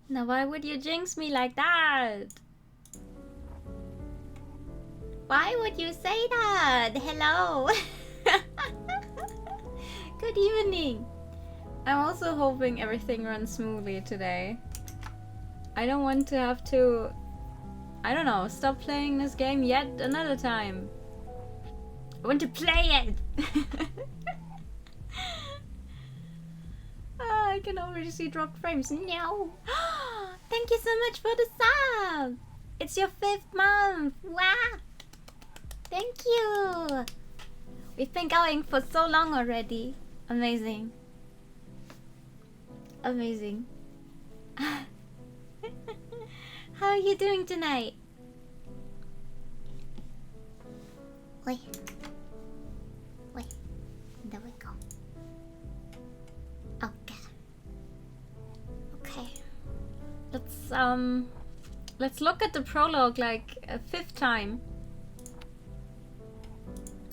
Now why would you jinx me like that? Why would you say that? Hello. Good evening. I'm also hoping everything runs smoothly today. I don't want to have to, I don't know, stop playing this game yet another time. I want to play it! I can already see dropped frames. No! Thank you so much for the sub! It's your 5th month! Wow! Thank you! We've been going for so long already. Amazing. Amazing. How are you doing tonight? Wait. Wait. There we go. Okay. Okay. Let's look at the prologue like a 5th time.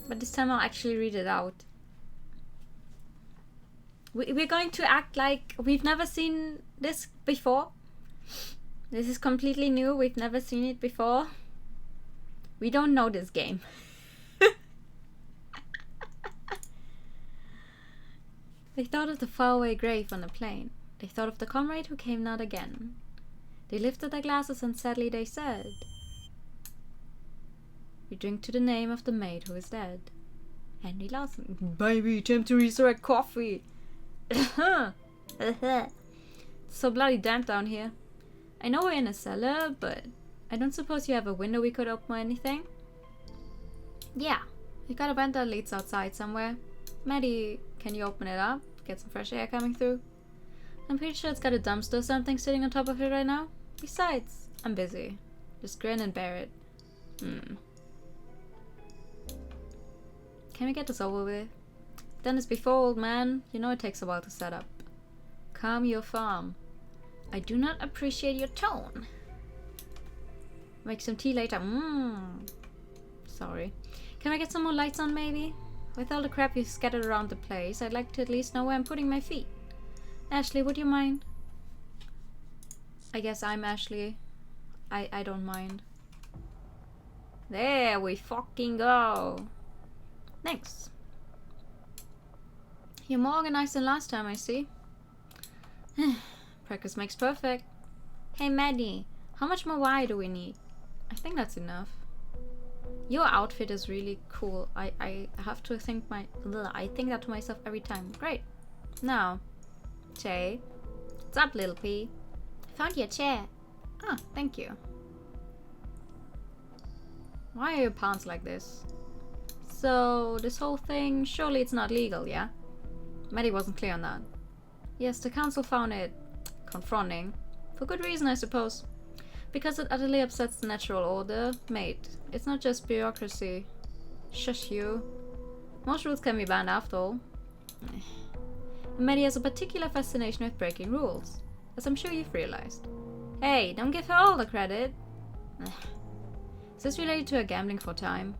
But this time I'll actually read it out. We're going to act like we've never seen this before. This is completely new. We've never seen it before. We don't know this game. They thought of the faraway grave on the plain. They thought of the comrade who came not again. They lifted their glasses and sadly they said, "We drink to the name of the maid who is dead." Henry Lawson. Baby, time to resurrect coffee. It's so bloody damp down here. I know we're in a cellar, but I don't suppose you have a window we could open or anything? Yeah, we got a vent that leads outside somewhere. Maddie, can you open it up? Get some fresh air coming through? I'm pretty sure it's got a dumpster or something sitting on top of it right now. Besides, I'm busy. Just grin and bear it. Can we get this over with? Done this before, old man. You know it takes a while to set up. Calm your farm. I do not appreciate your tone. Make some tea later. Sorry. Can I get some more lights on, maybe? With all the crap you've scattered around the place, I'd like to at least know where I'm putting my feet. Ashley, would you mind? I guess I'm Ashley. I don't mind. There we fucking go. Thanks. You're more organized than last time, I see. Practice makes perfect. Hey Maddie, how much more wire do we need? I think that's enough. Your outfit is really cool. I have to think I think that to myself every time. Great. Now, Jay. What's up, little P? I found your chair. Ah, thank you. Why are your pants like this? So, this whole thing, surely it's not legal, yeah? Maddie wasn't clear on that. Yes, the council found it confronting. For good reason, I suppose. Because it utterly upsets the natural order. Mate, it's not just bureaucracy. Shush you. Most rules can be banned after all. And Maddie has a particular fascination with breaking rules, as I'm sure you've realized. Hey, don't give her all the credit. Is this related to her gambling for time?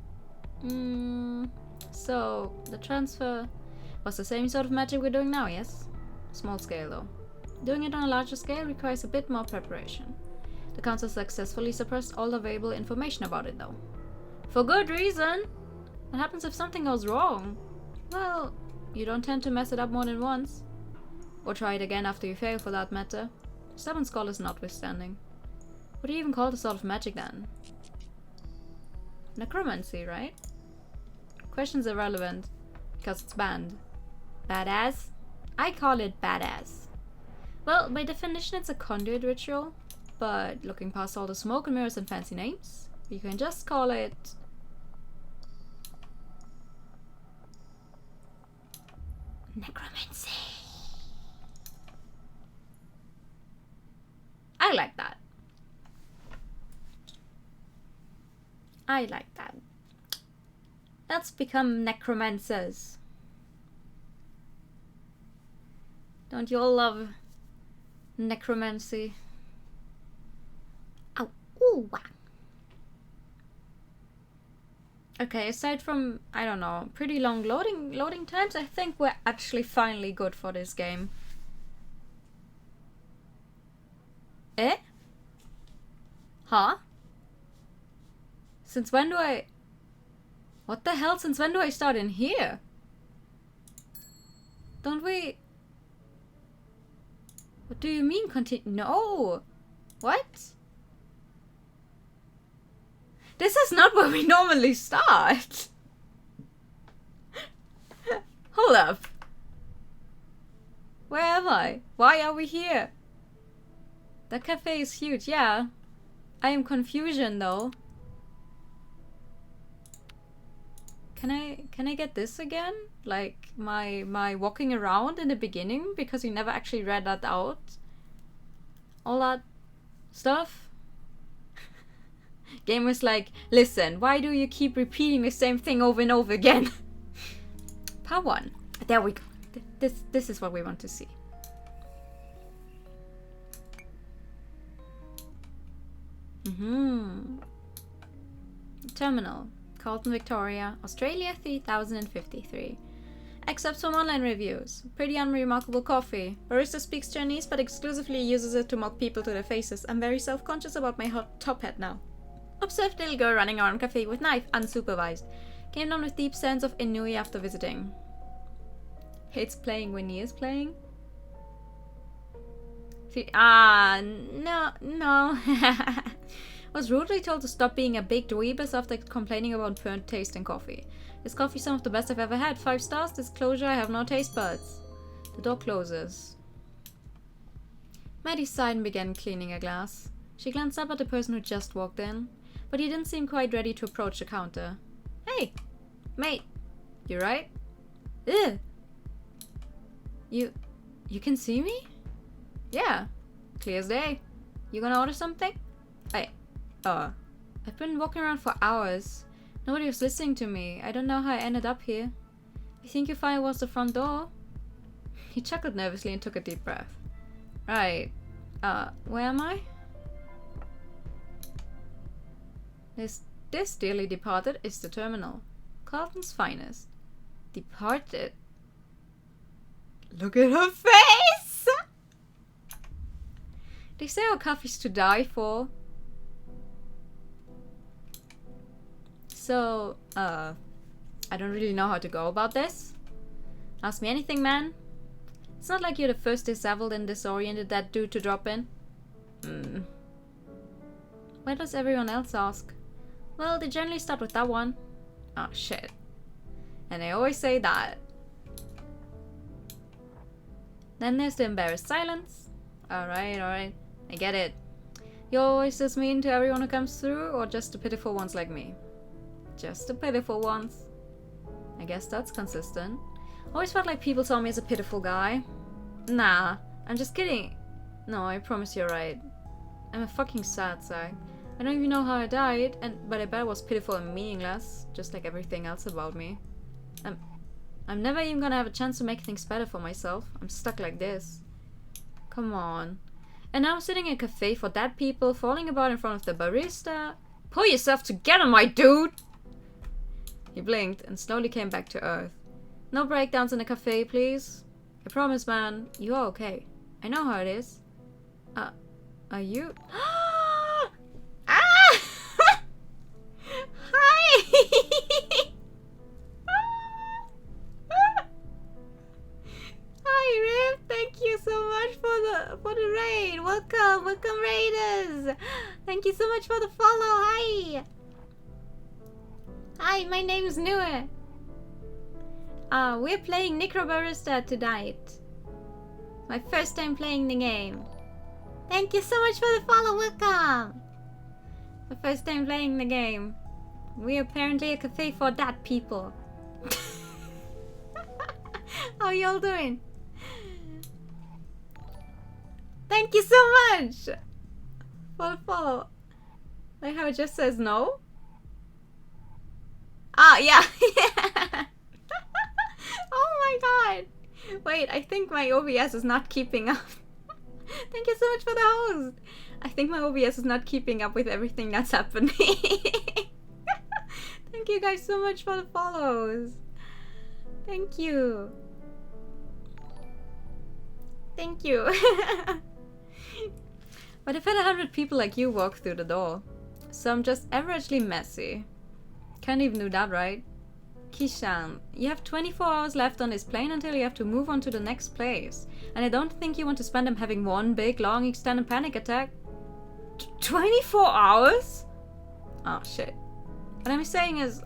So, the transfer was the same sort of magic we're doing now, yes? Small scale though. Doing it on a larger scale requires a bit more preparation. The council successfully suppressed all available information about it though. For good reason! What happens if something goes wrong? Well, you don't tend to mess it up more than once. Or try it again after you fail for that matter. Stubborn scholars notwithstanding. What do you even call this sort of magic then? Necromancy, right? Question's irrelevant, because it's banned. Badass? I call it badass. Well, by definition it's a conduit ritual, but looking past all the smoke and mirrors and fancy names, you can just call it... necromancy. I like that. I like that. Let's become necromancers. Don't you all love necromancy? Ow. Ooh. Okay, aside from, I don't know, pretty long loading times, I think we're actually finally good for this game. Huh? Since when do I... What the hell? Since when do I start in here? Don't we... What do you mean continue? No! What? This is not where we normally start. Hold up. Where am I? Why are we here? That cafe is huge, yeah. I am confusion though. Can I get this again? Like my walking around in the beginning, because you never actually read that out. All that stuff. Game was like, listen, why do you keep repeating the same thing over and over again? Part 1. There we go. This is what we want to see. Terminal. Carlton, Victoria, Australia 3053. Excerpts from online reviews. Pretty unremarkable coffee. Barista speaks Chinese but exclusively uses it to mock people to their faces. I'm very self-conscious about my hot top hat now. Observed little girl running around cafe with knife, unsupervised. Came down with deep sense of ennui after visiting. Hates playing when he is playing. No. Was rudely told to stop being a big dweebus after complaining about burnt taste in coffee. This coffee is some of the best I've ever had. 5 stars. Disclosure, I have no taste buds. The door closes. Maddie sighed and began cleaning a glass. She glanced up at the person who just walked in, but he didn't seem quite ready to approach the counter. Hey, mate, you right? Ugh. You can see me? Yeah, clear as day. You gonna order something? I've been walking around for hours. Nobody was listening to me. I don't know how I ended up here. You think your fire was the front door? He chuckled nervously and took a deep breath. Right. Where am I? This dearly departed is the terminal. Carlton's finest. Departed. Look at her face! They say our coffee's to die for. So, I don't really know how to go about this. Ask me anything, man. It's not like you're the first disheveled and disoriented that dude to drop in. Why does everyone else ask? Well, they generally start with that one. Oh, shit. And they always say that. Then there's the embarrassed silence. Alright. I get it. You're always this mean to everyone who comes through, or just the pitiful ones like me? Just the pitiful ones. I guess that's consistent. Always felt like people saw me as a pitiful guy. Nah, I'm just kidding. No, I promise you're right. I'm a fucking sad sack. I don't even know how I died, but I bet it was pitiful and meaningless, just like everything else about me. I'm never even gonna have a chance to make things better for myself. I'm stuck like this. Come on. And now I'm sitting in a cafe for dead people, falling about in front of the barista. Pull yourself together, my dude! He blinked and slowly came back to earth. No breakdowns in the cafe, please. I promise, man, you are okay. I know how it is. Are you? Ah! Hi! Hi, Rip. Thank you so much for the raid. Welcome, raiders. Thank you so much for the follow. Hi. Hi, my name's Nue. We're playing Necrobarista tonight. My first time playing the game. Thank you so much for the follow. Welcome. The first time playing the game. We're apparently a cafe for dead people. How y'all doing? Thank you so much for the follow. Like how it just says no? Ah, yeah. Oh my god. Wait, I think my OBS is not keeping up. Thank you so much for the host. I think my OBS is not keeping up with everything that's happening. Thank you guys so much for the follows. Thank you. Thank you. But I've had 100 people like you walk through the door. So I'm just averagely messy. Can't even do that, right? Kishan, you have 24 hours left on this plane until you have to move on to the next place. And I don't think you want to spend them having one big, long, extended panic attack. 24 hours? Oh, shit. What I'm saying is,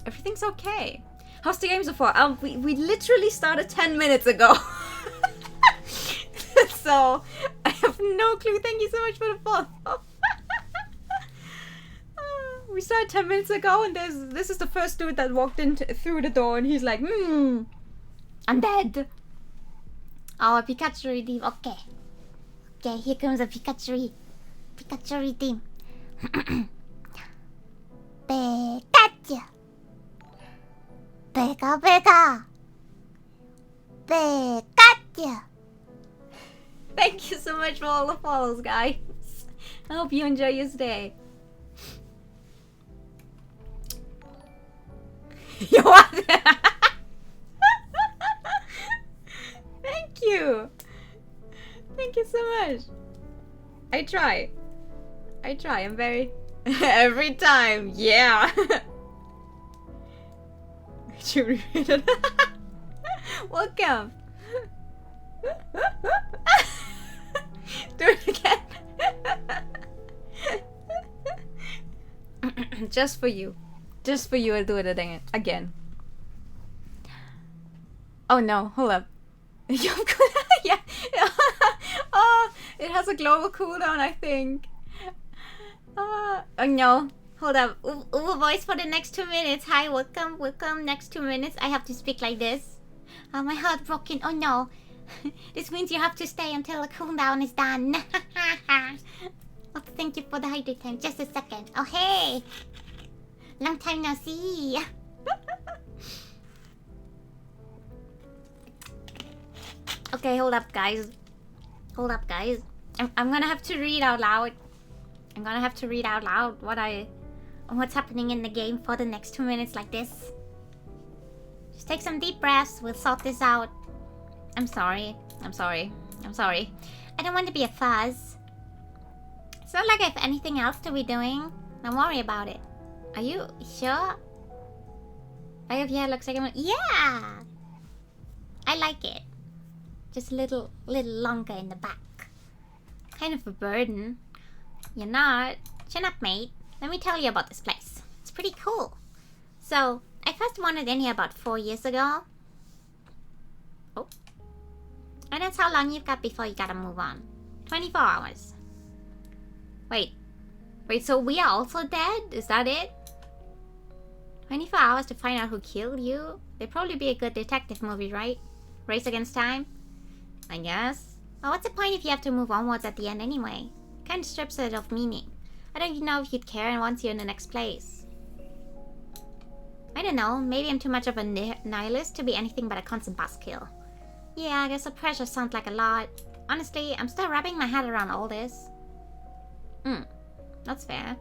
everything's okay. How's the game so far? We literally started 10 minutes ago. So, I have no clue. Thank you so much for the follow. We started 10 minutes ago, and this is the first dude that walked in through the door, and he's like, I'm dead. Oh, a Pikachu redeem. Okay. Okay, here comes a Pikachu. Pikachu redeem. Pikachu. Pika Pika. Pikachu. Thank you so much for all the follows, guys. I hope you enjoy your stay. You what? Thank you. Thank you so much. I try. I'm very... Every time. Yeah. Should we read it? Welcome. Do it again. Just for you. Just for you, I'll do it again. Oh no, hold up. Yeah. Oh, it has a global cooldown, I think. Oh no. Hold up. Uwu voice for the next 2 minutes. Hi, welcome. Next 2 minutes. I have to speak like this. Oh, my heart broken. Oh no. This means you have to stay until the cooldown is done. Oh, thank you for the hydrate time. Just a second. Oh, hey. Long time no see. Okay, hold up, guys. I'm gonna have to read out loud. What's happening in the game for the next 2 minutes like this. Just take some deep breaths. We'll sort this out. I'm sorry. I don't want to be a fuzz. It's not like I have anything else to be doing. Don't worry about it. Are you sure? I have, yeah, looks like I'm... Yeah! I like it. Just a little longer in the back. Kind of a burden. You're not. Chin up, mate. Let me tell you about this place. It's pretty cool. So, I first wandered in here about 4 years ago. Oh. And that's how long you've got before you gotta move on. 24 hours. Wait, so we are also dead? Is that it? 24 hours to find out who killed you? They'd probably be a good detective movie, right? Race against time? I guess. Well, what's the point if you have to move onwards at the end anyway? Kinda strips it of meaning. I don't even know if you'd care once you're in the next place. I don't know, maybe I'm too much of a nihilist to be anything but a constant buzzkill. Yeah, I guess the pressure sounds like a lot. Honestly, I'm still wrapping my head around all this. That's fair.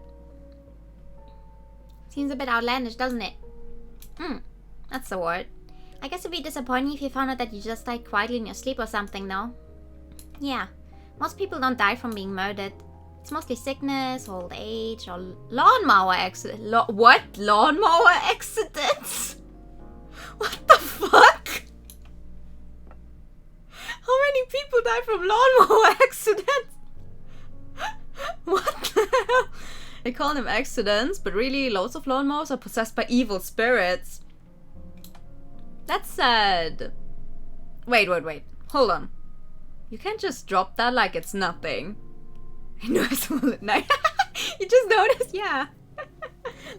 Seems a bit outlandish, doesn't it? That's the word. I guess it'd be disappointing if you found out that you just died quietly in your sleep or something, though. Yeah, most people don't die from being murdered. It's mostly sickness, old age, or lawnmower accident. What? Lawnmower accidents? What the fuck? How many people die from lawnmower accidents? What the hell? They call them accidents, but really loads of lawnmowers are possessed by evil spirits. That's sad. Wait. Hold on. You can't just drop that like it's nothing. I know it's all at night. You just noticed? Yeah.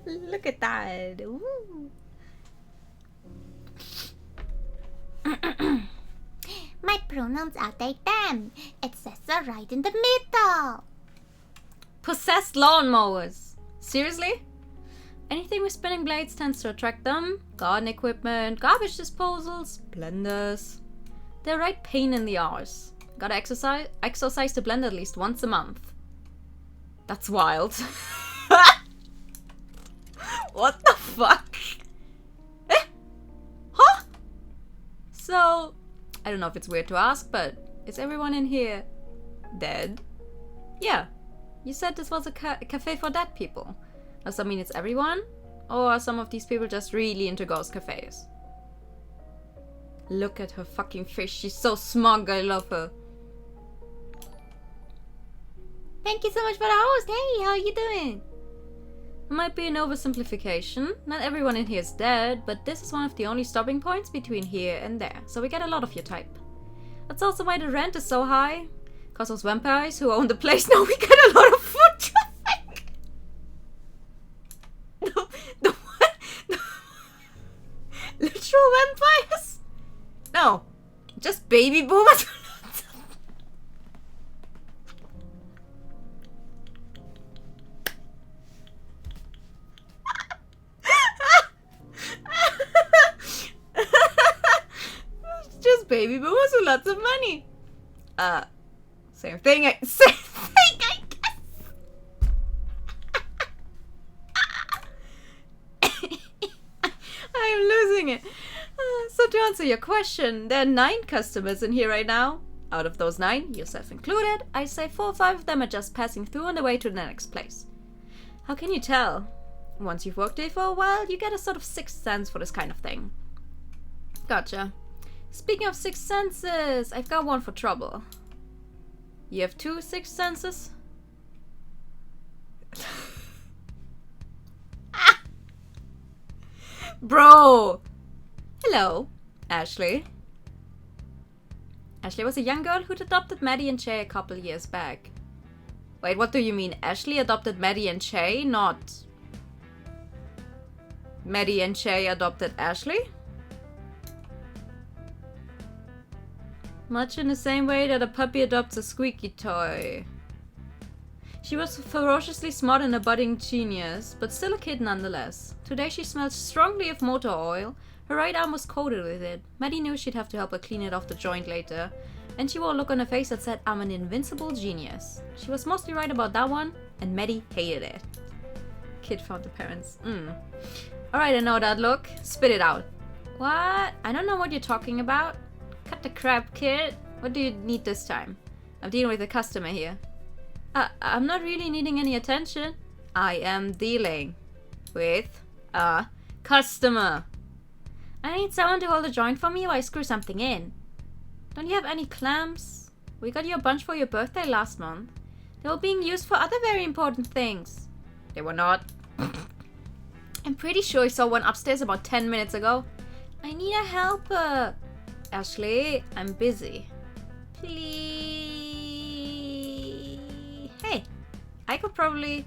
Look at that. Ooh. My pronouns are they, them. It says so right in the middle. Possessed lawnmowers. Seriously? Anything with spinning blades tends to attract them. Garden equipment, garbage disposals, blenders. They're a right pain in the arse. Gotta exercise the blender at least once a month. That's wild. What the fuck? Huh? So, I don't know if it's weird to ask, but is everyone in here dead? Yeah. You said this was a cafe for dead people. Does that mean it's everyone? Or are some of these people just really into ghost cafes? Look at her fucking face. She's so smug. I love her. Thank you so much for the host. Hey, how you doing? It might be an oversimplification. Not everyone in here is dead, but this is one of the only stopping points between here and there. So we get a lot of your type. That's also why the rent is so high. Cause those vampires who own the place know we get a lot of foot traffic. The what? Literal vampires? No. Just baby boomers. Just baby boomers with lots of money. Same thing, same thing, I guess. I'm losing it. So to answer your question, there are 9 customers in here right now. Out of those 9, yourself included, I say 4 or 5 of them are just passing through on the way to the next place. How can you tell? Once you've worked here for a while, you get a sort of sixth sense for this kind of thing. Gotcha. Speaking of sixth senses, I've got one for trouble. You have 2 sixth senses? Bro! Hello, Ashley. Ashley was a young girl who'd adopted Maddie and Jay a couple years back. Wait, what do you mean? Ashley adopted Maddie and Jay, not Maddie and Jay adopted Ashley? Much in the same way that a puppy adopts a squeaky toy. She was ferociously smart and a budding genius, but still a kid nonetheless. Today she smelled strongly of motor oil. Her right arm was coated with it. Maddie knew she'd have to help her clean it off the joint later, and she wore a look on her face that said, "I'm an invincible genius." She was mostly right about that one, and Maddie hated it. Kid found the parents. Alright, I know that look. Spit it out. What? I don't know what you're talking about. Cut the crap, kid. What do you need this time? I'm dealing with a customer here. I'm not really needing any attention. I am dealing with a customer. I need someone to hold a joint for me while I screw something in. Don't you have any clamps? We got you a bunch for your birthday last month. They were being used for other very important things. They were not. I'm pretty sure I saw one upstairs about 10 minutes ago. I need a helper. Ashley, I'm busy. Please. Hey, I could probably...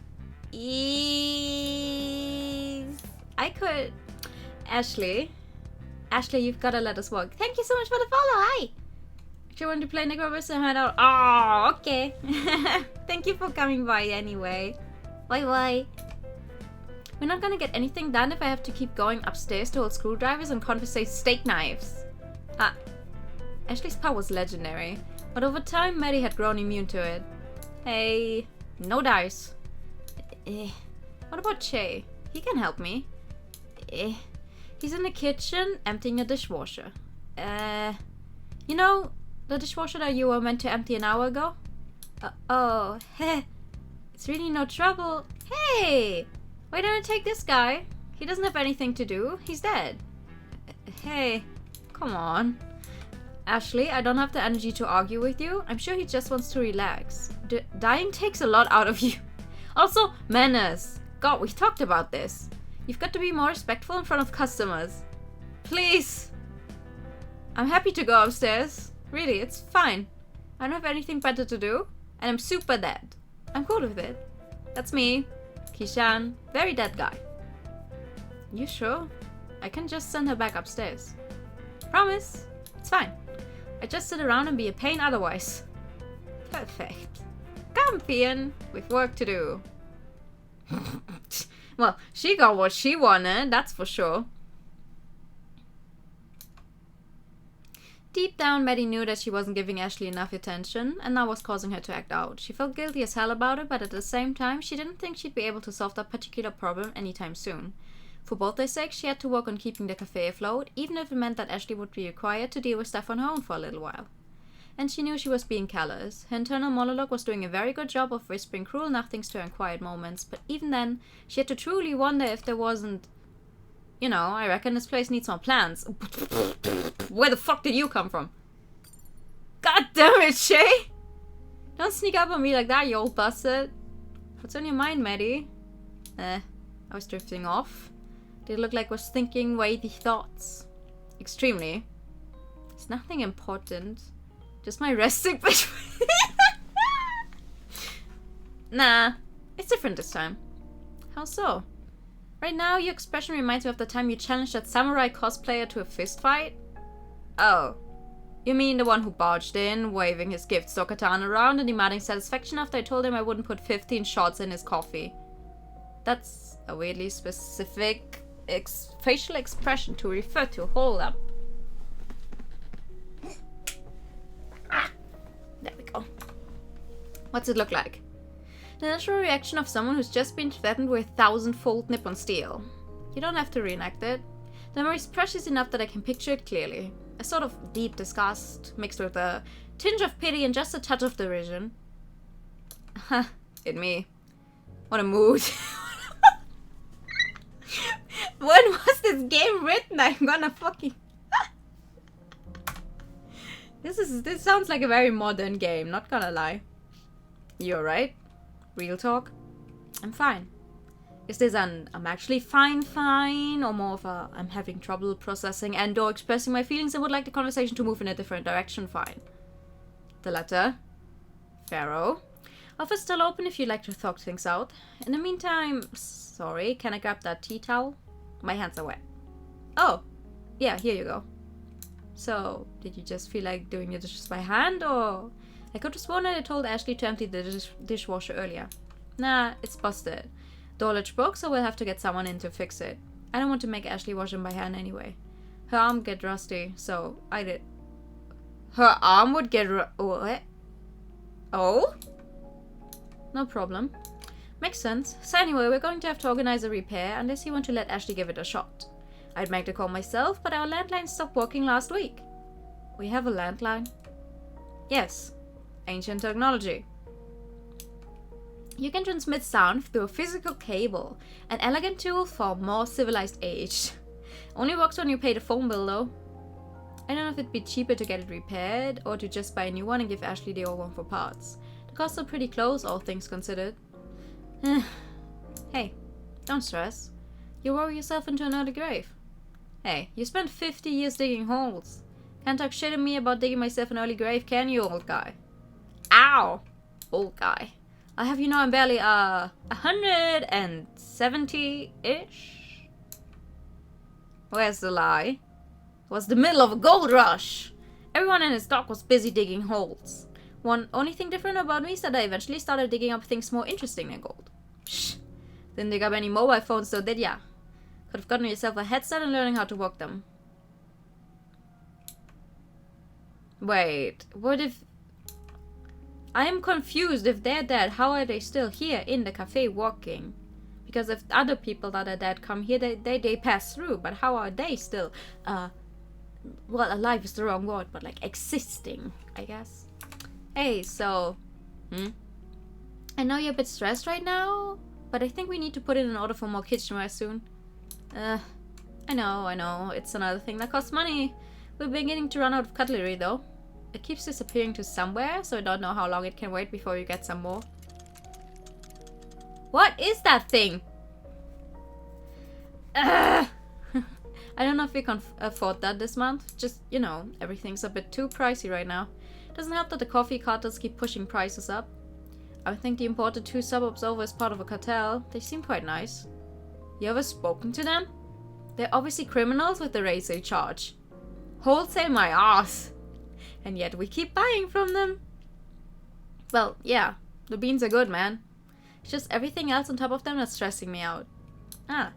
Ashley, you've got to let us walk. Thank you so much for the follow. Hi. Do you want to play Necrobarista and head out? Oh, okay. Thank you for coming by anyway. Bye. We're not gonna get anything done if I have to keep going upstairs to hold screwdrivers and confiscate steak knives. Ashley's power was legendary, but over time Maddie had grown immune to it. Hey, no dice. What about Che? He can help me. He's in the kitchen emptying a dishwasher. You know, the dishwasher that you were meant to empty an hour ago? It's really no trouble. Hey! Why don't I take this guy? He doesn't have anything to do. He's dead. Hey, come on. Ashley, I don't have the energy to argue with you. I'm sure he just wants to relax. Dying takes a lot out of you. Also, manners. God, we've talked about this. You've got to be more respectful in front of customers. Please. I'm happy to go upstairs. Really, it's fine. I don't have anything better to do. And I'm super dead. I'm cool with it. That's me. Kishan. Very dead guy. You sure? I can just send her back upstairs. Promise. It's fine. I just sit around and be a pain otherwise. Perfect. Come, Pian. We've work to do. Well, she got what she wanted, that's for sure. Deep down, Maddie knew that she wasn't giving Ashley enough attention, and that was causing her to act out. She felt guilty as hell about it, but at the same time, she didn't think she'd be able to solve that particular problem anytime soon. For both their sakes, she had to work on keeping the cafe afloat, even if it meant that Ashley would be required to deal with stuff on her own for a little while. and she knew she was being callous. Her internal monologue was doing a very good job of whispering cruel nothings to her in quiet moments, but even then, she had to truly wonder if there wasn't... You know, I reckon this place needs more plants. Where the fuck did you come from? God damn it, Shay! Don't sneak up on me like that, you old bastard. What's on your mind, Maddie? I was drifting off. Did it look like I was thinking weighty thoughts? Extremely. It's nothing important. Just my resting bitch. Nah, it's different this time. How so? Right now, your expression reminds me of the time you challenged that samurai cosplayer to a fist fight. Oh. You mean the one who barged in, waving his gift store katana around and demanding satisfaction after I told him I wouldn't put 15 shots in his coffee. That's a weirdly specific facial expression to refer to. Hold up. There we go. What's it look like? The natural reaction of someone who's just been threatened with 1,000-fold Nippon steel. You don't have to reenact it. The memory is precious enough that I can picture it clearly. A sort of deep disgust, mixed with a tinge of pity and just a touch of derision. Hit me. What a mood. When was this game written? I'm gonna fucking... This sounds like a very modern game, not gonna lie. You alright? Real talk? I'm fine. Is this an I'm actually fine, or more of a I'm having trouble processing and or expressing my feelings and would like the conversation to move in a different direction fine? The latter. Pharaoh. Office still open if you'd like to talk things out. In the meantime, sorry, can I grab that tea towel? My hands are wet. Oh, yeah, here you go. So, did you just feel like doing your dishes by hand, or... I could have sworn that I told Ashley to empty the dishwasher earlier. Nah, it's busted. Door latch broke, so we'll have to get someone in to fix it. I don't want to make Ashley wash them by hand anyway. Her arm get rusty, so I did. Her arm would get what? Oh? No problem. Makes sense. So anyway, we're going to have to organize a repair unless you want to let Ashley give it a shot. I'd make the call myself, but our landline stopped working last week. We have a landline? Yes. Ancient technology. You can transmit sound through a physical cable, an elegant tool for a more civilized age. Only works when you pay the phone bill though. I don't know if it'd be cheaper to get it repaired or to just buy a new one and give Ashley the old one for parts. The costs are pretty close, all things considered. Hey, don't stress. You worry yourself into an early grave. Hey, you spent 50 years digging holes. Can't talk shit at me about digging myself an early grave, can you, old guy? Ow! Old guy. I'll have you know I'm barely, 170-ish? Where's the lie? It was the middle of a gold rush! Everyone in his dock was busy digging holes. Only thing different about me is that I eventually started digging up things more interesting than gold. Shh. Didn't dig up any mobile phones though, did ya? Could have gotten yourself a head start in learning how to work them. Wait, what if... I am confused. If they're dead, how are they still here in the cafe working? Because if other people that are dead come here, they pass through. But how are they still, well, alive is the wrong word, but like existing, I guess. Hey, so, I know you're a bit stressed right now, but I think we need to put in an order for more kitchenware soon. I know, it's another thing that costs money. We're beginning to run out of cutlery though. It keeps disappearing to somewhere, so I don't know how long it can wait before you get some more. What is that thing? I don't know if we can afford that this month. Just, you know, everything's a bit too pricey right now. Doesn't help that the coffee cartels keep pushing prices up. I think the imported 2 suburbs over is part of a cartel. They seem quite nice. You ever spoken to them? They're obviously criminals with the rates they charge. Wholesale my ass. And yet we keep buying from them. Well, yeah, the beans are good, man. It's just everything else on top of them that's stressing me out. Ah,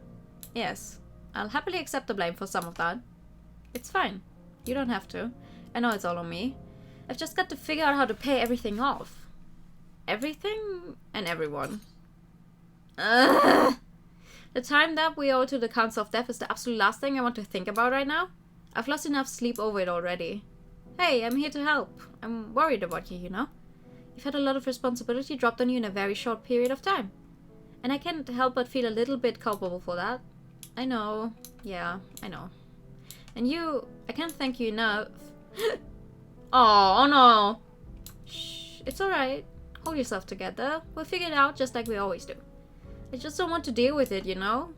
yes. I'll happily accept the blame for some of that. It's fine. You don't have to. I know it's all on me. I've just got to figure out how to pay everything off. Everything and everyone. Ugh. The time that we owe to the Council of Death is the absolute last thing I want to think about right now. I've lost enough sleep over it already. Hey, I'm here to help. I'm worried about you, you know? You've had a lot of responsibility dropped on you in a very short period of time. And I can't help but feel a little bit culpable for that. I know. Yeah, I know. And you, I can't thank you enough. Oh no. Shh, it's alright. Hold yourself together. We'll figure it out just like we always do. I just don't want to deal with it, you know?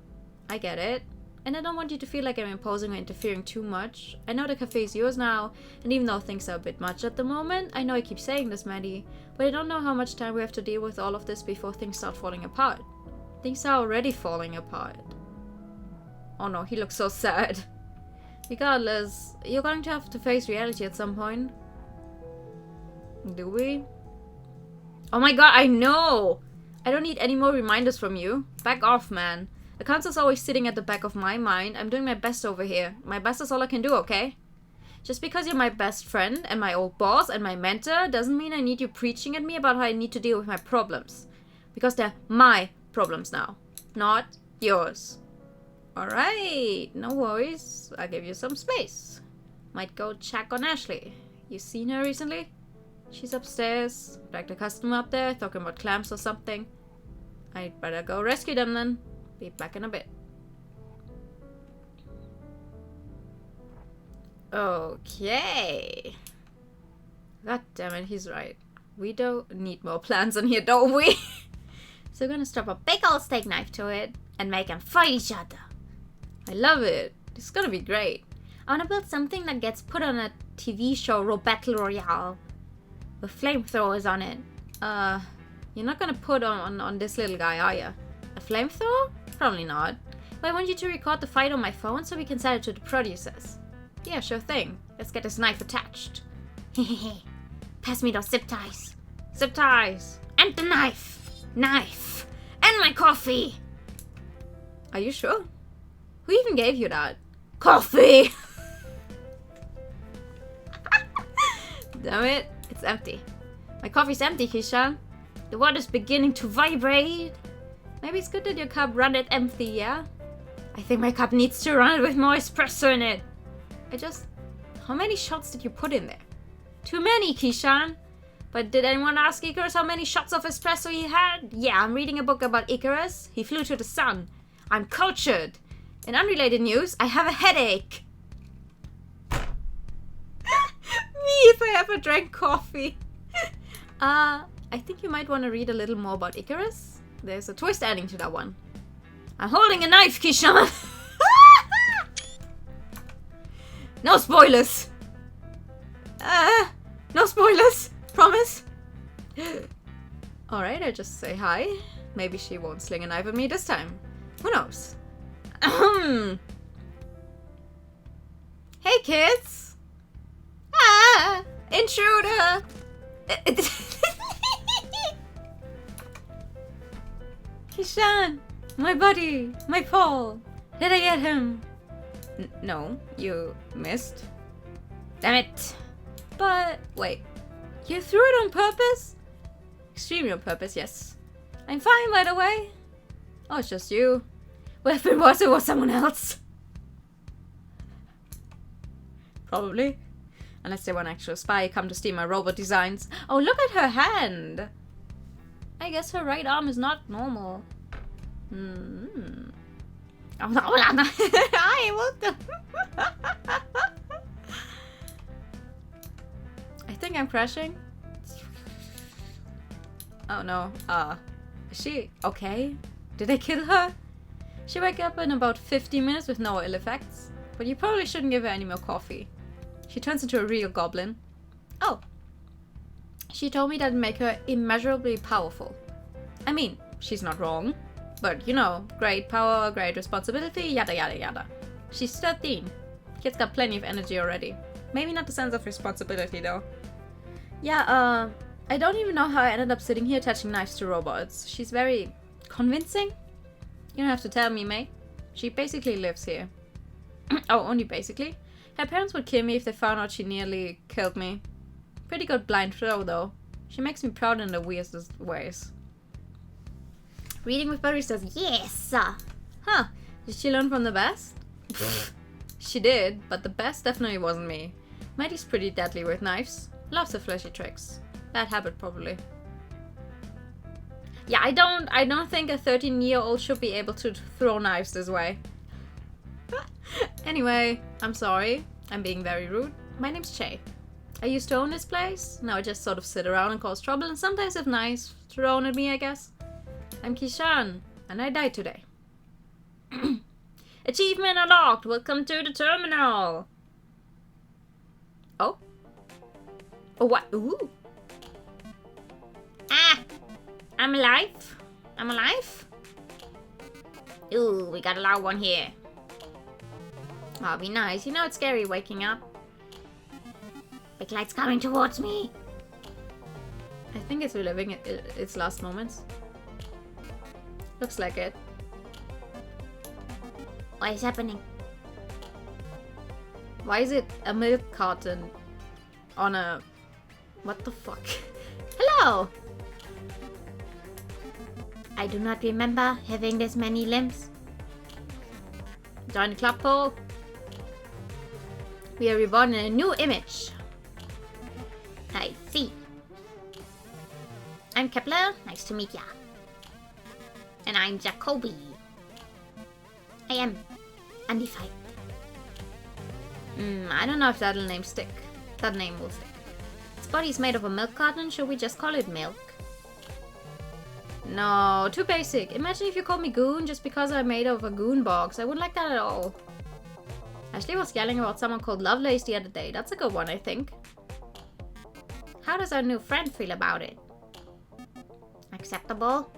I get it. And I don't want you to feel like I'm imposing or interfering too much. I know the cafe is yours now, and even though things are a bit much at the moment, I know I keep saying this, Maddie, but I don't know how much time we have to deal with all of this before things start falling apart. Things are already falling apart. Oh no, he looks so sad. Regardless, you're going to have to face reality at some point. Do we? Oh my god, I know! I don't need any more reminders from you. Back off, man. The council's always sitting at the back of my mind. I'm doing my best over here. My best is all I can do, okay? Just because you're my best friend and my old boss and my mentor doesn't mean I need you preaching at me about how I need to deal with my problems. Because they're my problems now, not yours. Alright, no worries. I'll give you some space. Might go check on Ashley. You seen her recently? She's upstairs. Like the customer up there, talking about clamps or something. I'd better go rescue them then. Be back in a bit. Okay. God damn it, he's right. We don't need more plants in here, don't we? So we're gonna strap a big old steak knife to it and make them fight each other. I love it. This is gonna be great. I wanna build something that gets put on a TV show, Battle Royale. With flamethrowers on it. You're not gonna put on this little guy, are you? A flamethrower? Probably not. But I want you to record the fight on my phone so we can send it to the producers. Yeah, sure thing. Let's get this knife attached. Hehehe. Pass me those zip ties. Zip ties. And the knife. Knife. And my coffee. Are you sure? Who even gave you that? Coffee! Damn it. It's empty. My coffee's empty, Kishan. The water's beginning to vibrate. Maybe it's good that your cup ran it empty, yeah? I think my cup needs to run it with more espresso in it. How many shots did you put in there? Too many, Kishan. But did anyone ask Icarus how many shots of espresso he had? Yeah, I'm reading a book about Icarus. He flew to the sun. I'm cultured. In unrelated news, I have a headache. Me if I ever drank coffee. I think you might want to read a little more about Icarus. There's a twist ending to that one. I'm holding a knife, Kishan. No spoilers. No spoilers. Promise. Alright, I just say hi. Maybe she won't sling a knife at me this time. Who knows? Hey, kids. Intruder. Kishan, my buddy, my Paul. Did I get him? No, you missed. Damn it. But, wait. You threw it on purpose? Extremely on purpose, yes. I'm fine, by the way. Oh, it's just you. Well, if it was someone else. Probably. Unless they want an actual spy come to steal my robot designs. Oh, look at her hand. I guess her right arm is not normal. Oh, no. Hi, welcome. I think I'm crashing. Oh no. Is she okay? Did I kill her? She'll wake up in about 50 minutes with no ill effects. But you probably shouldn't give her any more coffee. She turns into a real goblin. Oh. She told me that'd make her immeasurably powerful. I mean, she's not wrong. But, you know, great power, great responsibility, yada yada yada. She's 13. Kid's got plenty of energy already. Maybe not the sense of responsibility, though. Yeah, I don't even know how I ended up sitting here attaching knives to robots. She's very convincing. You don't have to tell me, mate. She basically lives here. Oh, only basically. Her parents would kill me if they found out she nearly killed me. Pretty good blind throw, though. She makes me proud in the weirdest ways. Reading with baristas, yes! Huh, did she learn from the best? She did, but the best definitely wasn't me. Maddie's pretty deadly with knives. Loves the flashy tricks. Bad habit, probably. Yeah, I don't think a 13-year-old should be able to throw knives this way. Anyway, I'm sorry. I'm being very rude. My name's Che. I used to own this place. Now I just sort of sit around and cause trouble and sometimes have knives thrown at me, I guess. I'm Kishan, and I died today. Achievement unlocked! Welcome to the terminal! Oh? Oh, what? Ooh! Ah! I'm alive. I'm alive. Ooh, we got a loud one here. Oh, be nice. You know it's scary waking up. Big light's coming towards me. I think it's reliving its last moments. Looks like it. What is happening? Why is it a milk carton on a... What the fuck? Hello! I do not remember having this many limbs. Join the club, Paul. We are reborn in a new image. I see. I'm Kepler. Nice to meet ya. And I'm Jacoby. I am undefined. I don't know if that'll name stick. That name will stick. Its body is made of a milk carton. Should we just call it milk? No, too basic. Imagine if you called me Goon just because I'm made of a goon box. I wouldn't like that at all. Ashley was yelling about someone called Lovelace the other day. That's a good one, I think. How does our new friend feel about it? Acceptable.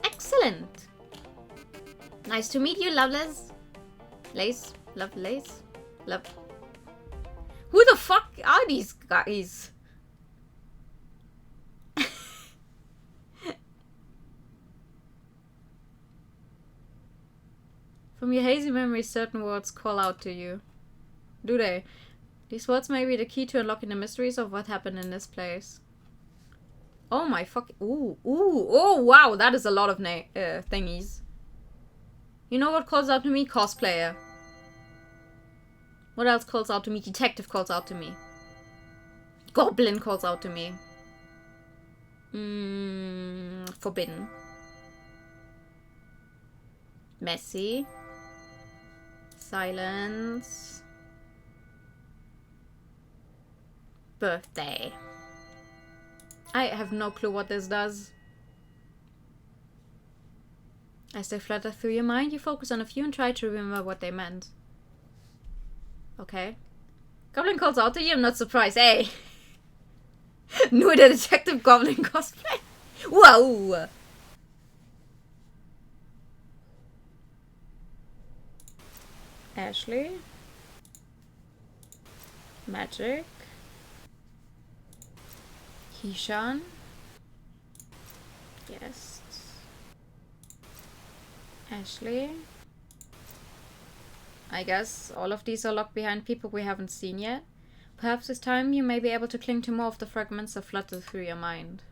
Excellent. Nice to meet you, Lovelace. Lace? Lovelace? Love. Who the fuck are these guys? From your hazy memories, certain words call out to you. Do they? These words may be the key to unlocking the mysteries of what happened in this place. Oh my fuck. Ooh, oh wow, that is a lot of thingies. You know what calls out to me? Cosplayer. What else calls out to me? Detective calls out to me. Goblin calls out to me. Forbidden. Messy. Silence. Birthday. I have no clue what this does. As they flutter through your mind, you focus on a few and try to remember what they meant. Okay. Goblin calls out to you, I'm not surprised. Hey! New the detective goblin cosplay. Whoa! Ashley. Magic. Hishan. Guests. Ashley. I guess all of these are locked behind people we haven't seen yet. Perhaps this time you may be able to cling to more of the fragments that flutter through your mind.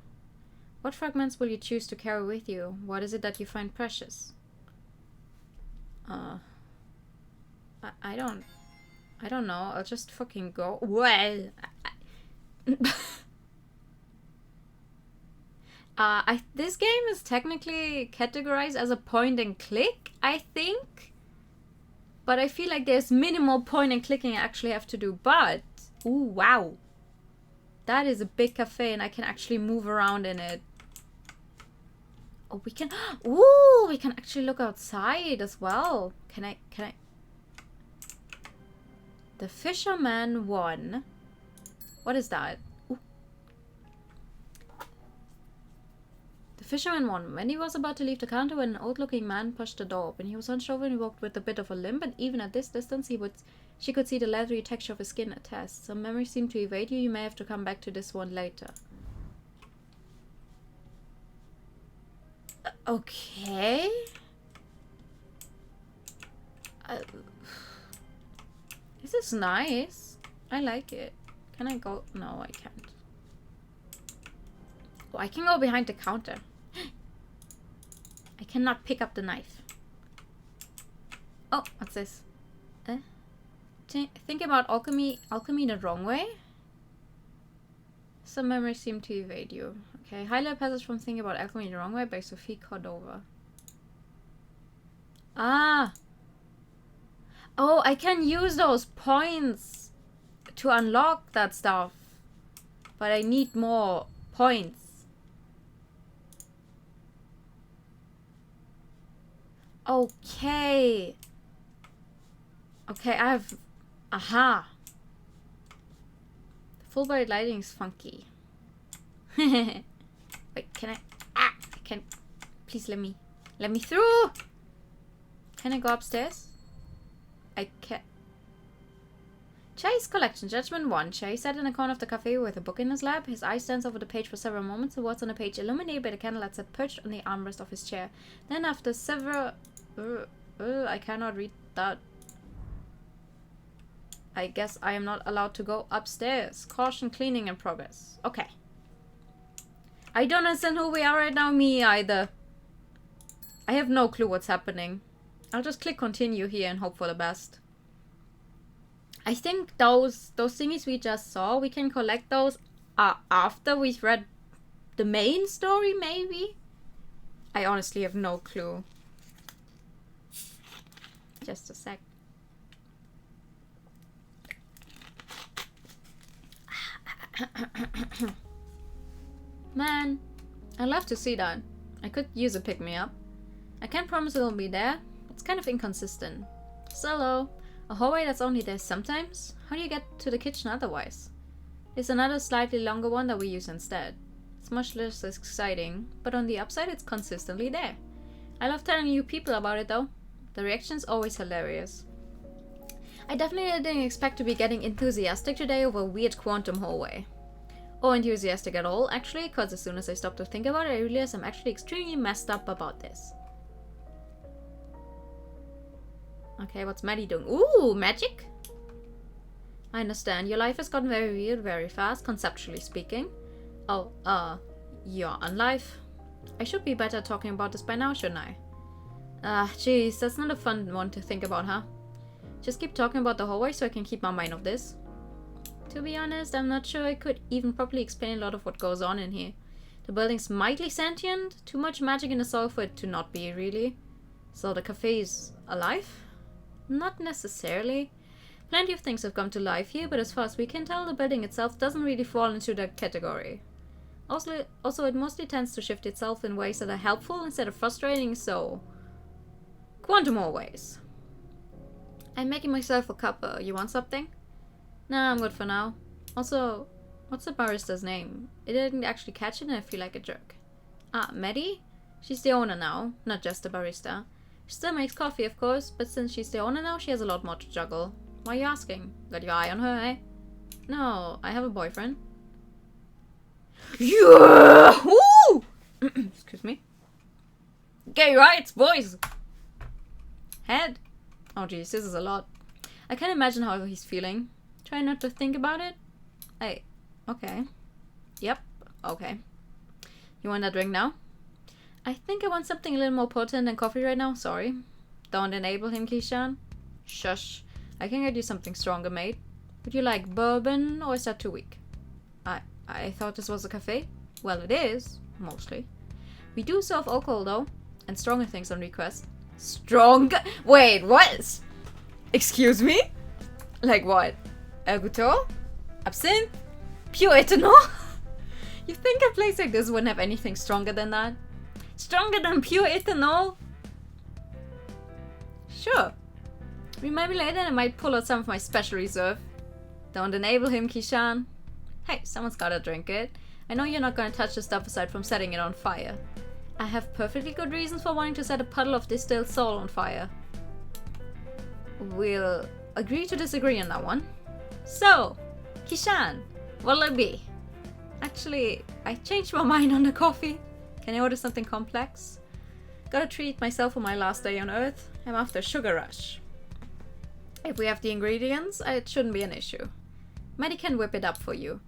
What fragments will you choose to carry with you? What is it that you find precious? I don't know. I'll just fucking go. Well, this game is technically categorized as a point and click, I think. But I feel like there's minimal point and clicking I actually have to do. But, ooh, wow. That is a big cafe and I can actually move around in it. Oh, we can, ooh, we can actually look outside as well. Can I? The Fisherman won. What is that? Ooh. The Fisherman won. When he was about to leave the counter, when an old-looking man pushed the door open, he was unsure when he walked with a bit of a limp, and even at this distance, she could see the leathery texture of his skin attest. Some memories seem to evade you. You may have to come back to this one later. Okay. This is nice. I like it. Can I go? No, I can't. Oh, I can go behind the counter. I cannot pick up the knife. Oh, what's this? think about alchemy the wrong way? Some memories seem to evade you. Okay, highlight passage from Thinking About Alchemy the Wrong Way by Sophie Cordova. Ah! Oh, I can use those points to unlock that stuff. But I need more points. Okay. Okay, I have... Aha. Full body lighting is funky. Wait, can I... Ah! I can... Please let me... Let me through! Can I go upstairs? I can't... Chai's collection. Judgment 1. Chai sat in a corner of the cafe with a book in his lap. His eye stands over the page for several moments. The words on the page illuminated by the candle that sat perched on the armrest of his chair. Then after several... I cannot read that. I guess I am not allowed to go upstairs. Caution, cleaning in progress. Okay. I don't understand who we are right now. Me either. I have no clue what's happening. I'll just click continue here and hope for the best. I think those thingies we just saw, we can collect those after we've read the main story, maybe? I honestly have no clue. Just a sec. Man, I'd love to see that. I could use a pick-me-up. I can't promise it'll be there. It's kind of inconsistent. Solo. A hallway that's only there sometimes? How do you get to the kitchen otherwise? There's another slightly longer one that we use instead. It's much less exciting, but on the upside it's consistently there. I love telling you people about it though. The reaction's always hilarious. I definitely didn't expect to be getting enthusiastic today over a weird quantum hallway. Or enthusiastic at all, actually, cause as soon as I stopped to think about it, I realized I'm actually extremely messed up about this. Okay, what's Maddie doing? Ooh, magic? I understand. Your life has gotten very weird very fast, conceptually speaking. Oh, you're on life. I should be better talking about this by now, shouldn't I? Jeez, that's not a fun one to think about, huh? Just keep talking about the hallway so I can keep my mind off this. To be honest, I'm not sure I could even properly explain a lot of what goes on in here. The building's mightily sentient, too much magic in the soil for it to not be, really. So the cafe is alive? Not necessarily. Plenty of things have come to life here, but as far as we can tell, the building itself doesn't really fall into that category. Also, it mostly tends to shift itself in ways that are helpful instead of frustrating, so... Quantum hallways. I'm making myself a cuppa. You want something? Nah, I'm good for now. Also, what's the barista's name? I didn't actually catch it and I feel like a jerk. Ah, Maddie? She's the owner now, not just a barista. She still makes coffee, of course, but since she's the owner now, she has a lot more to juggle. Why are you asking? Got your eye on her, eh? No, I have a boyfriend. Yeah! Woo! Excuse me. Gay rights, boys! Head. Oh jeez, this is a lot. I can't imagine how he's feeling. Try not to think about it. Hey, okay. Yep, okay. You want that drink now? I think I want something a little more potent than coffee right now, sorry. Don't enable him, Kishan. Shush. I can get you something stronger, mate. Would you like bourbon, or is that too weak? I thought this was a cafe. Well, it is, mostly. We do serve alcohol, though. And stronger things on request. Stronger? Wait, what? Excuse me? Like what? Ergoto? Absinthe? Pure ethanol? You think a place like this wouldn't have anything stronger than that? Stronger than pure ethanol? Sure. Remind me later and I might pull out some of my special reserve. Don't enable him, Kishan. Hey, someone's gotta drink it. I know you're not gonna touch the stuff aside from setting it on fire. I have perfectly good reasons for wanting to set a puddle of distilled soul on fire. We'll agree to disagree on that one. So, Kishan, what'll it be? Actually, I changed my mind on the coffee. Can I order something complex? Gotta treat myself for my last day on Earth. I'm after a sugar rush. If we have the ingredients, it shouldn't be an issue. Maddie can whip it up for you.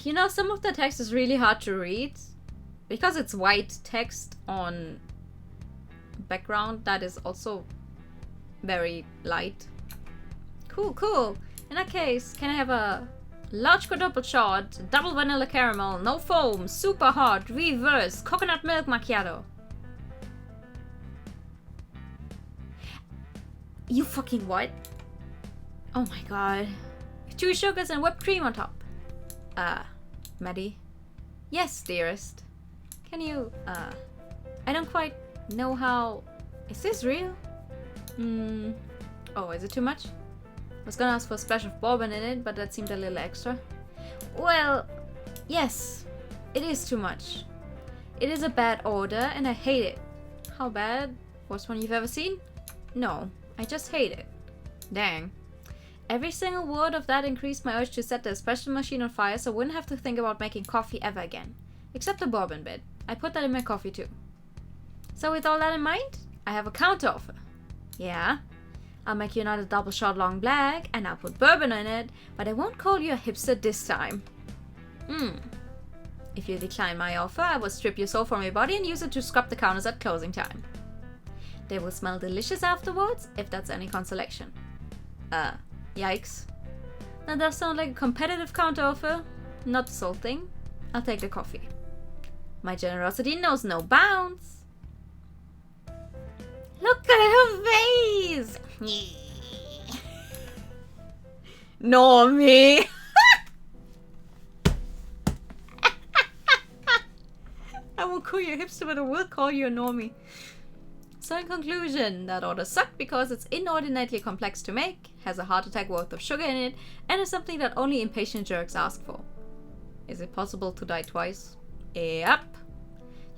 You know, some of the text is really hard to read. Because it's white text on background that is also very light. Cool. In that case, can I have a large quadruple shot, double vanilla caramel, no foam, super hot, reverse, coconut milk macchiato? You fucking what? Oh my god. 2 sugars and whipped cream on top. Maddie? Yes, dearest. Can you, I don't quite know how... Is this real? Oh, is it too much? I was gonna ask for a splash of bourbon in it, but that seemed a little extra. Well, yes, it is too much. It is a bad order, and I hate it. How bad? Worst one you've ever seen? No, I just hate it. Dang. Every single word of that increased my urge to set the espresso machine on fire so I wouldn't have to think about making coffee ever again. Except the bourbon bit. I put that in my coffee too. So with all that in mind, I have a counter offer. Yeah, I'll make you another double shot long black and I'll put bourbon in it, but I won't call you a hipster this time. If you decline my offer, I will strip your soul from your body and use it to scrub the counters at closing time. They will smell delicious afterwards, if that's any consolation. Yikes. That does sound like a competitive counteroffer. Not the soul thing. I'll take the coffee. My generosity knows no bounds. Look at her face! Normie! I won't call you a hipster, but I will call you a normie. So in conclusion, that order sucked because it's inordinately complex to make, has a heart attack worth of sugar in it, and is something that only impatient jerks ask for. Is it possible to die twice? Yep.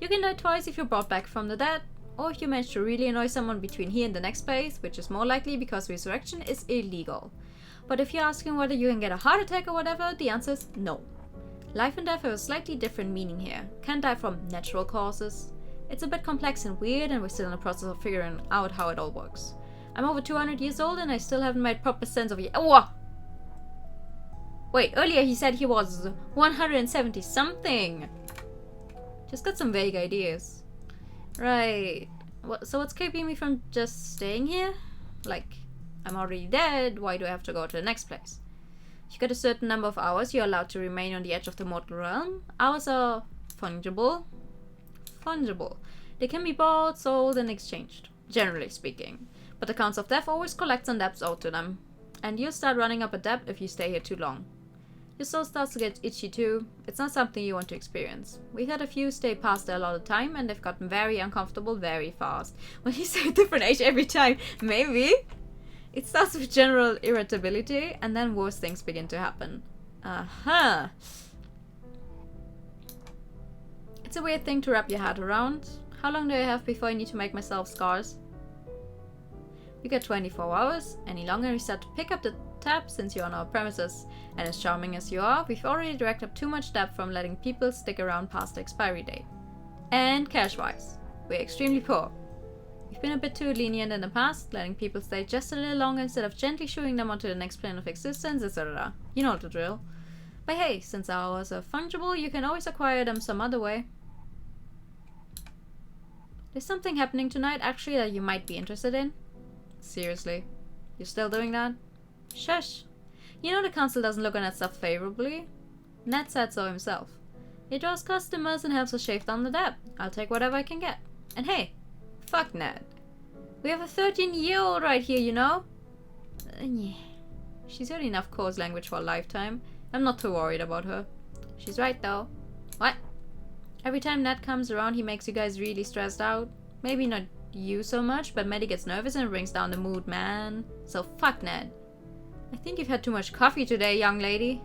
You can die twice if you're brought back from the dead, or if you manage to really annoy someone between here and the next place, which is more likely because resurrection is illegal. But if you're asking whether you can get a heart attack or whatever, the answer is no. Life and death have a slightly different meaning here. Can die from natural causes. It's a bit complex and weird, and we're still in the process of figuring out how it all works. I'm over 200 years old and I still haven't made proper sense of it. Oh! Wait, earlier he said he was 170 something. Just got some vague ideas. Right. So what's keeping me from just staying here? Like, I'm already dead, why do I have to go to the next place? If you get a certain number of hours, you're allowed to remain on the edge of the mortal realm. Hours are fungible. They can be bought, sold, and exchanged, generally speaking. But the Council of Death always collects on debts owed to them. And you'll start running up a debt if you stay here too long. Your soul starts to get itchy too. It's not something you want to experience. We've had a few stay past there a lot of time, and they've gotten very uncomfortable very fast. When you say a different age every time, maybe? It starts with general irritability, and then worse things begin to happen. It's a weird thing to wrap your head around. How long do I have before I need to make myself scars? You get 24 hours. Any longer you start to pick up the tab since you're on our premises. And as charming as you are, we've already racked up too much debt from letting people stick around past the expiry date. And cash-wise, we're extremely poor. We've been a bit too lenient in the past, letting people stay just a little longer instead of gently shooing them onto the next plane of existence, etc. You know the drill. But hey, since ours are fungible, you can always acquire them some other way. There's something happening tonight, actually, that you might be interested in. Seriously? You're still doing that? Shush. You know the council doesn't look on that stuff favorably. Ned said so himself. He draws customers and helps us shave down the debt. I'll take whatever I can get. And hey, fuck Ned. We have a 13-year-old right here, you know? Yeah. She's heard enough coarse language for a lifetime. I'm not too worried about her. She's right though. What? Every time Ned comes around, he makes you guys really stressed out. Maybe not you so much, but Maddie gets nervous and brings down the mood, man. So fuck Ned. I think you've had too much coffee today, young lady.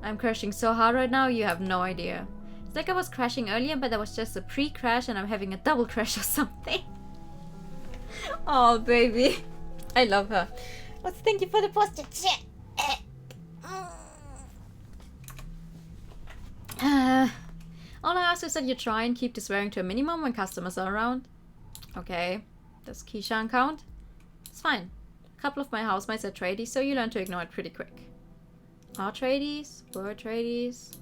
I'm crashing so hard right now, you have no idea. It's like I was crashing earlier, but that was just a pre-crash and I'm having a double crash or something. Oh, baby. I love her. Well, thank you for the postage. All I ask is that you try and keep the swearing to a minimum when customers are around. Okay. Does Keishan count? It's fine. A couple of my housemates are tradies, so you learn to ignore it pretty quick. Are tradies? Were tradies?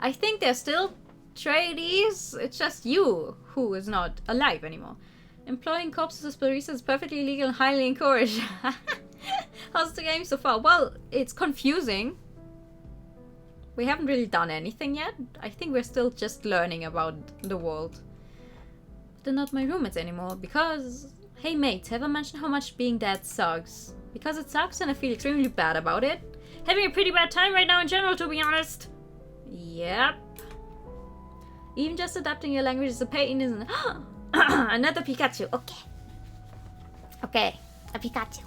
I think they're still tradies. It's just you who is not alive anymore. Employing corpses as baristas is perfectly legal and highly encouraged. How's the game so far? Well, it's confusing. We haven't really done anything yet. I think we're still just learning about the world. They're not my roommates anymore because... Hey mates, have I mentioned how much being dead sucks? Because it sucks and I feel extremely bad about it. Having a pretty bad time right now in general, to be honest. Yep. Even just adapting your language is a pain, isn't it? Another Pikachu. Okay. Okay, a Pikachu.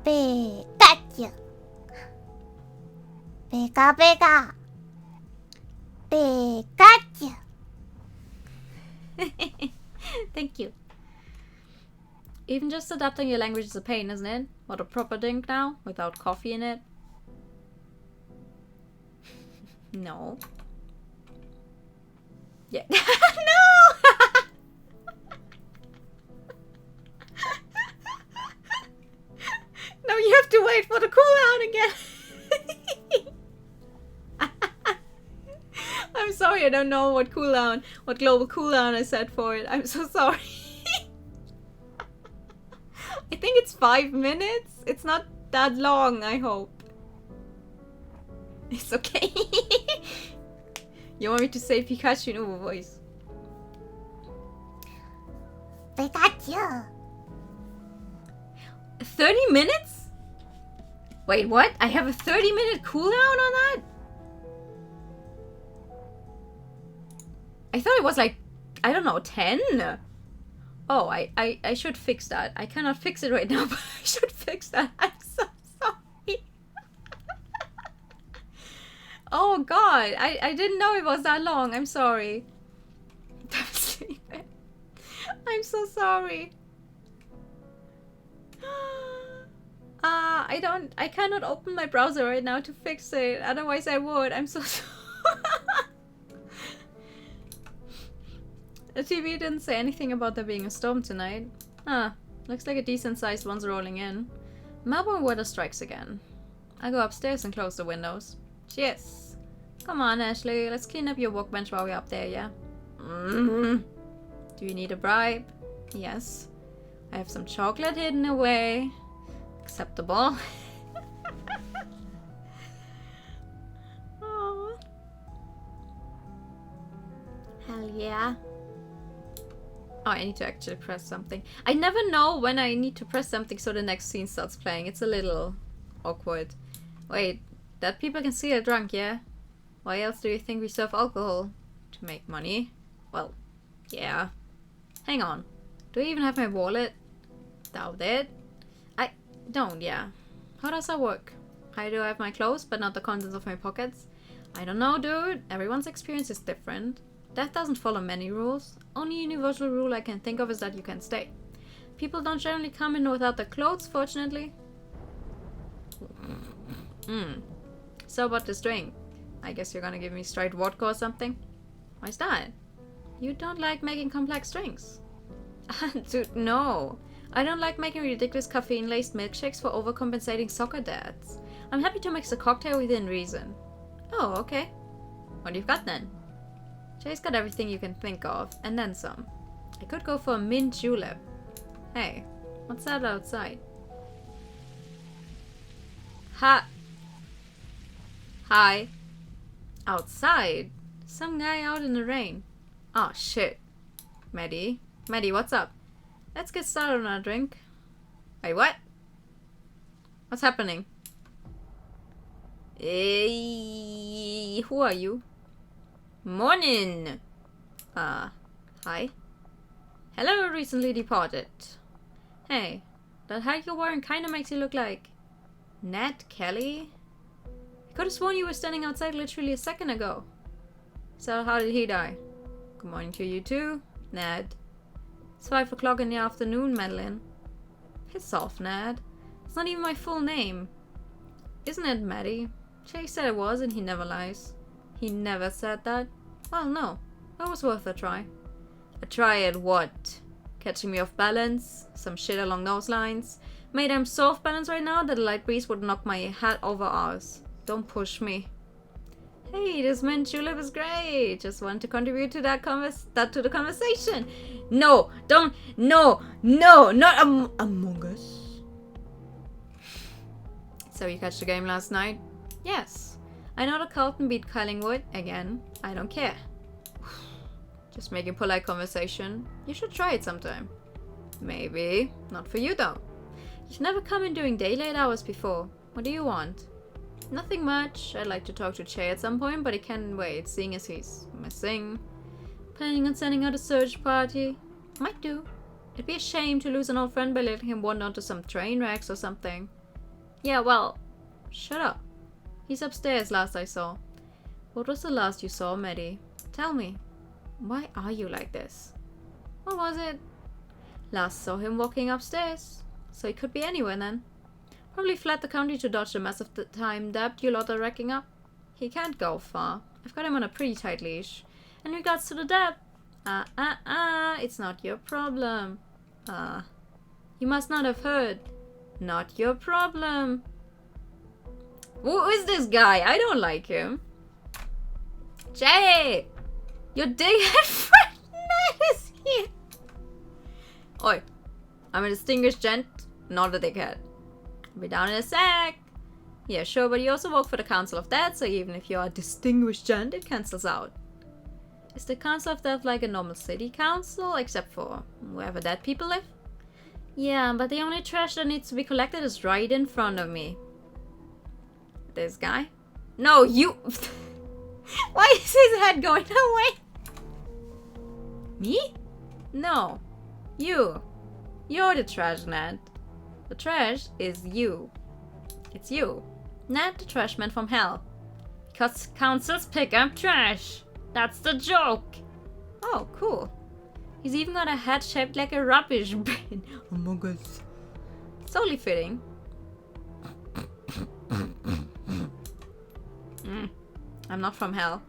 Pikachu. Pika Pika. Pikachu. Thank you. Even just adapting your language is a pain, isn't it? What a proper drink now, without coffee in it. No. Yeah. No! No, you have to wait for the cooldown again. I'm sorry, I don't know what global cooldown I set for it. I'm so sorry. I think it's 5 minutes. It's not that long, I hope. It's okay. You want me to say Pikachu in over voice? Pikachu. 30 minutes? Wait, what? I have a 30-minute cooldown on that? I thought it was like, I don't know, 10? Oh, I should fix that. I cannot fix it right now, but I should fix that. I'm so sorry. Oh god, I didn't know it was that long. I'm sorry. I'm so sorry. I cannot open my browser right now to fix it. Otherwise I would. I'm so sorry. The TV didn't say anything about there being a storm tonight. Looks like a decent sized one's rolling in. Melbourne weather strikes again. I go upstairs and close the windows. Cheers. Come on, Ashley, let's clean up your workbench while we're up there, yeah? Do you need a bribe? Yes. I have some chocolate hidden away. Acceptable. Oh. Hell yeah. Oh, I need to actually press something. I never know when I need to press something so the next scene starts playing. It's a little awkward. Wait, that people can see you're drunk, yeah? Why else do you think we serve alcohol? To make money? Well, yeah. Hang on. Do I even have my wallet? Doubt it. I don't, yeah. How does that work? How do I have my clothes but not the contents of my pockets? I don't know, dude. Everyone's experience is different. Death doesn't follow many rules. Only universal rule I can think of is that you can stay. People don't generally come in without their clothes, fortunately. So about this drink? I guess you're gonna give me straight vodka or something? Why's that? You don't like making complex drinks. Dude, no. I don't like making ridiculous caffeine-laced milkshakes for overcompensating soccer dads. I'm happy to mix a cocktail within reason. Oh, okay. What you've got then? Jay's got everything you can think of, and then some. I could go for a mint julep. Hey, what's that outside? Hi. Outside? Some guy out in the rain. Oh shit. Maddie, what's up? Let's get started on our drink. Wait, what? What's happening? Hey, who are you? Morning! Hi. Hello, recently departed. Hey, that hat you're wearing kinda makes you look like... Ned Kelly? I could've sworn you were standing outside literally a second ago. So how did he die? Good morning to you too, Ned. It's 5 o'clock in the afternoon, Madeline. Piss off, Ned. It's not even my full name. Isn't it, Maddie? Jay said it was and he never lies. He never said that? Well, no. That was worth a try. A try at what? Catching me off balance? Some shit along those lines? Mate, I'm so off balance right now that a light breeze would knock my hat over ours. Don't push me. Hey, this mint julep is great. Just want to contribute to that to the conversation. No, don't. No, not Among Us. So you catch the game last night? Yes. I know the Carlton beat Collingwood again. I don't care. Just making polite conversation. You should try it sometime. Maybe. Not for you though. You've never come in during daylight hours before. What do you want? Nothing much. I'd like to talk to Che at some point, but he can't wait, seeing as he's missing. Planning on sending out a search party? Might do. It'd be a shame to lose an old friend by letting him wander onto some train wrecks or something. Yeah, well, shut up. He's upstairs last I saw. What was the last you saw, Maddie? Tell me. Why are you like this? What was it? Last saw him walking upstairs. So he could be anywhere then. Probably fled the country to dodge the massive time debt you lot are racking up. He can't go far. I've got him on a pretty tight leash. In regards to the debt, it's not your problem. You must not have heard. Not your problem. Who is this guy? I don't like him. Jay! Your dickhead friend Ned is here. Oi. I'm a distinguished gent, not a dickhead. I'll be down in a sec. Yeah, sure, but you also work for the Council of Death, so even if you're a distinguished gent, it cancels out. Is the Council of Death like a normal city council, except for wherever dead people live? Yeah, but the only trash that needs to be collected is right in front of me. This guy? No, you... Why is his head going away? Me? No. You. You're the trash, Ned. The trash is you. It's you. Ned the trash man from hell. Because councils pick up trash. That's the joke. Oh, cool. He's even got a head shaped like a rubbish bin. Among Us. It's only fitting. I'm not from hell.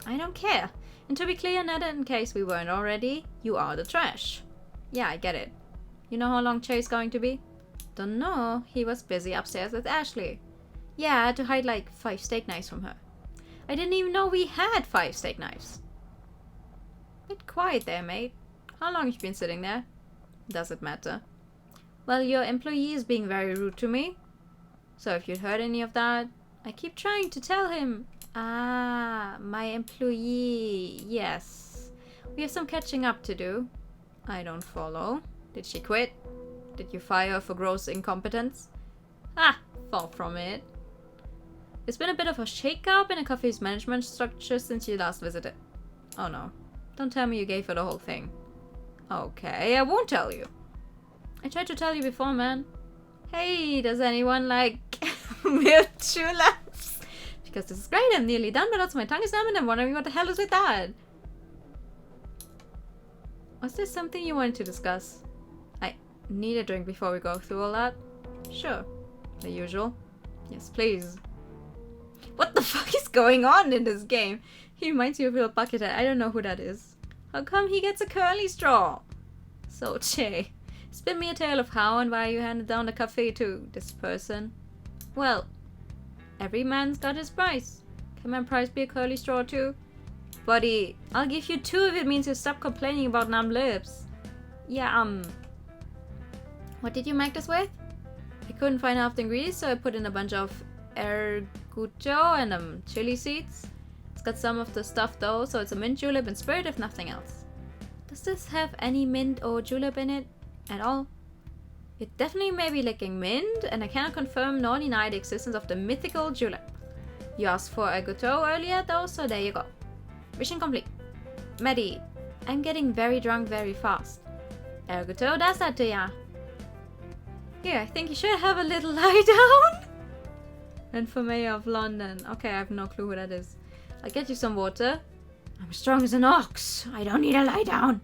I don't care. And to be clear, Ned, in case we weren't already, you are the trash. Yeah, I get it. You know how long Che's going to be? Don't know. He was busy upstairs with Ashley. Yeah, I had to hide like 5 steak knives from her. I didn't even know we had 5 steak knives. Bit quiet there, mate. How long have you been sitting there? Does it matter? Well, your employee is being very rude to me. So if you'd heard any of that, I keep trying to tell him. Ah, my employee. Yes. We have some catching up to do. I don't follow. Did she quit? Did you fire her for gross incompetence? Ah, far from it. There's been a bit of a shake-up in the cafe's management structure since you last visited. Oh no. Don't tell me you gave her the whole thing. Okay, I won't tell you. I tried to tell you before, man. Hey, does anyone like milk juleps? Because this is great, I'm nearly done, but also my tongue is numb and I'm wondering what the hell is with that. Was there something you wanted to discuss? I need a drink before we go through all that. Sure. The usual. Yes, please. What the fuck is going on in this game? He reminds me of Little Buckethead. I don't know who that is. How come he gets a curly straw? So, Che, spin me a tale of how and why you handed down the cafe to this person. Well, every man's got his price. Can my price be a curly straw too? Buddy, I'll give you 2 if it means you stop complaining about numb lips. Yeah, what did you make this with? I couldn't find half the ingredients, so I put in a bunch of erguto and chili seeds. It's got some of the stuff though, so it's a mint julep and spirit if nothing else. Does this have any mint or julep in it at all? It definitely may be lacking mint, and I cannot confirm nor deny the existence of the mythical julep. You asked for erguto earlier though, so there you go. Mission complete. Maddie, I'm getting very drunk very fast. Erguto does that to ya. Here, I think you should have a little lie down. And for Mayor of London. Okay, I have no clue who that is. I'll get you some water. I'm strong as an ox. I don't need a lie down.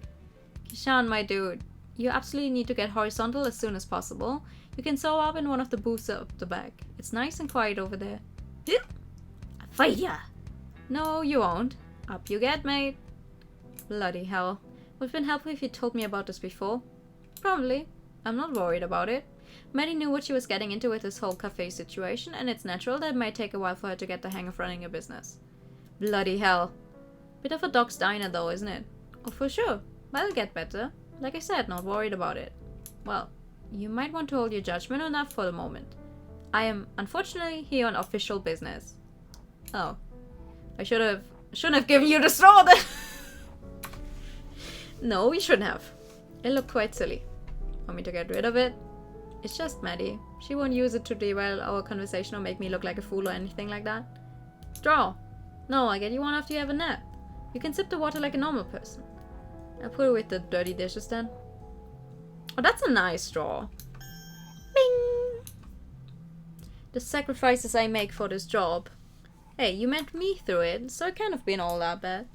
Kishan, my dude. You absolutely need to get horizontal as soon as possible. You can sew up in one of the booths up the back. It's nice and quiet over there. I'll fight ya. No, you won't. Up you get, mate. Bloody hell. Would have been helpful if you told me about this before. Probably. I'm not worried about it. Maddie knew what she was getting into with this whole cafe situation, and it's natural that it might take a while for her to get the hang of running a business. Bloody hell. Bit of a dog's diner though, isn't it? Oh, for sure. But it'll get better. Like I said, not worried about it. Well, you might want to hold your judgment on that for the moment. I am, unfortunately, here on official business. Oh. I shouldn't have given you the straw then! No, we shouldn't have. It looked quite silly. Want me to get rid of it? It's just Maddie. She won't use it to derail our conversation or make me look like a fool or anything like that. Straw. No, I get you one after you have a nap. You can sip the water like a normal person. I'll put it with the dirty dishes then. Oh, that's a nice straw. Bing! The sacrifices I make for this job. Hey, you met me through it, so it can't have been all that bad.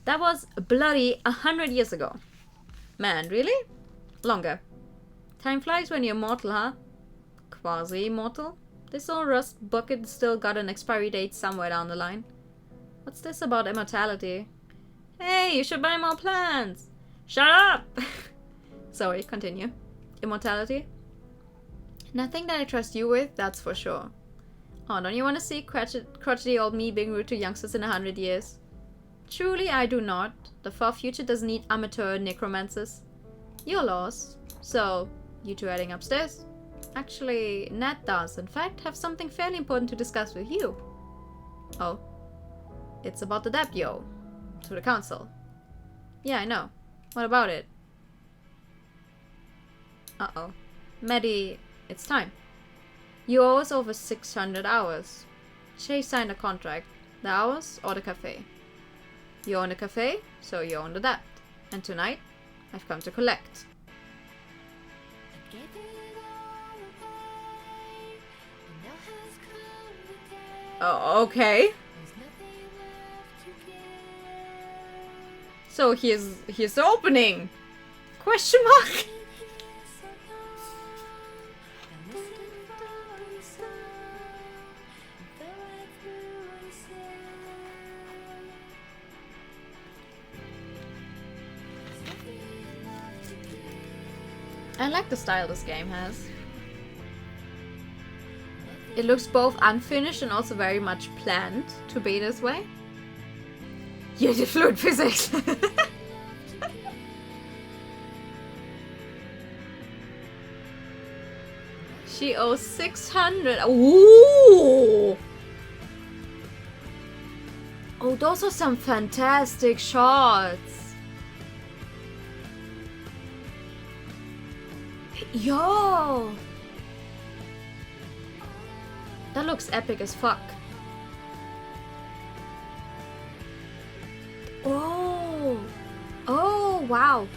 That was bloody 100 years ago. Man, really? Longer. Time flies when you're mortal, huh? Quasi-immortal? This old rust bucket still got an expiry date somewhere down the line. What's this about immortality? Hey, you should buy more plants! Shut up! Sorry, continue. Immortality? Nothing that I trust you with, that's for sure. Oh, don't you want to see crotchety old me being rude to youngsters in 100 years? Truly, I do not. The far future doesn't need amateur necromancers. You're lost. So, you two heading upstairs? Actually, Nat does, in fact, have something fairly important to discuss with you. Oh. It's about the debt, yo. To the council. Yeah, I know. What about it? Uh-oh. Maddie, it's time. You owe us over 600 hours. Chase signed a contract. The hours or the cafe? You own the cafe, so you own the debt. And tonight, I've come to collect. Oh, okay. So here's the opening. Question mark. I like the style this game has. It looks both unfinished and also very much planned to be this way. You did fluid physics! She owes 600. Ooh! Oh, those are some fantastic shots. Yo! That looks epic as fuck. Oh! Oh, wow.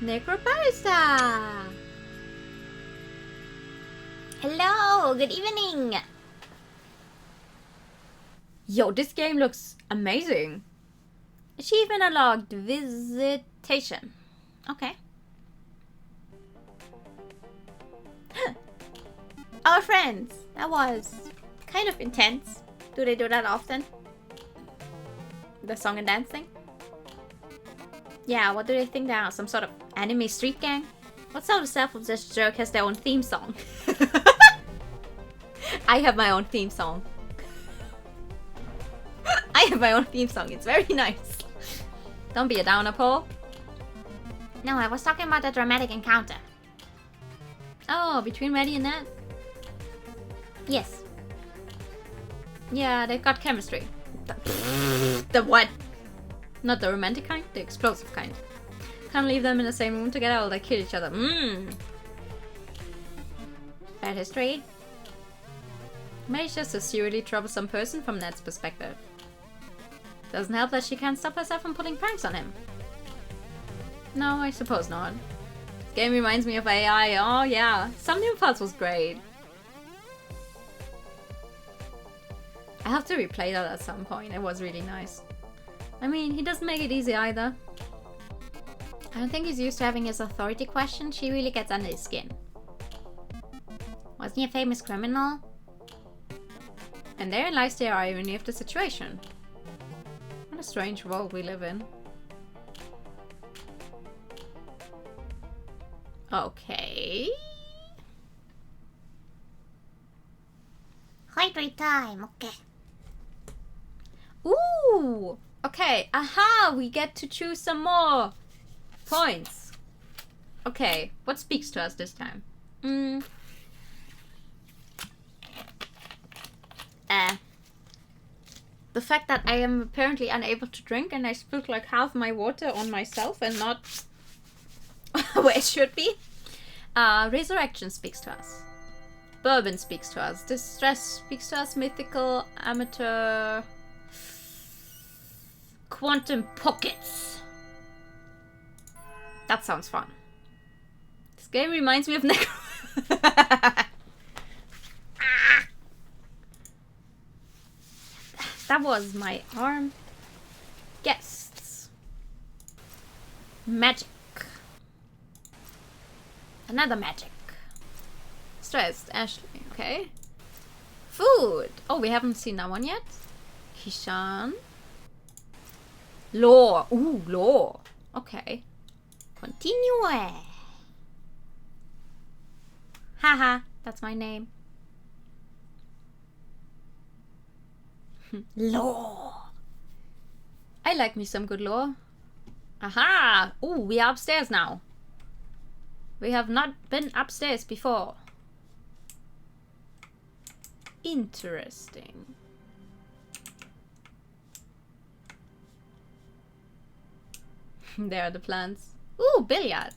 Necrobarista! Hello, good evening. Yo, this game looks amazing. Achievement unlocked. Visitation. Okay. Our friends. That was kind of intense. Do they do that often? The song and dance thing? Yeah, what do they think they are? Some sort of anime street gang? What sort of self-obsessed jerk has their own theme song? I have my own theme song. I have my own theme song. It's very nice. Don't be a downer, Paul. No, I was talking about the dramatic encounter. Oh, between Maddie and Nat? Yes. Yeah, they've got chemistry. The what? Not the romantic kind, the explosive kind. Can't leave them in the same room together or they kill each other. Bad history. Maddie's just a seriously troublesome person from Nat's perspective. Doesn't help that she can't stop herself from pulling pranks on him. No, I suppose not. This game reminds me of AI. Oh yeah, Some New Parts was great. I have to replay that at some point. It was really nice. I mean, he doesn't make it easy either. I don't think he's used to having his authority questioned. She really gets under his skin. Wasn't he a famous criminal? And therein lies the irony of the situation. What a strange world we live in. Okay. Hi. hydrate time. Okay. Ooh! Okay, aha! We get to choose some more points. Okay, what speaks to us this time? The fact that I am apparently unable to drink and I spilled like half my water on myself and not where it should be. Resurrection speaks to us. Bourbon speaks to us. Distress speaks to us. Mythical, amateur, quantum pockets. That sounds fun. This game reminds me of That was my arm. Guests. Magic. Another magic. Stressed. Ashley. Okay. Food. Oh, we haven't seen that one yet. Kishan. Law. Ooh, law. Okay. Continue. Haha. That's my name. Law. I like me some good law. Aha! Ooh, we are upstairs now. We have not been upstairs before. Interesting. There are the plants. Ooh, billiards.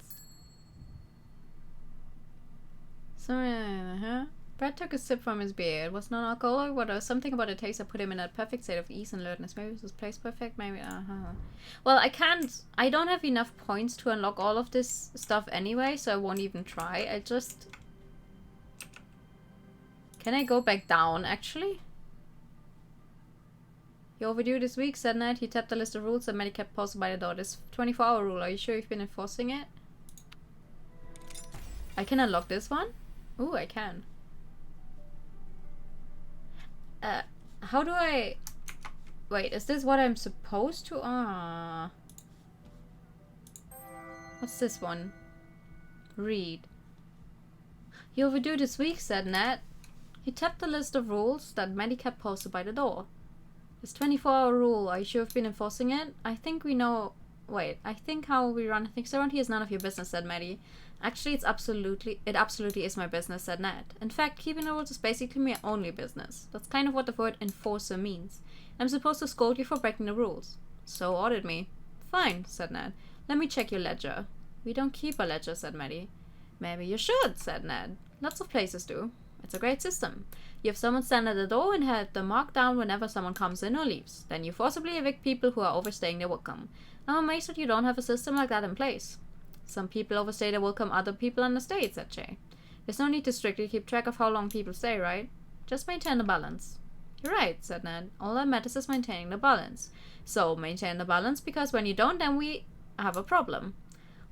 So, Brad took a sip from his beer. It was non-alcoholic, but there was something about the taste that put him in a perfect state of ease and alertness. Maybe it was placed perfect, maybe, Well, I don't have enough points to unlock all of this stuff anyway, so I won't even try. Can I go back down, actually? You overdue this week, said Ned. He tapped the list of rules that Maddie kept posted by the door. This 24-hour rule, are you sure you've been enforcing it? I can unlock this one? Ooh, I can. How do I... Wait, is this what I'm supposed to... What's this one? Read. You overdue this week, said Ned. He tapped the list of rules that Maddie kept posted by the door. This 24-hour rule, are you sure you've been enforcing it? I think we know... Wait, I think how we run things around here is none of your business, said Maddie. Actually, it absolutely is my business, said Ned. In fact, keeping the rules is basically my only business. That's kind of what the word enforcer means. I'm supposed to scold you for breaking the rules. So audit me. Fine, said Ned. Let me check your ledger. We don't keep a ledger, said Maddie. Maybe you should, said Ned. Lots of places do. It's a great system. You have someone stand at the door and have them marked down whenever someone comes in or leaves. Then you forcibly evict people who are overstaying their welcome. I'm amazed that you don't have a system like that in place. Some people overstay their welcome, other people understay, said Jay. There's no need to strictly keep track of how long people stay, right? Just maintain the balance. You're right, said Ned. All that matters is maintaining the balance. So, maintain the balance, because when you don't, then we have a problem.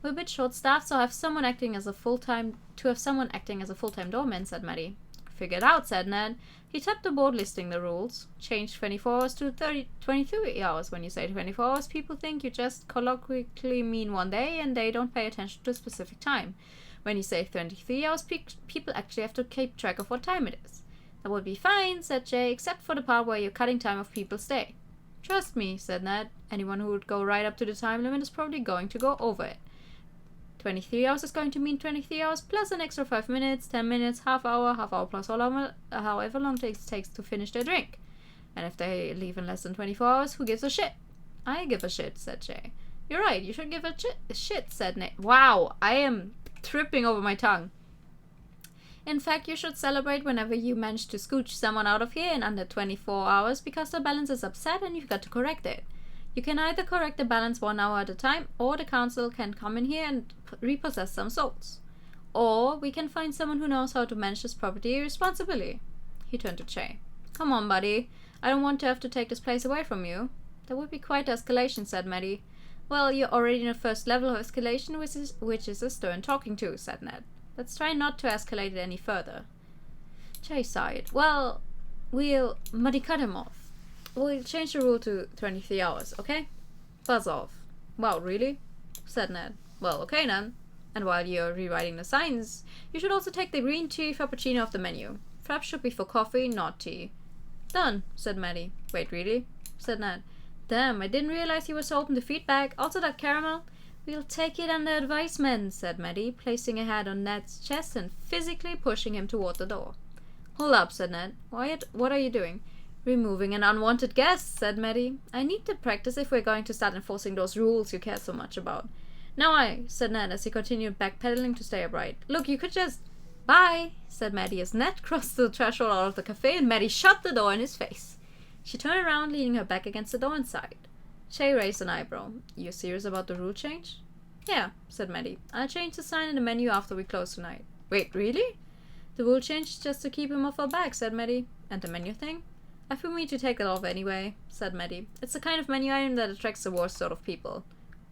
We're a bit short-staffed, so to have someone acting as a full-time doorman, said Maddie. Figure it out, said Ned. He tapped the board listing the rules. Changed 24 hours to 23 hours. When you say 24 hours, people think you just colloquially mean one day and they don't pay attention to a specific time. When you say 23 hours, people actually have to keep track of what time it is. That would be fine, said Jay, except for the part where you're cutting time of people's stay. Trust me, said Ned. Anyone who would go right up to the time limit is probably going to go over it. 23 hours is going to mean 23 hours plus an extra 5 minutes, 10 minutes, half hour plus however long it takes to finish their drink. And if they leave in less than 24 hours, who gives a shit? I give a shit, said Jay. You're right, you should give a shit, said Nate. Wow, I am tripping over my tongue. In fact, you should celebrate whenever you manage to scooch someone out of here in under 24 hours because the balance is upset and you've got to correct it. You can either correct the balance 1 hour at a time, or the council can come in here and repossess some souls. Or we can find someone who knows how to manage this property responsibly. He turned to Che. Come on, buddy. I don't want to have to take this place away from you. That would be quite escalation, said Maddie. Well, you're already in the first level of escalation, which is a stern talking to, said Ned. Let's try not to escalate it any further. Che sighed. Well, we'll muddy cut him off. We'll change the rule to 23 hours, okay? Buzz off. Wow, really? Said Ned. Well, okay then. And while you're rewriting the signs, you should also take the green tea frappuccino off the menu. Frap should be for coffee, not tea. done, said Maddie. Wait, really? Said Ned. Damn, I didn't realize you were so open to feedback. Also that caramel. We'll take it under advisement, said Maddie, placing a hand on Ned's chest and physically pushing him toward the door. Hold up, said Ned. What are you doing? Removing an unwanted guest, said Maddie. I need to practice if we're going to start enforcing those rules you care so much about. No, said Ned as he continued backpedaling to stay upright. Look, you could just... Bye, said Maddie as Ned crossed the threshold out of the cafe and Maddie shut the door in his face. She turned around, leaning her back against the door and sighed. Shay raised an eyebrow. You serious about the rule change? Yeah, said Maddie. I'll change the sign in the menu after we close tonight. Wait, really? The rule change is just to keep him off our back, said Maddie. And the menu thing? I feel me to take that off anyway, said Maddie. It's the kind of menu item that attracts the worst sort of people.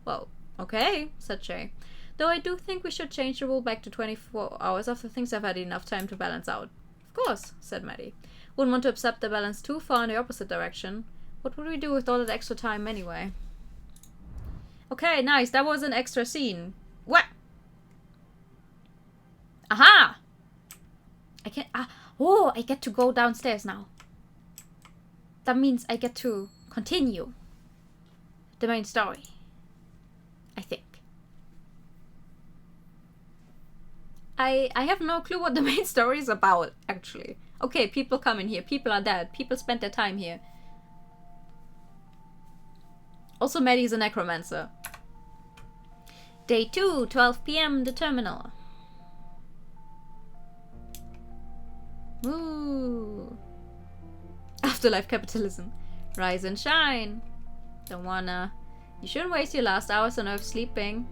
Well, okay, said Shay. Though I do think we should change the rule back to 24 hours after things have had enough time to balance out. Of course, said Maddie. Wouldn't want to upset the balance too far in the opposite direction. What would we do with all that extra time anyway? Okay, nice. That was an extra scene. What? Aha! I can... oh, I get to go downstairs now. That means I get to continue the main story. I think. I have no clue what the main story is about, actually. Okay, people come in here. People are dead. People spent their time here. Also, Maddie's a necromancer. Day 2, 12 p.m. The terminal. Ooh. Afterlife capitalism. Rise and shine. Don't wanna. You shouldn't waste your last hours on Earth sleeping.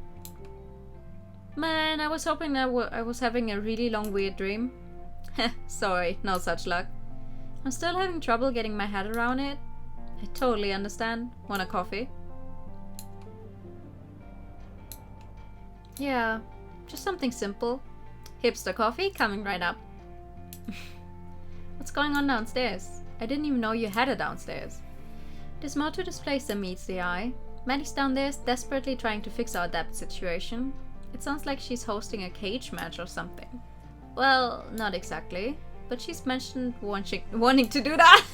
Man, I was hoping that I was having a really long weird dream. Heh, sorry, no such luck. I'm still having trouble getting my head around it. I totally understand. Want a coffee? Yeah, just something simple. Hipster coffee coming right up. What's going on downstairs? I didn't even know you had a downstairs. There's more to this place than meets the eye. Maddie's down there desperately trying to fix our debt situation. It sounds like she's hosting a cage match or something. Well, not exactly, but she's mentioned wanting to do that.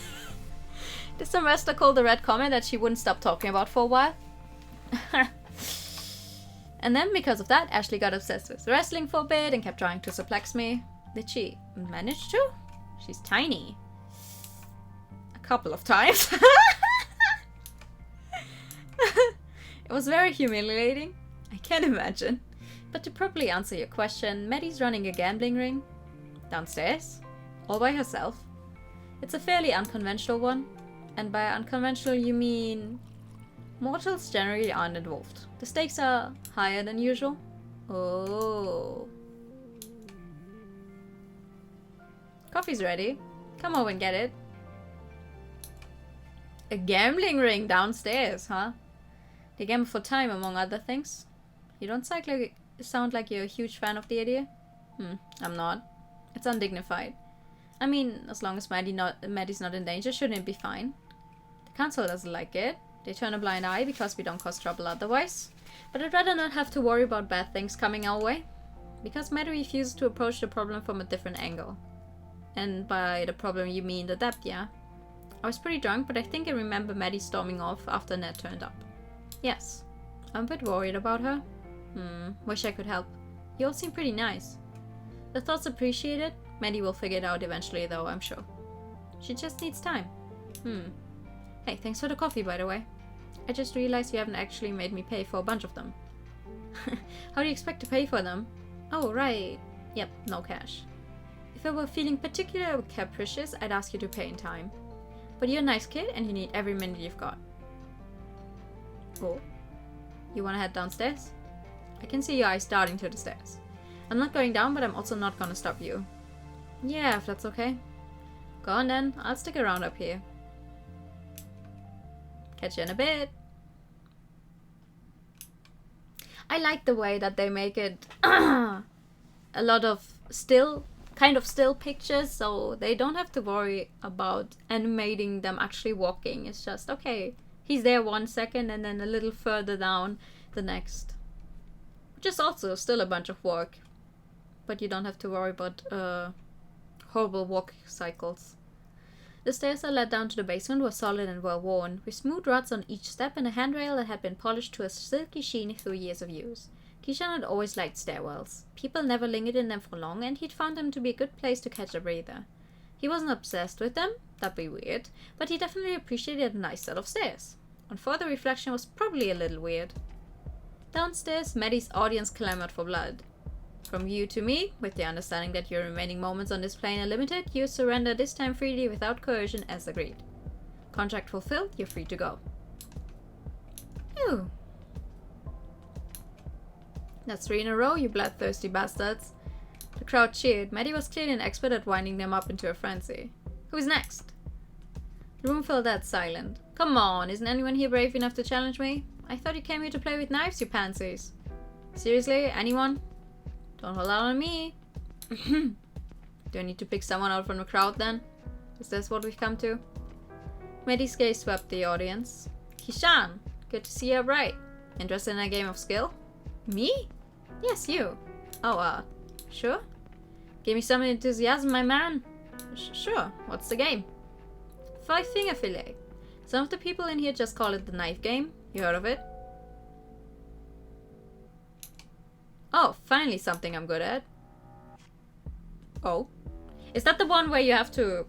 Did some wrestler call the Red Comet that she wouldn't stop talking about for a while? And then, because of that, Ashley got obsessed with wrestling for a bit and kept trying to suplex me. Did she manage to? She's tiny. A couple of times. It was very humiliating. I can imagine. But to properly answer your question, Maddie's running a gambling ring. Downstairs. All by herself. It's a fairly unconventional one. And by unconventional you mean... mortals generally aren't involved. The stakes are higher than usual. Oh. Coffee's ready. Come over and get it. A gambling ring downstairs, huh? They gamble for time, among other things. You don't sound like you're a huge fan of the idea. I'm not. It's undignified. I mean, as long as Maddie's not in danger, shouldn't it be fine? The council doesn't like it. They turn a blind eye because we don't cause trouble otherwise. But I'd rather not have to worry about bad things coming our way. Because Maddie refuses to approach the problem from a different angle. And by the problem you mean the debt, yeah? I was pretty drunk, but I think I remember Maddie storming off after Ned turned up. Yes. I'm a bit worried about her. Wish I could help. You all seem pretty nice. The thought's appreciated. Maddie will figure it out eventually though, I'm sure. She just needs time. Hey, thanks for the coffee, by the way. I just realized you haven't actually made me pay for a bunch of them. How do you expect to pay for them? Oh, right. Yep, no cash. If I were feeling particularly capricious, I'd ask you to pay in time. But you're a nice kid and you need every minute you've got. Oh. You wanna head downstairs? I can see your eyes darting to the stairs. I'm not going down, but I'm also not gonna stop you. Yeah, if that's okay. Go on then, I'll stick around up here. Catch you in a bit. I like the way that they make it a lot of kind of still pictures, so they don't have to worry about animating them actually walking. It's just, okay, he's there 1 second and then a little further down the next. Which is also still a bunch of work. But you don't have to worry about horrible walk cycles. The stairs that led down to the basement were solid and well worn, with smooth ruts on each step and a handrail that had been polished to a silky sheen through years of use. Kishan had always liked stairwells. People never lingered in them for long, and he'd found them to be a good place to catch a breather. He wasn't obsessed with them, that'd be weird, but he definitely appreciated a nice set of stairs. On further reflection, was probably a little weird. Downstairs, Maddie's audience clamored for blood. From you to me, with the understanding that your remaining moments on this plane are limited, you surrender this time freely without coercion as agreed. Contract fulfilled, you're free to go. Ew. That's 3 in a row, you bloodthirsty bastards. The crowd cheered. Maddie was clearly an expert at winding them up into a frenzy. Who's next? The room fell dead silent. Come on, isn't anyone here brave enough to challenge me? I thought you came here to play with knives, you pansies. Seriously, anyone? Don't hold out on me. Do I need to pick someone out from the crowd then? Is this what we've come to? Maddie's gaze swept the audience. Kishan, good to see you're bright. Interested in a game of skill? Me? Yes, you. Oh, sure? Give me some enthusiasm, my man. Sure, what's the game? 5-finger fillet. Some of the people in here just call it the knife game. You heard of it? Oh, finally something I'm good at. Oh. Is that the one where you have to,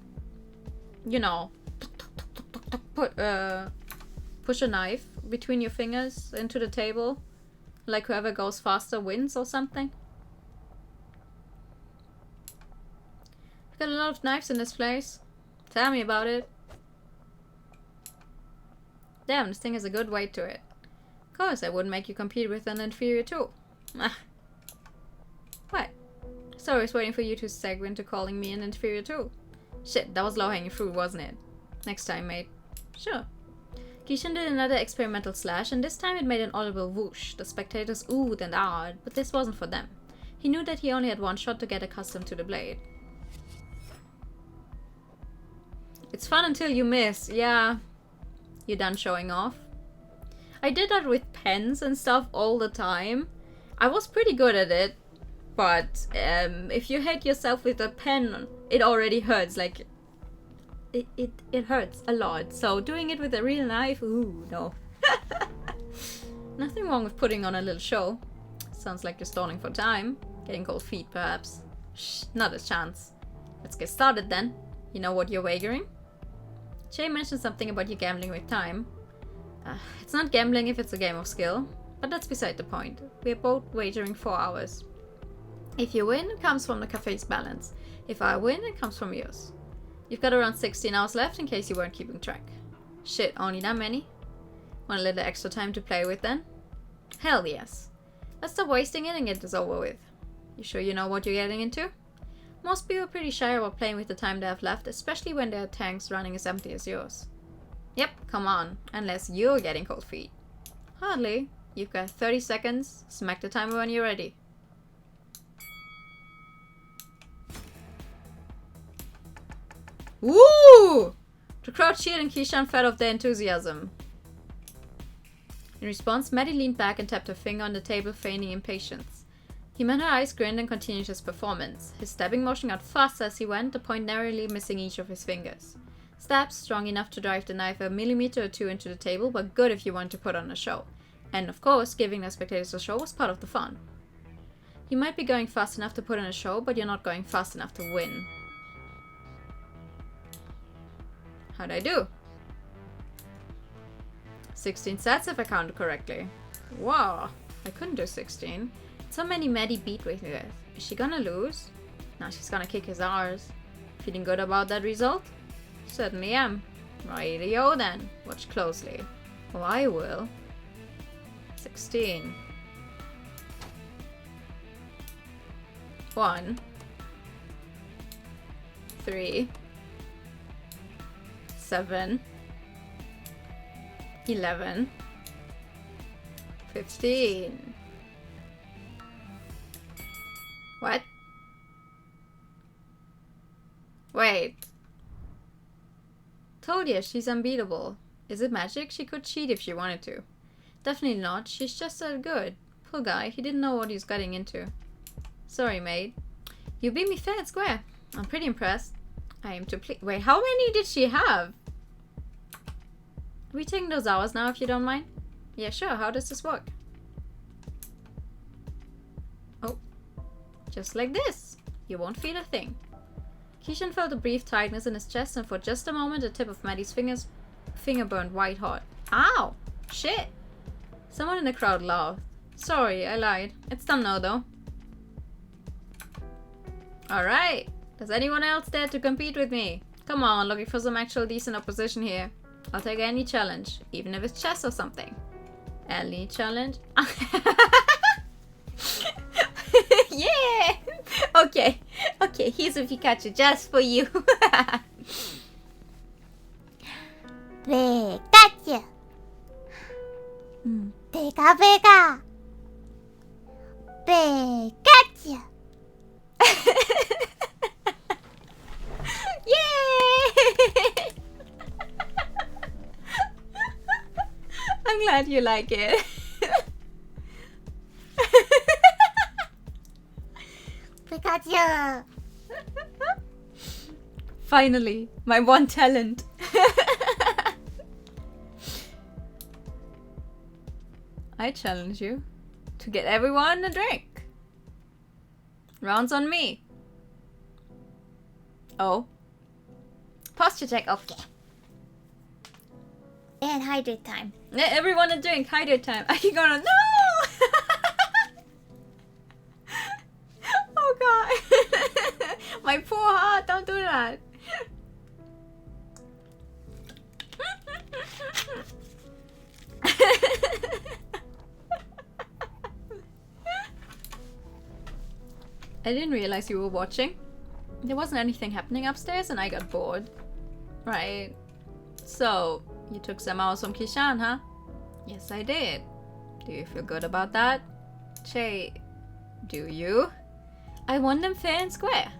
you know, push a knife between your fingers into the table? Like whoever goes faster wins or something? We've got a lot of knives in this place. Tell me about it. Damn, this thing has a good weight to it. Of course, I wouldn't make you compete with an inferior tool. What? So I was waiting for you to segue into calling me an inferior tool. Shit, that was low-hanging fruit, wasn't it? Next time, mate. Sure. Kishan did another experimental slash, and this time it made an audible whoosh. The spectators oohed and ahed, but this wasn't for them. He knew that he only had one shot to get accustomed to the blade. It's fun until you miss, yeah. You done showing off? I did that with pens and stuff all the time. I was pretty good at it, but if you hit yourself with a pen, it already hurts. Like, it hurts a lot. So doing it with a real knife, ooh, no. Nothing wrong with putting on a little show. Sounds like you're stalling for time. Getting cold feet, perhaps. Shh, not a chance. Let's get started then. You know what you're wagering? Jay mentioned something about you gambling with time. It's not gambling if it's a game of skill, but that's beside the point. We're both wagering 4 hours. If you win, it comes from the cafe's balance. If I win, it comes from yours. You've got around 16 hours left in case you weren't keeping track. Shit, only that many? Want a little extra time to play with then? Hell yes. Let's stop wasting it and get this over with. You sure you know what you're getting into? Most people are pretty shy about playing with the time they have left, especially when their tanks running as empty as yours. Yep, come on, unless you're getting cold feet. Hardly. You've got 30 seconds. Smack the timer when you're ready. Woo! The crowd cheered and Kishan fed off their enthusiasm. In response, Maddie leaned back and tapped her finger on the table, feigning impatience. He met her eyes, grinned, and continued his performance. His stabbing motion got faster as he went, the point narrowly missing each of his fingers. Stabs, strong enough to drive the knife a millimeter or two into the table, but good if you want to put on a show. And of course, giving the spectators a show was part of the fun. You might be going fast enough to put on a show, but you're not going fast enough to win. How'd I do? 16 sets if I counted correctly. Wow, I couldn't do 16. So many Maddie beat with me with. Is she gonna lose? Now she's gonna kick his arse. Feeling good about that result? Certainly am. Rightio then. Watch closely. Oh, I will. 16. 1. 3. 7. 11. 15. What? Wait. Told you, she's unbeatable. Is it magic? She could cheat if she wanted to. Definitely not. She's just that good. Poor guy, he didn't know what he was getting into. Sorry, mate. You beat me fair and square. I'm pretty impressed. I am to please. Wait, how many did she have? Are we taking those hours now, if you don't mind? Yeah, sure. How does this work? Oh. Just like this. You won't feel a thing. Kishan felt a brief tightness in his chest, and for just a moment, the tip of Maddie's finger burned white hot. Ow! Shit! Someone in the crowd laughed. Sorry, I lied. It's done now, though. Alright. Does anyone else dare to compete with me? Come on, looking for some actual decent opposition here. I'll take any challenge, even if it's chess or something. Any challenge? Yeah! Okay, here's a Pikachu just for you. Pikachu. Pika Pika. Pikachu. Yay! I'm glad you like it. Pikachu. Finally, my one talent. I challenge you to get everyone a drink. Rounds on me. Oh. Posture check, okay. And hydrate time. Everyone a drink, hydrate time. Are you gonna... No! Oh god. My poor heart, don't do that. I didn't realize you were watching. There wasn't anything happening upstairs and I got bored. Right. So, you took some hours from Kishan, huh? Yes, I did. Do you feel good about that? Che, do you? I won them fair and square.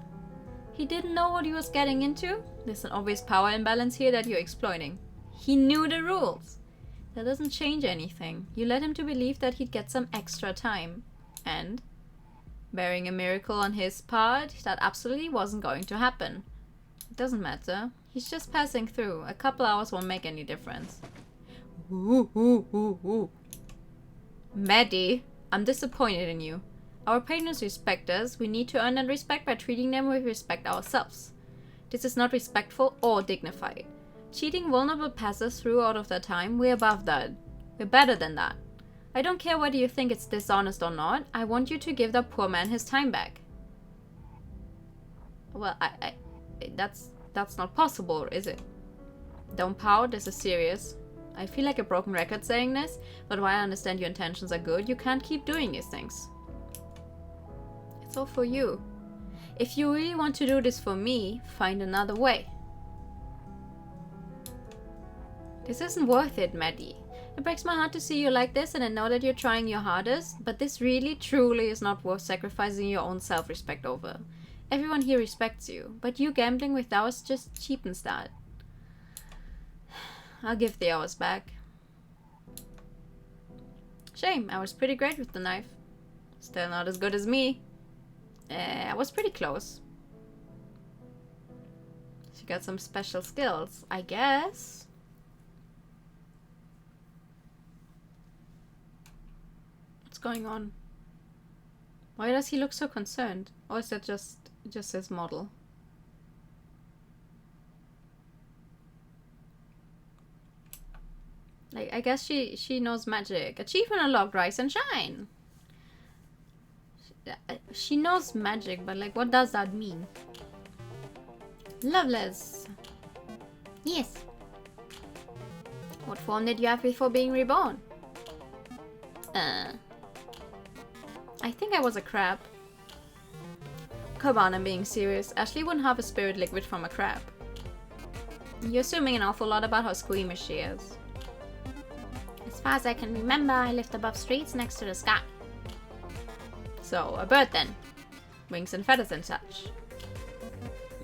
He didn't know what he was getting into. There's an obvious power imbalance here that you're exploiting. He knew the rules. That doesn't change anything. You led him to believe that he'd get some extra time. And, bearing a miracle on his part, that absolutely wasn't going to happen. It doesn't matter. He's just passing through. A couple hours won't make any difference. Maddie, I'm disappointed in you. Our patrons respect us. We need to earn that respect by treating them with respect ourselves. This is not respectful or dignified. Cheating vulnerable passers through out of their time, we're above that. We're better than that. I don't care whether you think it's dishonest or not. I want you to give that poor man his time back. Well, that's not possible, is it? Don't pout, this is serious. I feel like a broken record saying this, but while I understand your intentions are good, you can't keep doing these things. It's all for you. If you really want to do this for me, find another way. This isn't worth it, Maddie. It breaks my heart to see you like this, and I know that you're trying your hardest, but this really, truly is not worth sacrificing your own self-respect over. Everyone here respects you, but you gambling with ours just cheapens that. I'll give the hours back. Shame, I was pretty great with the knife. Still not as good as me. I was pretty close. She got some special skills, I guess. What's going on? Why does he look so concerned? Or is that just his model? Like, I guess she knows magic. Achievement unlocked, rise and shine. She knows magic, but like, what does that mean? Loveless. Yes. What form did you have before being reborn? I think I was a crab. Come on, I'm being serious. Ashley wouldn't have a spirit liquid from a crab. You're assuming an awful lot about how squeamish she is. As far as I can remember, I lived above streets next to the sky. So, a bird then. Wings and feathers and such.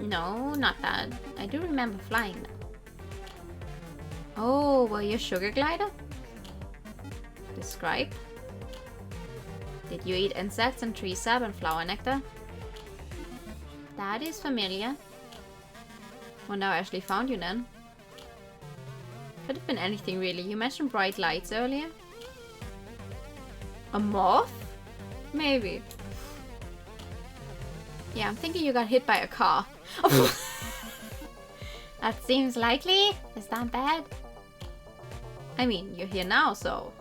No, not that. I do remember flying though. Oh, were you a sugar glider? Describe. Did you eat insects and tree sap and flower nectar? That is familiar. Well, now I actually found you then. Could have been anything really. You mentioned bright lights earlier. A moth? Maybe. Yeah, I'm thinking you got hit by a car. That seems likely. Is that bad? I mean, you're here now, so...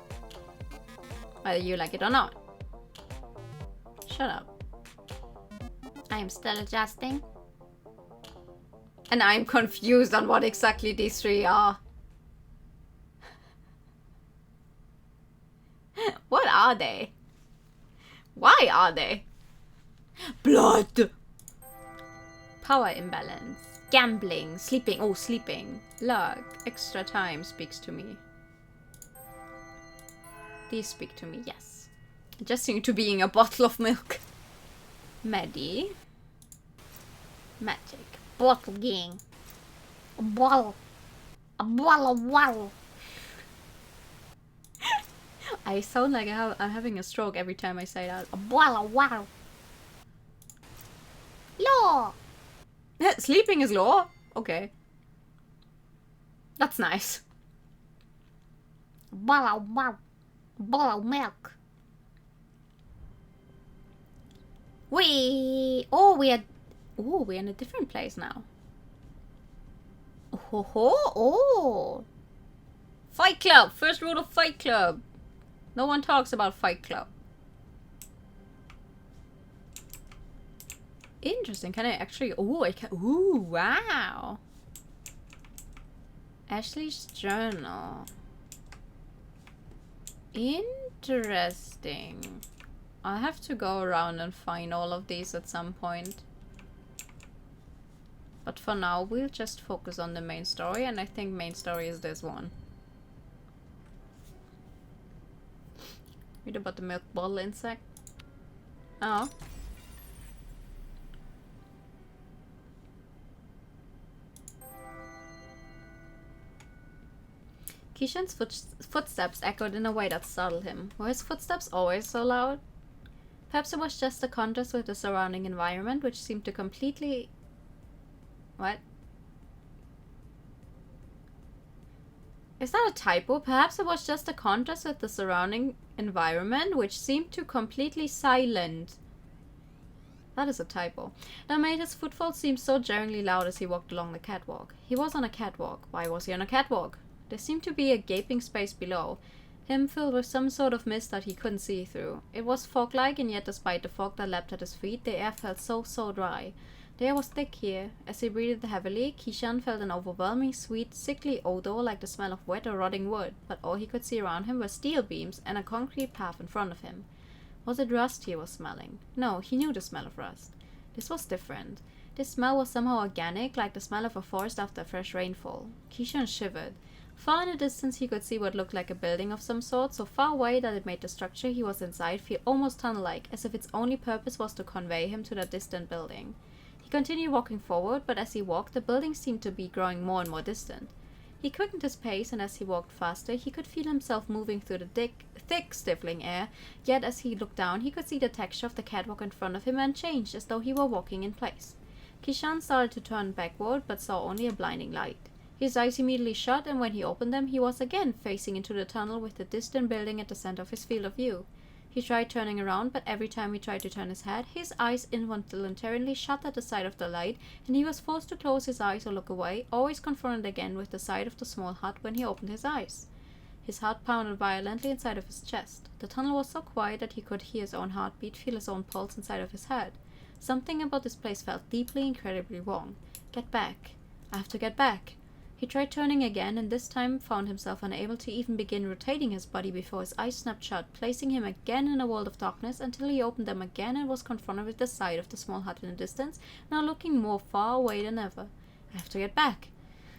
whether you like it or not. Shut up. I am still adjusting. And I'm confused on what exactly these three are. What are they? Why are they? Blood! Power imbalance. Gambling. Sleeping. Oh, sleeping. Luck. Extra time speaks to me. These speak to me, yes. Adjusting to being a bottle of milk. Maddie. Magic. Bottle gang. A bottle. A bottle of water. I sound like I'm having a stroke every time I say that. A bottle of water. Law. Sleeping is law? Okay. That's nice. A bottle of water. A bottle of milk. We're in a different place now. Oh. Fight Club! First rule of Fight Club. No one talks about Fight Club. Interesting. Can I actually... Ooh, I can... Ooh, wow. Ashley's journal. Interesting. I'll have to go around and find all of these at some point. But for now, we'll just focus on the main story, and I think main story is this one. Read about the milk bottle insect. Oh. Kishan's footsteps echoed in a way that startled him. Were his footsteps always so loud? Perhaps it was just a contrast with the surrounding environment, which seemed to completely... What? Is that a typo? Perhaps it was just a contrast with the surrounding environment, which seemed to completely silent. That is a typo. That made his footfall seem so jarringly loud as he walked along the catwalk. He was on a catwalk. Why was he on a catwalk? There seemed to be a gaping space below, him filled with some sort of mist that he couldn't see through. It was fog-like, and yet despite the fog that lapped at his feet, the air felt so dry. The air was thick here. As he breathed heavily, Kishan felt an overwhelming, sweet, sickly odor like the smell of wet or rotting wood, but all he could see around him were steel beams and a concrete path in front of him. Was it rust he was smelling? No, he knew the smell of rust. This was different. This smell was somehow organic, like the smell of a forest after a fresh rainfall. Kishan shivered. Far in the distance he could see what looked like a building of some sort, so far away that it made the structure he was inside feel almost tunnel-like, as if its only purpose was to convey him to that distant building. He continued walking forward, but as he walked, the building seemed to be growing more and more distant. He quickened his pace, and as he walked faster, he could feel himself moving through the thick, stifling air, yet as he looked down, he could see the texture of the catwalk in front of him unchanged, as though he were walking in place. Kishan started to turn backward, but saw only a blinding light. His eyes immediately shut, and when he opened them, he was again facing into the tunnel with the distant building at the center of his field of view. He tried turning around, but every time he tried to turn his head, his eyes involuntarily shut at the sight of the light, and he was forced to close his eyes or look away, always confronted again with the sight of the small hut when he opened his eyes. His heart pounded violently inside of his chest. The tunnel was so quiet that he could hear his own heartbeat, feel his own pulse inside of his head. Something about this place felt deeply, incredibly wrong. Get back. I have to get back. He tried turning again, and this time found himself unable to even begin rotating his body before his eyes snapped shut, placing him again in a world of darkness until he opened them again and was confronted with the sight of the small hut in the distance, now looking more far away than ever. I have to get back.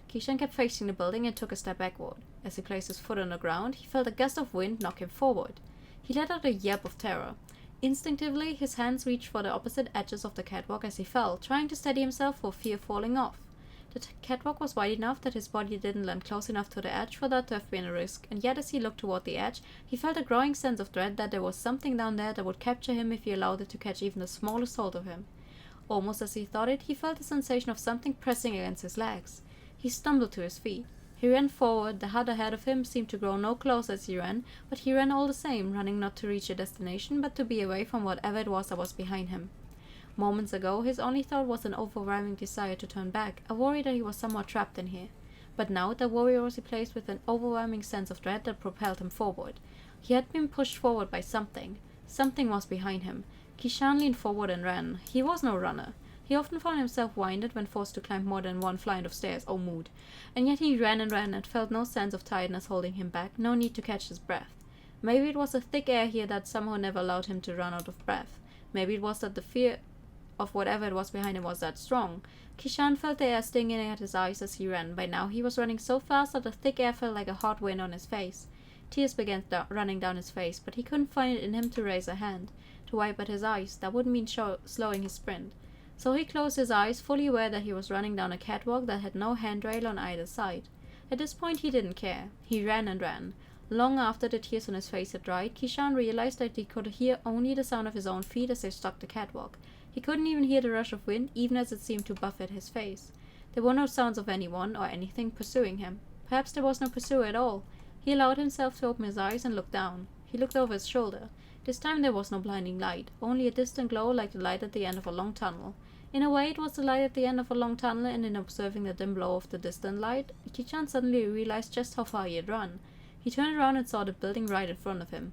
Kishan kept facing the building and took a step backward. As he placed his foot on the ground, he felt a gust of wind knock him forward. He let out a yelp of terror. Instinctively, his hands reached for the opposite edges of the catwalk as he fell, trying to steady himself for fear of falling off. The catwalk was wide enough that his body didn't land close enough to the edge for that to have been a risk, and yet as he looked toward the edge, he felt a growing sense of dread that there was something down there that would capture him if he allowed it to catch even the smallest hold of him. Almost as he thought it, he felt the sensation of something pressing against his legs. He stumbled to his feet. He ran forward. The hut ahead of him seemed to grow no closer as he ran, but he ran all the same, running not to reach a destination, but to be away from whatever it was that was behind him. Moments ago, his only thought was an overwhelming desire to turn back, a worry that he was somewhat trapped in here. But now that worry was replaced with an overwhelming sense of dread that propelled him forward. He had been pushed forward by something. Something was behind him. Kishan leaned forward and ran. He was no runner. He often found himself winded when forced to climb more than one flight of stairs, oh mood. And yet he ran and felt no sense of tiredness holding him back, no need to catch his breath. Maybe it was the thick air here that somehow never allowed him to run out of breath. Maybe it was that the fear of whatever it was behind him was that strong. Kishan felt the air stinging at his eyes as he ran. By now he was running so fast that the thick air felt like a hot wind on his face. Tears began running down his face, but he couldn't find it in him to raise a hand, to wipe at his eyes. That would mean slowing his sprint. So he closed his eyes, fully aware that he was running down a catwalk that had no handrail on either side. At this point he didn't care. He ran and ran. Long after the tears on his face had dried, Kishan realized that he could hear only the sound of his own feet as they struck the catwalk. He couldn't even hear the rush of wind, even as it seemed to buffet his face. There were no sounds of anyone or anything pursuing him. Perhaps there was no pursuer at all. He allowed himself to open his eyes and look down. He looked over his shoulder. This time there was no blinding light, only a distant glow like the light at the end of a long tunnel. In a way, it was the light at the end of a long tunnel, and in observing the dim glow of the distant light, Kishan suddenly realized just how far he had run. He turned around and saw the building right in front of him.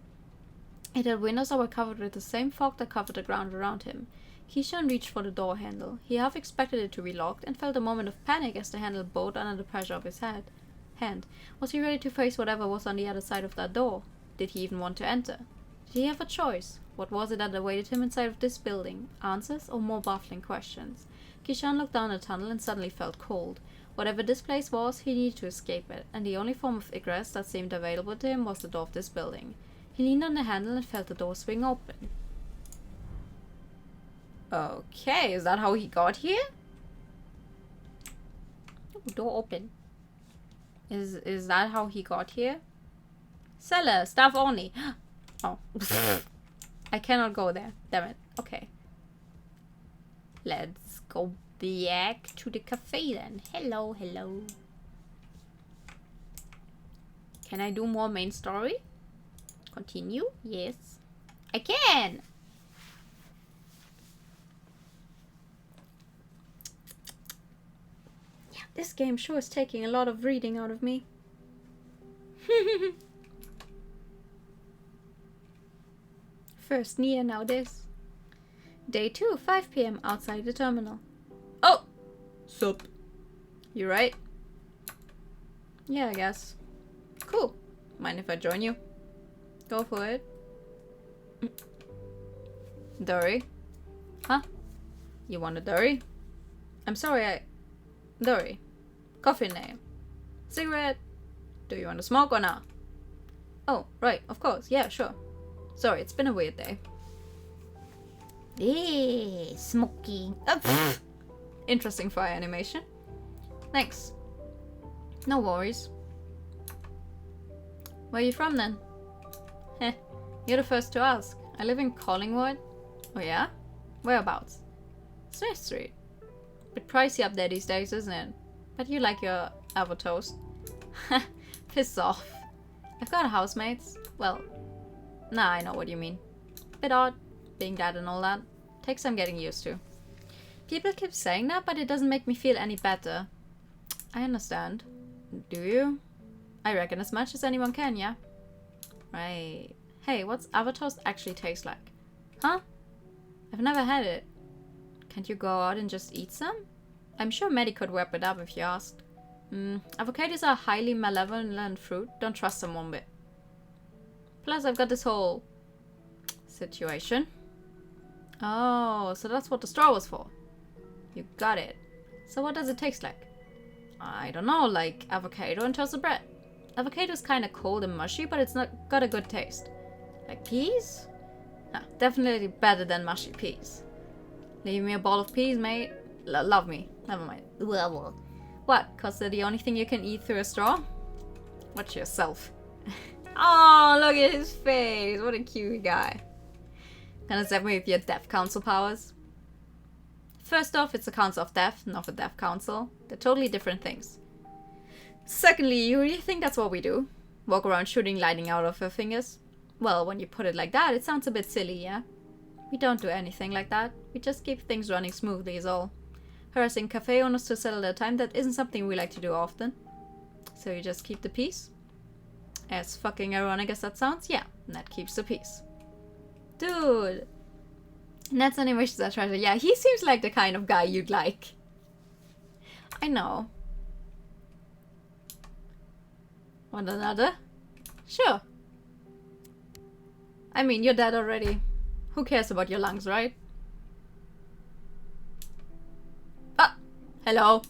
It had windows that were covered with the same fog that covered the ground around him. Kishan reached for the door handle. He half expected it to be locked, and felt a moment of panic as the handle bowed under the pressure of his hand. Was he ready to face whatever was on the other side of that door? Did he even want to enter? Did he have a choice? What was it that awaited him inside of this building? Answers or more baffling questions? Kishan looked down the tunnel and suddenly felt cold. Whatever this place was, he needed to escape it, and the only form of egress that seemed available to him was the door of this building. He leaned on the handle and felt the door swing open. Okay, is that how he got here? Ooh, door open. Is that how he got here? Cellar, staff only. Oh. I cannot go there. Damn it. Okay. Let's go back to the cafe then. Hello, hello. Can I do more main story? Continue? Yes. I can! Yeah, this game sure is taking a lot of reading out of me. First Nia, now this. Day 2, 5 PM, outside the terminal. Oh! Sup? You right? Yeah, I guess. Cool. Mind if I join you? Go for it. Dory? Huh? You want a Dory? I'm sorry, Dory. Coffee name. Cigarette? Do you want to smoke or not? Oh, right, of course, yeah, sure. Sorry, it's been a weird day. Smoking. Interesting fire animation. Thanks. No worries. Where are you from then? Heh, you're the first to ask. I live in Collingwood. Oh yeah? Whereabouts? Smith Street. Bit pricey up there these days, isn't it? But you like your avocado toast. Piss off. I've got housemates. Well, nah, I know what you mean. Bit odd, being dad and all that. Takes some getting used to. People keep saying that, but it doesn't make me feel any better. I understand. Do you? I reckon as much as anyone can, yeah? Right. Hey, what's avocado toast actually taste like? Huh? I've never had it. Can't you go out and just eat some? I'm sure Maddie could whip it up if you asked. Avocados are a highly malevolent fruit. Don't trust them one bit. Plus, I've got this whole situation. Oh, so that's what the straw was for. You got it. So what does it taste like? I don't know, like avocado and toasted bread. Avocado's kind of cold and mushy, but it's not got a good taste. Like peas? Nah, definitely better than mushy peas. Leave me a bowl of peas, mate. Love me. Never mind. What? Cause they're the only thing you can eat through a straw? Watch yourself. Oh, look at his face. What a cute guy. Gonna zap me with your deaf council powers? First off, it's a council of death, not a death council. They're totally different things. Secondly, you really think that's what we do? Walk around shooting lightning out of our fingers? Well, when you put it like that, it sounds a bit silly, yeah? We don't do anything like that. We just keep things running smoothly is all. Harassing cafe owners to settle their time, that isn't something we like to do often. So you just keep the peace? As fucking ironic as that sounds, yeah, that keeps the peace. Dude! Ned's animations are treasure. Yeah, he seems like the kind of guy you'd like. I know. Want another? Sure. I mean, you're dead already. Who cares about your lungs, right? Ah! Hello!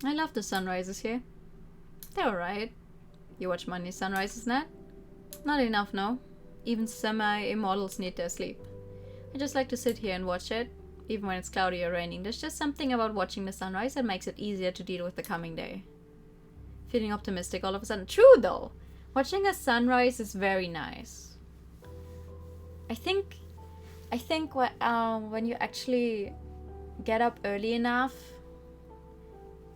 I love the sunrises here. They're alright. You watch many sunrises, Ned? Not enough, no. Even semi-immortals need their sleep. I just like to sit here and watch it, even when it's cloudy or raining. There's just something about watching the sunrise that makes it easier to deal with the coming day. Feeling optimistic all of a sudden. True, though! Watching a sunrise is very nice. I think when you actually get up early enough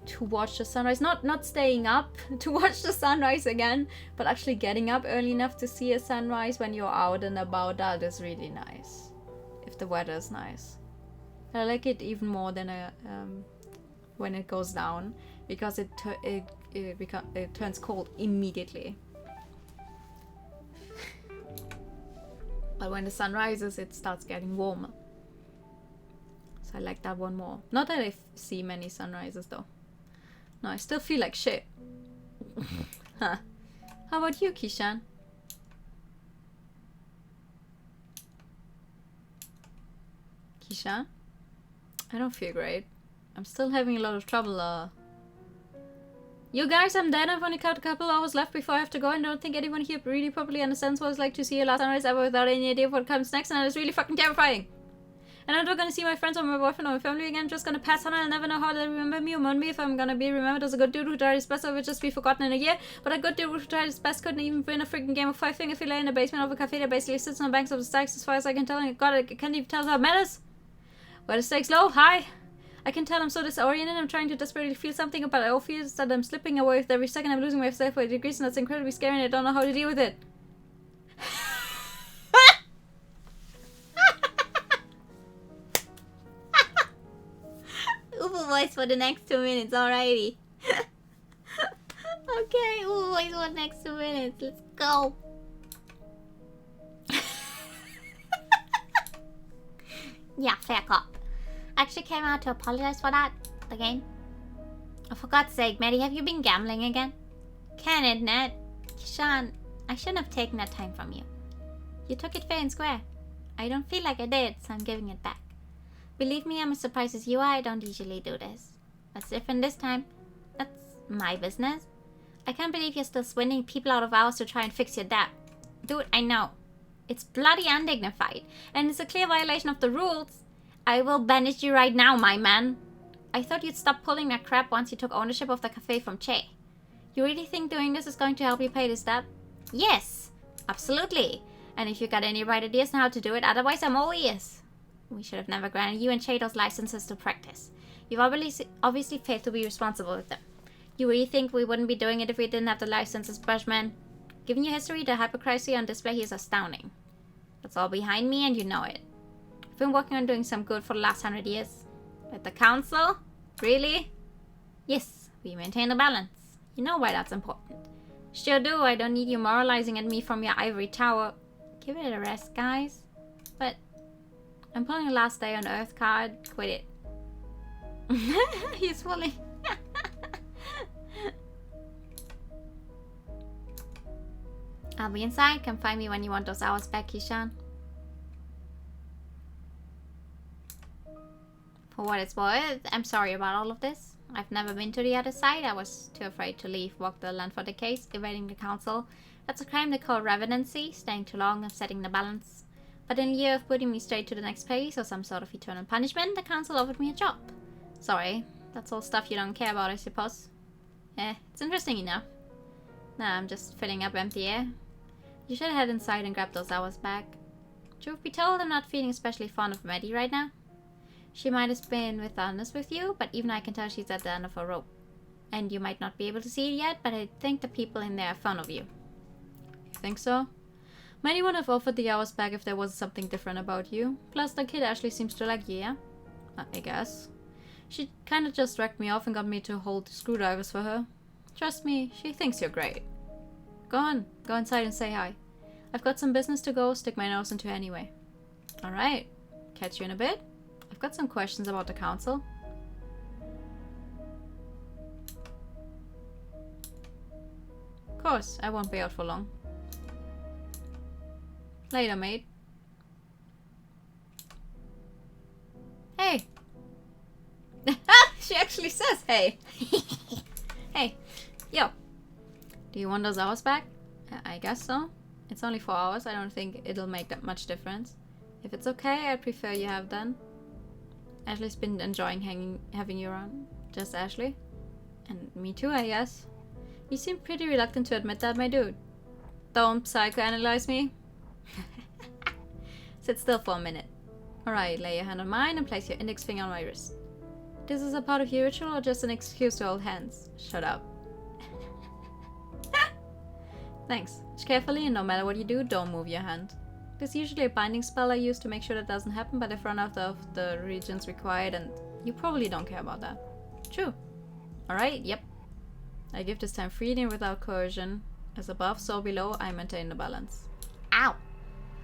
to watch the sunrise, not staying up to watch the sunrise again, but actually getting up early enough to see a sunrise when you're out and about, that is really nice. If the weather is nice. I like it even more than when it goes down, because it turns cold immediately. But when the sun rises, it starts getting warmer. So I like that one more. Not that I see many sunrises though. No, I still feel like shit. Huh. How about you, Kishan? Kishan? I don't feel great. I'm still having a lot of trouble, You guys, I'm dead. I've only got a couple hours left before I have to go, and I don't think anyone here really properly understands what it's like to see a last sunrise ever without any idea of what comes next, and it's really fucking terrifying. And I'm not gonna see my friends or my boyfriend or my family again. I'm just gonna pass on and I'll never know how they remember me or mourn me. If I'm gonna be remembered as a good dude who tried his best, I would just be forgotten in a year. But a good dude who tried his best couldn't even win a freaking game of Five Finger Filet in the basement of a cafe that basically sits on the banks of the Styx, as far as I can tell. And God, I can't even tell how it matters. Where the stakes low, high. I can tell I'm so disoriented. I'm trying to desperately feel something, but I all feel that I'm slipping away with every second. I'm losing myself by degrees, and that's incredibly scary, and I don't know how to deal with it. Uber voice for the next 2 minutes, alrighty. Okay, Uber voice for the next 2 minutes. Let's go. Yeah, fair cop. Actually came out to apologize for that again. Oh, for God's sake, Maddie, have you been gambling again? Can it, Ned? Kishan, I shouldn't have taken that time from you. You took it fair and square. I don't feel like I did, so I'm giving it back. Believe me, I'm as surprised as you are. I don't usually do this. That's different this time. That's my business. I can't believe you're still swindling people out of hours to try and fix your debt. Dude, I know. It's bloody undignified, and it's a clear violation of the rules. I will banish you right now, my man. I thought you'd stop pulling that crap once you took ownership of the cafe from Che. You really think doing this is going to help you pay this debt? Yes, absolutely. And if you got any right ideas on how to do it, otherwise I'm all ears. We should have never granted you and Che those licenses to practice. You've obviously failed to be responsible with them. You really think we wouldn't be doing it if we didn't have the licenses, Bushman? Given your history, the hypocrisy on display here is astounding. That's all behind me, and you know it. I've been working on doing some good for the last 100 years. At the council? Really? Yes, we maintain a balance. You know why that's important. Sure do. I don't need you moralizing at me from your ivory tower. Give it a rest, guys. But I'm pulling a last day on Earth card. Quit it. He's fully... I'll be inside. Come find me when you want those hours back, Kishan. For what it's worth, I'm sorry about all of this. I've never been to the other side. I was too afraid to leave, walk the land for the case, evading the council. That's a crime they call revenancy, staying too long, upsetting the balance. But in lieu of putting me straight to the next pace or some sort of eternal punishment, the council offered me a job. Sorry, that's all stuff you don't care about, I suppose. It's interesting enough. Nah, I'm just filling up empty air. You should head inside and grab those hours back. Truth be told, I'm not feeling especially fond of Maddie right now. She might have been honest with you, but even I can tell she's at the end of her rope. And you might not be able to see it yet, but I think the people in there are fond of you. You think so? Maddie would have offered the hours back if there was something different about you. Plus, the kid actually seems to like you, yeah? I guess. She kinda just dragged me off and got me to hold the screwdrivers for her. Trust me, she thinks you're great. Go on, go inside and say hi. I've got some business to go stick my nose into anyway. Alright, catch you in a bit. I've got some questions about the council. Of course, I won't be out for long. Later, mate. Hey! She actually says hey! Hey, yo. Do you want those hours back? I guess so. It's only 4 hours. I don't think it'll make that much difference. If it's okay, I'd prefer you have then. Ashley's been enjoying having you around. Just Ashley? And me too, I guess. You seem pretty reluctant to admit that, my dude. Don't psychoanalyze me. Sit still for a minute. Alright, lay your hand on mine and place your index finger on my wrist. This is a part of your ritual or just an excuse to hold hands? Shut up. Thanks. Watch carefully and no matter what you do, don't move your hand. There's usually a binding spell I use to make sure that doesn't happen, but I've run out of the regions required and you probably don't care about that. True. Alright, yep. I give this time freely and without coercion. As above, so below, I maintain the balance. Ow!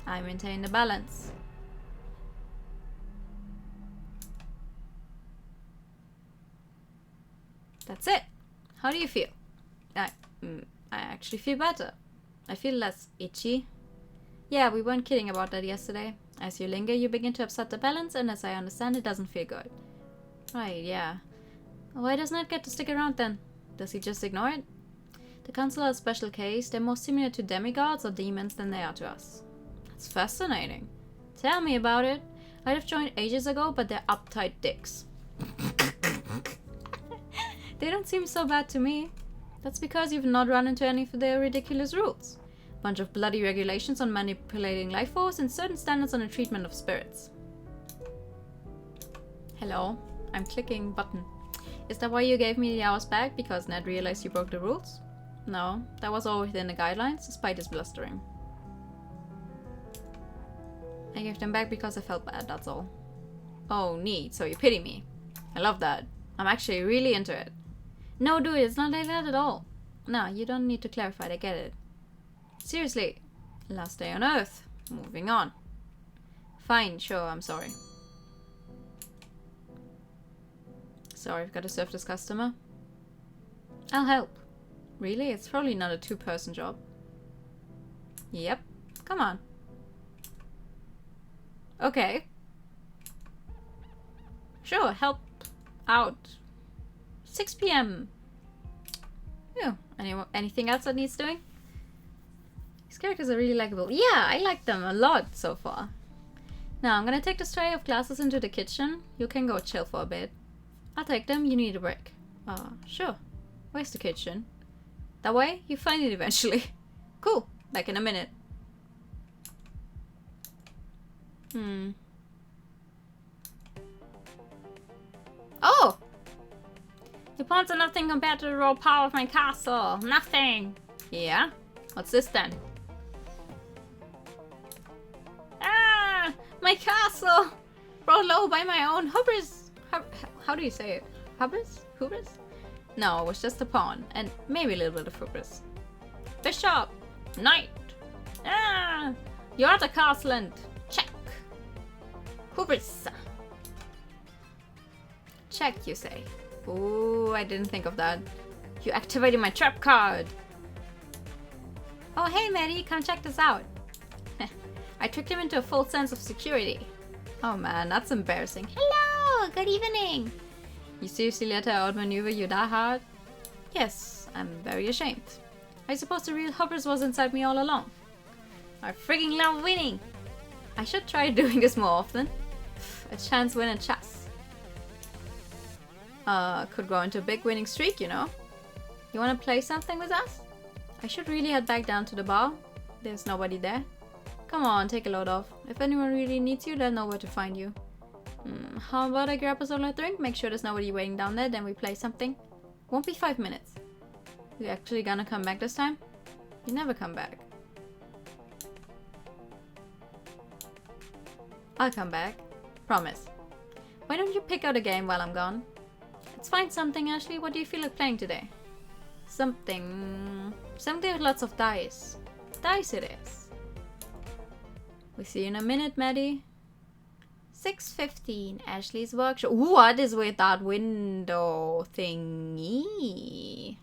I maintain the balance. That's it. How do you feel? I actually feel better. I feel less itchy. Yeah, we weren't kidding about that yesterday. As you linger, you begin to upset the balance, and as I understand, it doesn't feel good. Right, yeah. Why doesn't it get to stick around then? Does he just ignore it? The council are a special case. They're more similar to demigods or demons than they are to us. That's fascinating. Tell me about it. I'd have joined ages ago, but they're uptight dicks. They don't seem so bad to me. That's because you've not run into any of their ridiculous rules. Bunch of bloody regulations on manipulating life force and certain standards on the treatment of spirits. Hello, I'm clicking button. Is that why you gave me the hours back? Because Ned realized you broke the rules? No, that was all within the guidelines, despite his blustering. I gave them back because I felt bad, that's all. Oh, neat, so you pity me. I love that. I'm actually really into it. No, dude, it's not like that at all. No, you don't need to clarify it, I get it. Seriously, last day on Earth. Moving on. Fine, sure, I'm sorry. Sorry, I've got to serve this customer. I'll help. Really? It's probably not a two-person job. Yep. Come on. Okay. Sure, help out. 6 p.m. Yeah. Anything else that needs doing? These characters are really likable. Yeah, I like them a lot so far. Now, I'm gonna take this tray of glasses into the kitchen. You can go chill for a bit. I'll take them. You need a break. Sure. Where's the kitchen? That way? You find it eventually. Cool. Back in a minute. Oh! Your pawns are nothing compared to the raw power of my castle. Nothing. Yeah? What's this then? Ah! My castle! Brought low by my own hubris. How do you say it? Hubris? Hubris? No, it was just a pawn. And maybe a little bit of hubris. Bishop! Knight! Ah! You're at the castle and... Check! Hubris! Check, you say. Ooh, I didn't think of that. You activated my trap card! Oh, hey, Maddie, come check this out. I tricked him into a full sense of security. Oh man, that's embarrassing. Hello! Good evening! You seriously let her outmaneuver you that hard? Yes, I'm very ashamed. I suppose the real hubris was inside me all along. I frigging love winning! I should try doing this more often. A chance win at chess. Could grow into a big winning streak, you know? You wanna play something with us? I should really head back down to the bar. There's nobody there. Come on, take a load off. If anyone really needs you, they'll know where to find you. How about I grab us all a drink? Make sure there's nobody waiting down there, then we play something. Won't be 5 minutes. You actually gonna come back this time? You never come back. I'll come back. Promise. Why don't you pick out a game while I'm gone? Let's find something, Ashley. What do you feel like playing today? Something with lots of dice. Dice it is. We'll see you in a minute, Maddie. 6:15, Ashley's workshop. Ooh, what is with that window thingy?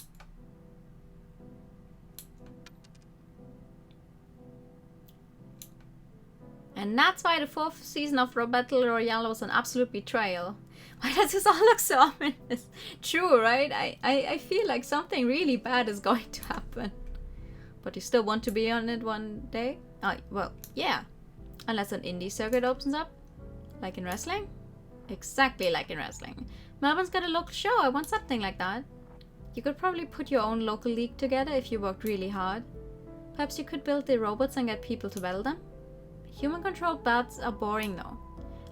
And that's why the 4th season of Battle Royale was an absolute betrayal. Why does this all look so ominous? True, right? I feel like something really bad is going to happen. But you still want to be on it one day? Well, yeah. Unless an indie circuit opens up. Like in wrestling? Exactly like in wrestling. Melbourne's got a local show. I want something like that. You could probably put your own local league together if you worked really hard. Perhaps you could build the robots and get people to battle them? Human-controlled bats are boring though.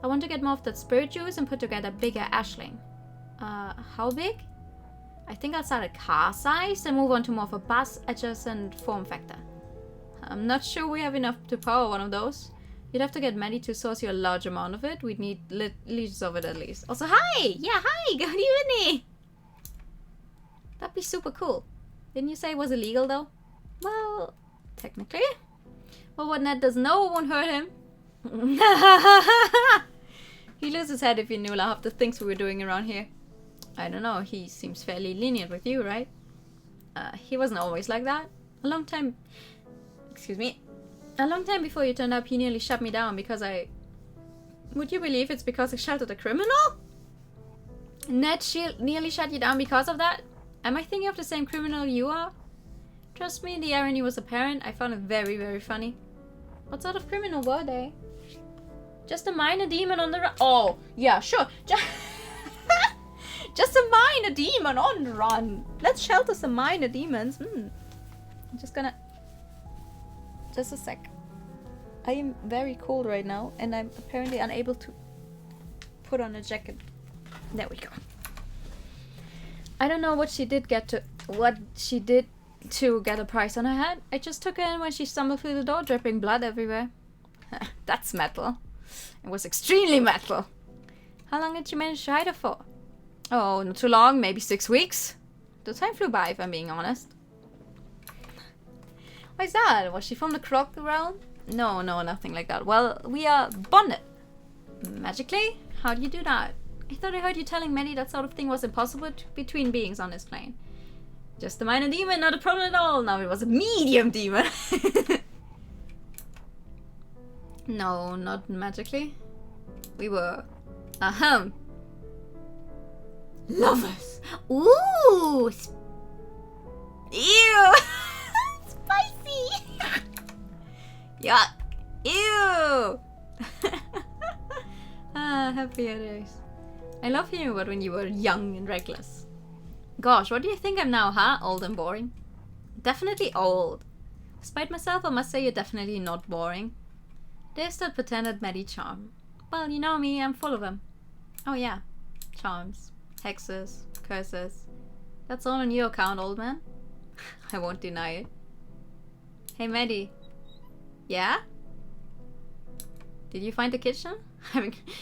I want to get more of that spirit juice and put together bigger Ashling. How big? I think I'll start at car size and move on to more of a bus adjacent form factor. I'm not sure we have enough to power one of those. You'd have to get Maddie to source you a large amount of it. We'd need liters of it at least. Also, hi! Yeah, hi! Good evening! That'd be super cool. Didn't you say it was illegal though? Well, technically. Well, what Ned doesn't know won't hurt him. He'd lose his head if he knew half the things we were doing around here. I don't know, he seems fairly lenient with you, right? He wasn't always like that. A long time before you turned up, he nearly shut me down because Would you believe it's because I sheltered a criminal? Ned nearly shut you down because of that? Am I thinking of the same criminal you are? Trust me, the irony was apparent. I found it very, very funny. What sort of criminal were they? Just a minor demon on the run. Oh, yeah, sure. Just a minor demon on the run. Let's shelter some minor demons. I'm just gonna... Just a sec. I am very cold right now, and I'm apparently unable to put on a jacket. There we go. I don't know what she did to get a price on her head. I just took her in when she stumbled through the door, dripping blood everywhere. That's metal. It was extremely metal. How long did you manage to hide her for? Oh, not too long, maybe 6 weeks. The time flew by, if I'm being honest. Why is that? Was she from the Croc realm? No, nothing like that. Well, we are bonded. Magically? How do you do that? I thought I heard you telling Maddie that sort of thing was impossible between beings on this plane. Just a minor demon, not a problem at all. Now it was a medium demon. No, not magically. We were... lovers. Ooh! Ew! Spicy! Yuck! Ew! Happy days. I love hearing about when you were young and reckless. Gosh, what do you think I'm now, huh? Old and boring? Definitely old. Despite myself, I must say you're definitely not boring. There's that pretended Maddie charm. Well, you know me, I'm full of them. Oh yeah. Charms. Hexes. Curses. That's all on your account, old man. I won't deny it. Hey, Maddie. Yeah? Did you find the kitchen?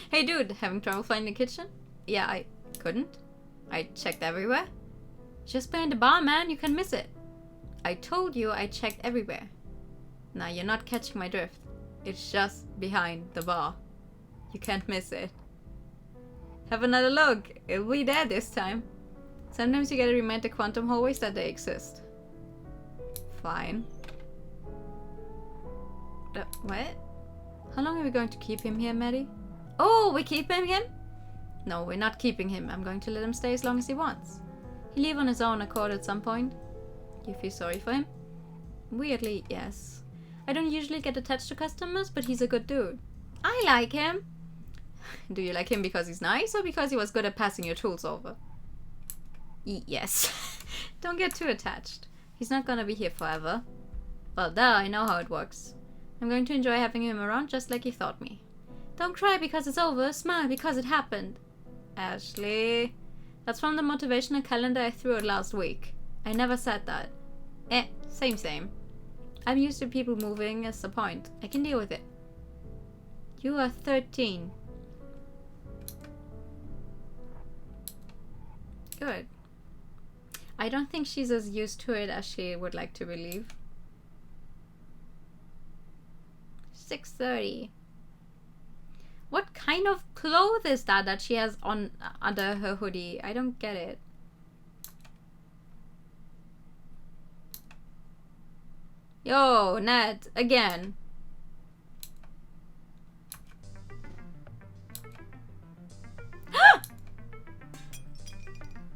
Hey dude, having trouble finding the kitchen? Yeah, I couldn't. I checked everywhere. Just behind the bar, man, you can miss it. I told you I checked everywhere. Now you're not catching my drift. It's just behind the bar. You can't miss it. Have another look. It'll be there this time. Sometimes you gotta remind the quantum hallways that they exist. Fine. What? How long are we going to keep him here, Maddie? Oh, we're keeping him? No, we're not keeping him. I'm going to let him stay as long as he wants. He'll leave on his own accord at some point. You feel sorry for him? Weirdly, yes. I don't usually get attached to customers, but he's a good dude. I like him. Do you like him because he's nice or because he was good at passing your tools over? Yes. Don't get too attached. He's not gonna be here forever. Well, duh, I know how it works. I'm going to enjoy having him around just like you taught me. Don't cry because it's over, smile because it happened. Ashley. That's from the motivational calendar I threw out last week. I never said that. Same. I'm used to people moving as the point. I can deal with it. You are 13. Good. I don't think she's as used to it as she would like to believe. 6:30. What kind of clothes is that she has on under her hoodie? I don't get it. Yo, Ned, again.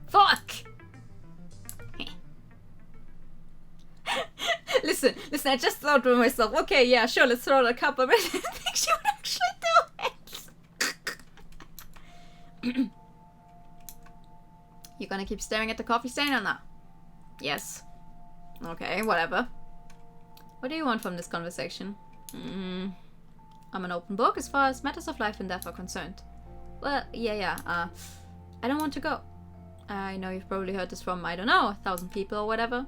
Fuck! Listen, I just thought to myself, okay, yeah, sure, let's throw a couple, but I didn't think she would actually do it. You gonna keep staring at the coffee stain or not? Yes. Okay, whatever. What do you want from this conversation? I'm an open book as far as matters of life and death are concerned. Well, I don't want to go. I know you've probably heard this from, I don't know, 1,000 people or whatever.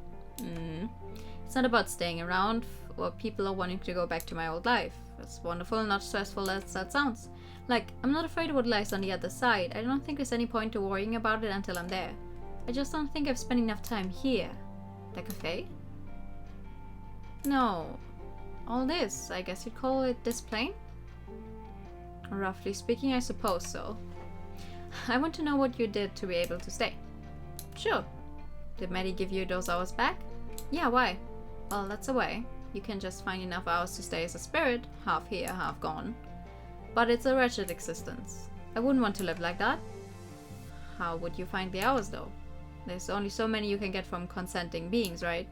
It's not about staying around or people are wanting to go back to my old life. As wonderful and not stressful as that sounds. Like, I'm not afraid of what lies on the other side. I don't think there's any point to worrying about it until I'm there. I just don't think I've spent enough time here. The cafe? No. All this, I guess you'd call it this plane? Roughly speaking, I suppose so. I want to know what you did to be able to stay. Sure. Did Maddie give you those hours back? Yeah, why? Well, that's a way. You can just find enough hours to stay as a spirit, half here, half gone. But it's a wretched existence. I wouldn't want to live like that. How would you find the hours, though? There's only so many you can get from consenting beings, right?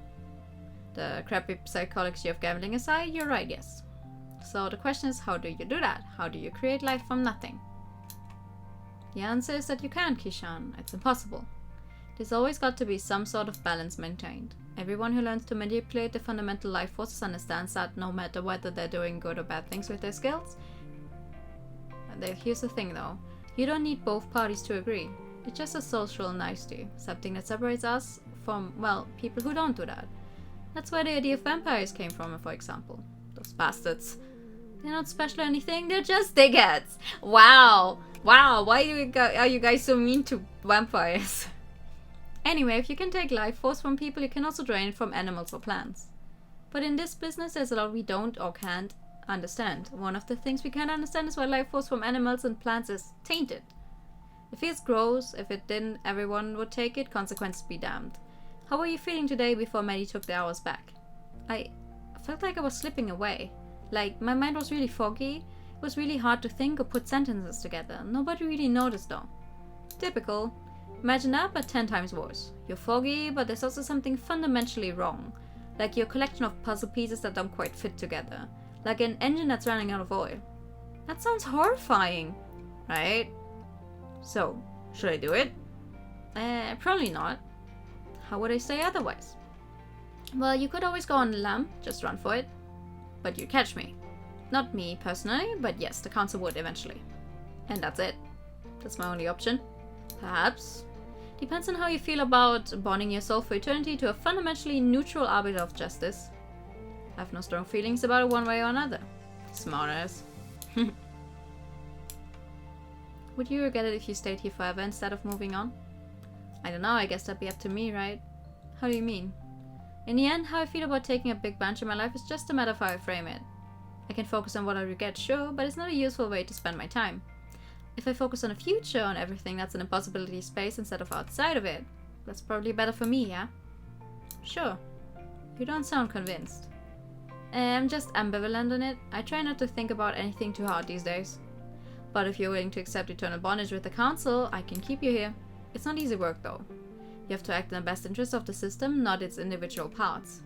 The crappy psychology of gambling aside, you're right, yes. So the question is, how do you do that? How do you create life from nothing? The answer is that you can't, Kishan. It's impossible. There's always got to be some sort of balance maintained. Everyone who learns to manipulate the fundamental life forces understands that no matter whether they're doing good or bad things with their skills. Here's the thing though. You don't need both parties to agree. It's just a social nicety. Something that separates us from, well, people who don't do that. That's where the idea of vampires came from, for example. Those bastards. They're not special or anything, they're just dickheads. Wow. Why are you guys so mean to vampires? Anyway, if you can take life force from people, you can also drain it from animals or plants. But in this business, there's a lot we don't or can't understand. One of the things we can't understand is why life force from animals and plants is tainted. If it's gross, if it didn't, everyone would take it, consequences be damned. How were you feeling today before Maddie took the hours back? I felt like I was slipping away. Like, my mind was really foggy. It was really hard to think or put sentences together. Nobody really noticed though. Typical. Imagine that, but 10 times worse. You're foggy, but there's also something fundamentally wrong. Like your collection of puzzle pieces that don't quite fit together. Like an engine that's running out of oil. That sounds horrifying, right? So, should I do it? Probably not. How would I say otherwise? Well, you could always go on the lam, just run for it. But you'd catch me. Not me, personally, but yes, the council would eventually. And that's it. That's my only option. Perhaps. Depends on how you feel about bonding your soul for eternity to a fundamentally neutral arbiter of justice. I have no strong feelings about it one way or another. Smartass. Would you regret it if you stayed here forever instead of moving on? I don't know, I guess that'd be up to me, right? How do you mean? In the end, how I feel about taking a big bunch in my life is just a matter of how I frame it. I can focus on what I regret, sure, but it's not a useful way to spend my time. If I focus on the future, on everything that's in a possibility space instead of outside of it, that's probably better for me, yeah? Sure. You don't sound convinced. I'm just ambivalent on it. I try not to think about anything too hard these days. But if you're willing to accept eternal bondage with the council, I can keep you here. It's not easy work though. You have to act in the best interest of the system, not its individual parts.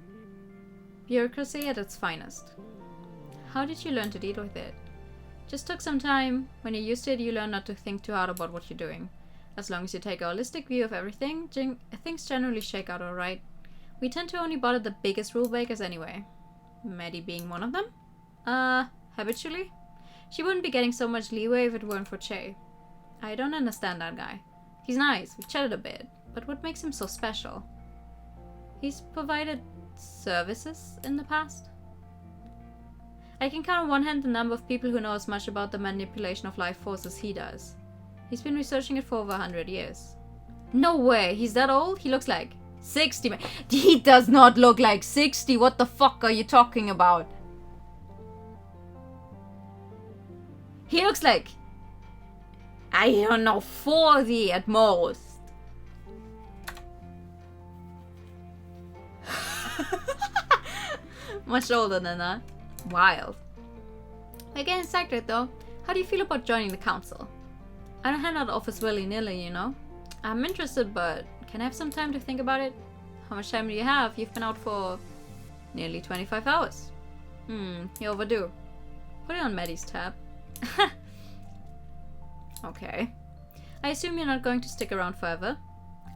Bureaucracy at its finest. How did you learn to deal with it? Just took some time. When you're used to it, you learn not to think too hard about what you're doing. As long as you take a holistic view of everything, things generally shake out alright. We tend to only bother the biggest rule breakers anyway. Maddie being one of them? Habitually? She wouldn't be getting so much leeway if it weren't for Che. I don't understand that guy. He's nice, we chatted a bit, but what makes him so special? He's provided services in the past? I can count on one hand the number of people who know as much about the manipulation of life force as he does. He's been researching it for over 100 years. No way, he's that old? He looks like 60, man. He does not look like 60, what the fuck are you talking about? He looks like, I don't know, 40 at most. Much older than that. Wild. Again, secret though. How do you feel about joining the council? I don't hand out office willy-nilly, you know? I'm interested, but can I have some time to think about it? How much time do you have? You've been out for nearly 25 hours. You're overdue. Put it on Maddie's tab. Okay. I assume you're not going to stick around forever.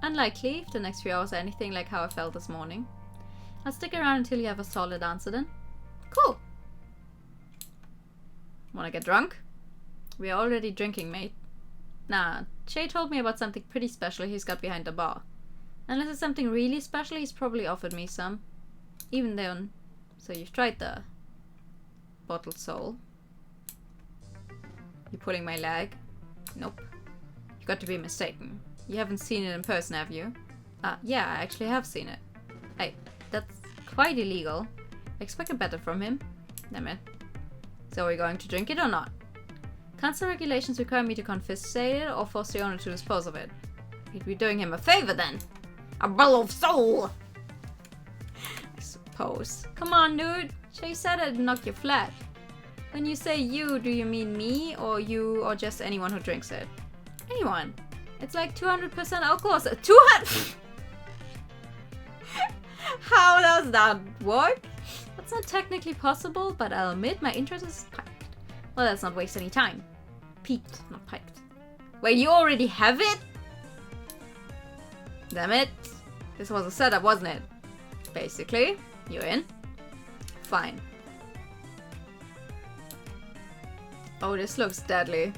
Unlikely if the next few hours are anything like how I felt this morning. I'll stick around until you have a solid answer then. Cool. Wanna get drunk? We're already drinking, mate. Nah, Che told me about something pretty special he's got behind the bar. Unless it's something really special, he's probably offered me some. Even then. So you've tried the bottled soul. You pulling my leg? Nope. You've got to be mistaken. You haven't seen it in person, have you? Yeah, I actually have seen it. Hey, that's quite illegal. I expected better from him. Damn it. So are we going to drink it or not? Council regulations require me to confiscate it or force the owner to dispose of it. You'd be doing him a favor then. A bottle of soul! I suppose. Come on, dude. Shay said I'd knock you flat. When you say you, do you mean me or you or just anyone who drinks it? Anyone. It's like 200% alcohol. 200? How does that work? That's not technically possible, but I'll admit my interest is piqued. Well, let's not waste any time. Peaked, not piked. Wait, you already have it? Damn it. This was a setup, wasn't it? Basically, you're in. Fine. Oh, this looks deadly.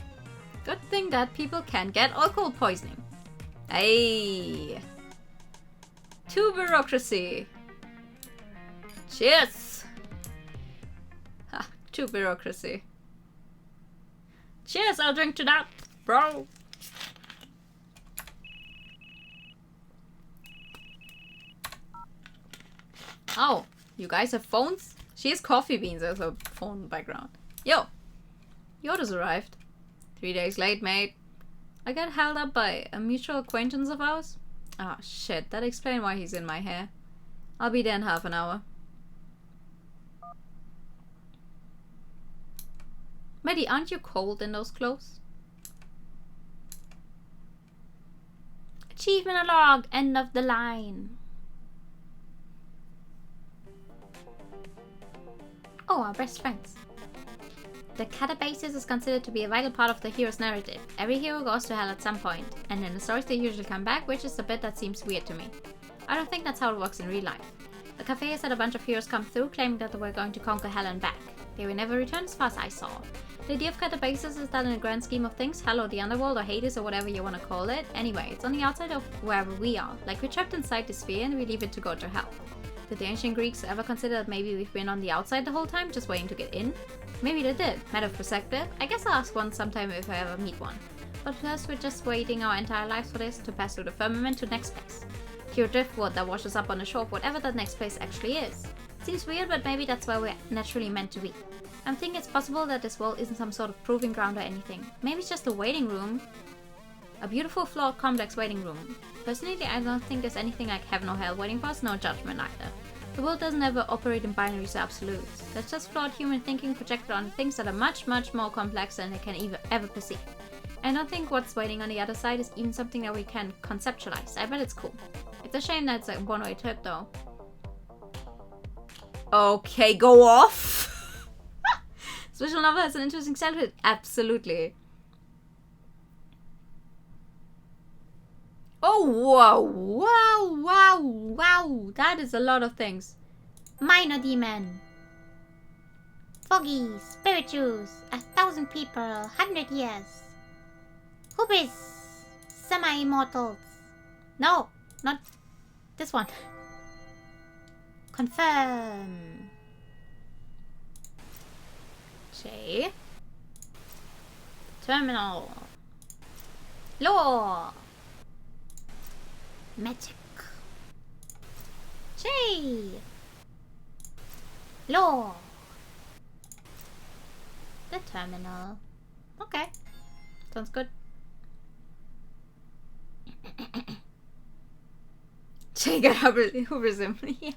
Good thing that people can get alcohol poisoning. Hey. To bureaucracy. Cheers. Ha, to bureaucracy. Cheers, I'll drink to that, bro. Oh, you guys have phones? She has coffee beans as a phone background. Yo, your order's arrived. 3 days late, mate. I got held up by a mutual acquaintance of ours. Ah, shit, that explains why he's in my hair. I'll be there in half an hour. Maddie, aren't you cold in those clothes? Achievement unlocked. End of the line. Oh, our best friends. The catabasis is considered to be a vital part of the hero's narrative. Every hero goes to hell at some point, and in the stories they usually come back, which is the bit that seems weird to me. I don't think that's how it works in real life. The cafe has had a bunch of heroes come through claiming that they were going to conquer hell and back. They were never returned as far as I saw. The idea of catabasis is that in the grand scheme of things, hell or the underworld or Hades or whatever you want to call it, anyway, it's on the outside of wherever we are. Like we're trapped inside the sphere and we leave it to go to hell. Did the ancient Greeks ever consider that maybe we've been on the outside the whole time, just waiting to get in? Maybe they did. Matter of perspective. I guess I'll ask one sometime if I ever meet one. But first, we're just waiting our entire lives for this to pass through the firmament to next place. Pure driftwood that washes up on the shore of whatever that next place actually is. Seems weird, but maybe that's where we're naturally meant to be. I'm thinking it's possible that this world isn't some sort of proving ground or anything. Maybe it's just a waiting room. A beautiful, flawed, complex waiting room. Personally, I don't think there's anything like heaven or hell waiting for us, no judgment either. The world doesn't ever operate in binaries or absolutes. There's just flawed human thinking projected on things that are much, much more complex than they can ever perceive. I don't think what's waiting on the other side is even something that we can conceptualize. I bet it's cool. It's a shame that it's a one-way trip though. Okay, go off! Visual novel has an interesting style to it. Absolutely. Oh, wow, wow, wow, wow. That is a lot of things. Minor demon. Foggy, spirituals, 1,000 people, 100 years. Hubris, semi-immortals. No, not this one. Confirm. J. Terminal. Law. Magic. J. Law. The terminal. Okay. Sounds good. J got hubrism. Yeah.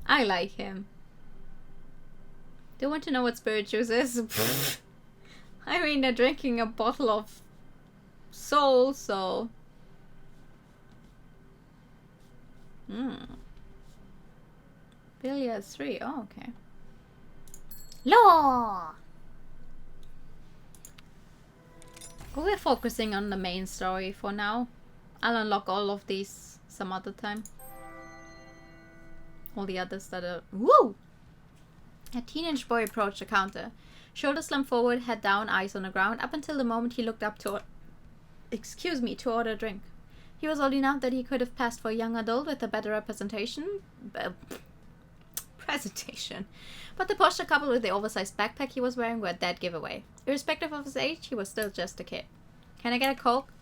I like him. Do you want to know what spirit juice is? I mean, they're drinking a bottle of soul, so... Billiards 3. Oh, okay. Law. We're focusing on the main story for now. I'll unlock all of these some other time. All the others that are... Woo! A teenage boy approached the counter. Shoulders slumped forward, head down, eyes on the ground, up until the moment he looked up to... to order a drink. He was old enough that he could have passed for a young adult with a better presentation. But the posture coupled with the oversized backpack he was wearing were a dead giveaway. Irrespective of his age, he was still just a kid. Can I get a Coke?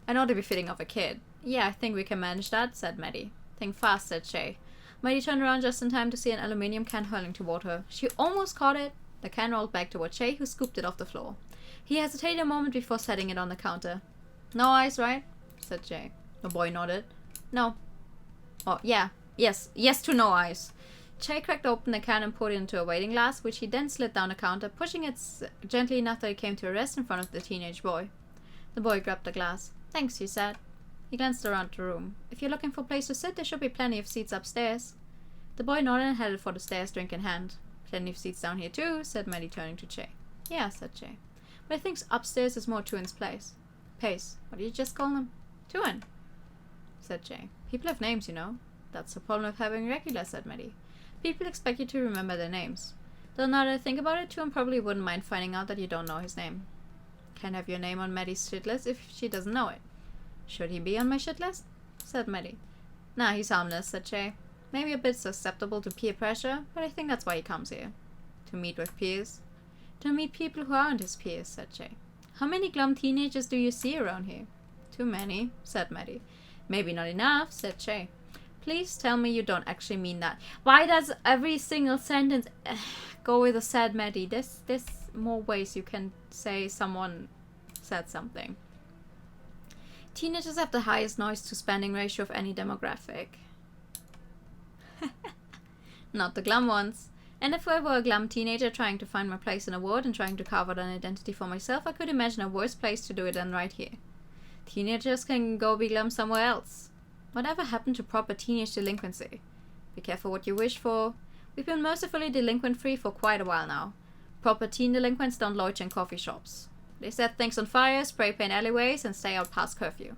I know to be fitting of a kid. Yeah, I think we can manage that, said Maddie. Think fast, said Shay. Maddie turned around just in time to see an aluminium can hurling toward her. She almost caught it. The can rolled back toward Shay, who scooped it off the floor. He hesitated a moment before setting it on the counter. No ice, right? Said Shay. The boy nodded. No. Oh, yeah. Yes to no ice. Shay cracked open the can and poured it into a waiting glass, which he then slid down the counter, pushing it gently enough that it came to a rest in front of the teenage boy. The boy grabbed the glass. Thanks, he said. He glanced around the room. If you're looking for a place to sit, there should be plenty of seats upstairs. The boy nodded and headed for the stairs, drink in hand. Plenty of seats down here too, said Maddie, turning to Shay. Yeah, said Shay. But I think upstairs is more Tuin's place. Pace. What do you just call him? Tuin, said Shay. People have names, you know. That's the problem of having regular, said Maddie. People expect you to remember their names. Though now that I think about it, Tuin probably wouldn't mind finding out that you don't know his name. Can't have your name on Maddie's shit list if she doesn't know it. Should he be on my shit list? Said Maddie. Nah, he's harmless, said Shay. Maybe a bit susceptible to peer pressure, but I think that's why he comes here. To meet with peers. To meet people who aren't his peers, said Shay. How many glum teenagers do you see around here? Too many, said Maddie. Maybe not enough, said Shay. Please tell me you don't actually mean that. Why does every single sentence go with a said Maddie? There's more ways you can say someone said something. Teenagers have the highest noise to spending ratio of any demographic. Not the glum ones. And if I were a glum teenager trying to find my place in a world and trying to carve out an identity for myself, I could imagine a worse place to do it than right here. Teenagers can go be glum somewhere else. Whatever happened to proper teenage delinquency? Be careful what you wish for. We've been mercifully delinquent-free for quite a while now. Proper teen delinquents don't loiter in coffee shops. They set things on fire, spray paint alleyways, and stay out past curfew.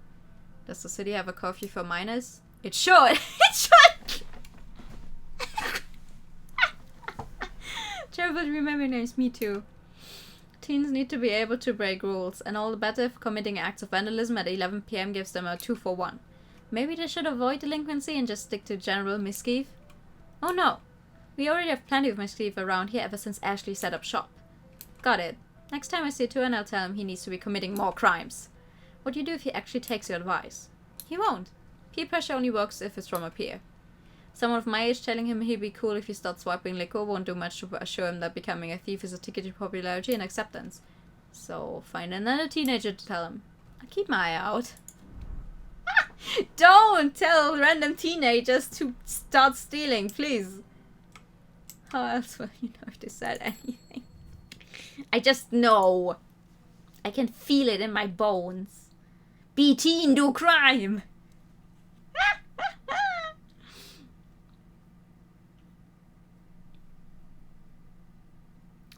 Does the city have a curfew for minors? It should! It should! Terrible to remember names, me too. Teens need to be able to break rules, and all the better if committing acts of vandalism at 11 PM gives them a 2-for-1. Maybe they should avoid delinquency and just stick to general mischief? Oh no! We already have plenty of mischief around here ever since Ashley set up shop. Got it. Next time I see Tuin, I'll tell him he needs to be committing more crimes. What do you do if he actually takes your advice? He won't. Peer pressure only works if it's from a peer. Someone of my age telling him he'd be cool if he starts swiping liquor won't do much to assure him that becoming a thief is a ticket to popularity and acceptance. So find another teenager to tell him. I'll keep my eye out. Don't tell random teenagers to start stealing, please. How else will you know if they said anything? I just know. I can feel it in my bones. Be teen, do crime.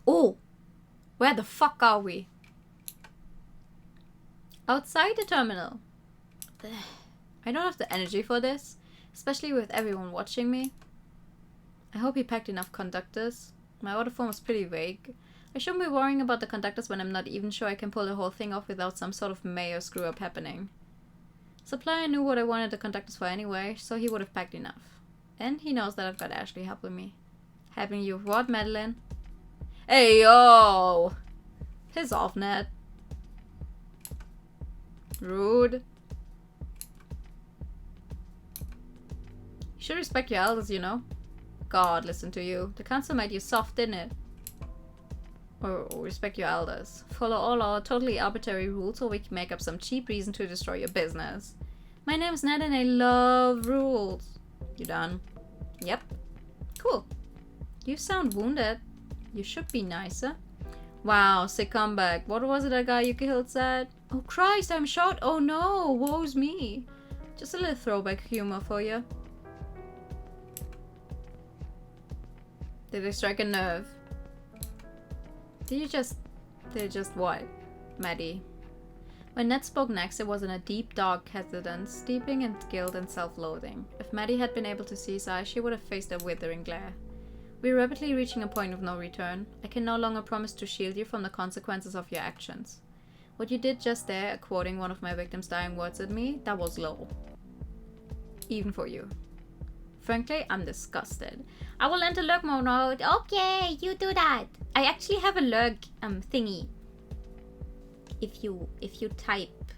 Oh, where the fuck are we? Outside the terminal. I don't have the energy for this, especially with everyone watching me. I hope he packed enough conductors. My order form was pretty vague. I shouldn't be worrying about the conductors when I'm not even sure I can pull the whole thing off without some sort of mayor screw-up happening. Supplier knew what I wanted the conductors for anyway, so he would have packed enough. And he knows that I've got Ashley helping me. Helping you with what, Madeline? Hey, yo! Piss off, Ned. Rude. You should respect your elders, you know. God, listen to you. The council made you soft, didn't it? Or respect your elders. Follow all our totally arbitrary rules or we can make up some cheap reason to destroy your business. My name's Ned and I love rules. You done? Yep. Cool. You sound wounded. You should be nicer. Wow, sick comeback. What was it that guy you killed said? Oh Christ, I'm shot. Oh no, woe's me. Just a little throwback humor for you. Did they strike a nerve? Did you just what? Maddie. When Ned spoke next, it was in a deep, dark hesitance, steeping in guilt and self-loathing. If Maddie had been able to see his eyes, she would have faced a withering glare. We are rapidly reaching a point of no return. I can no longer promise to shield you from the consequences of your actions. What you did just there, quoting one of my victims' dying words at me, that was low. Even for you. Frankly, I'm disgusted. I will enter lurk mode. Okay, you do that. I actually have a lurk thingy. If you type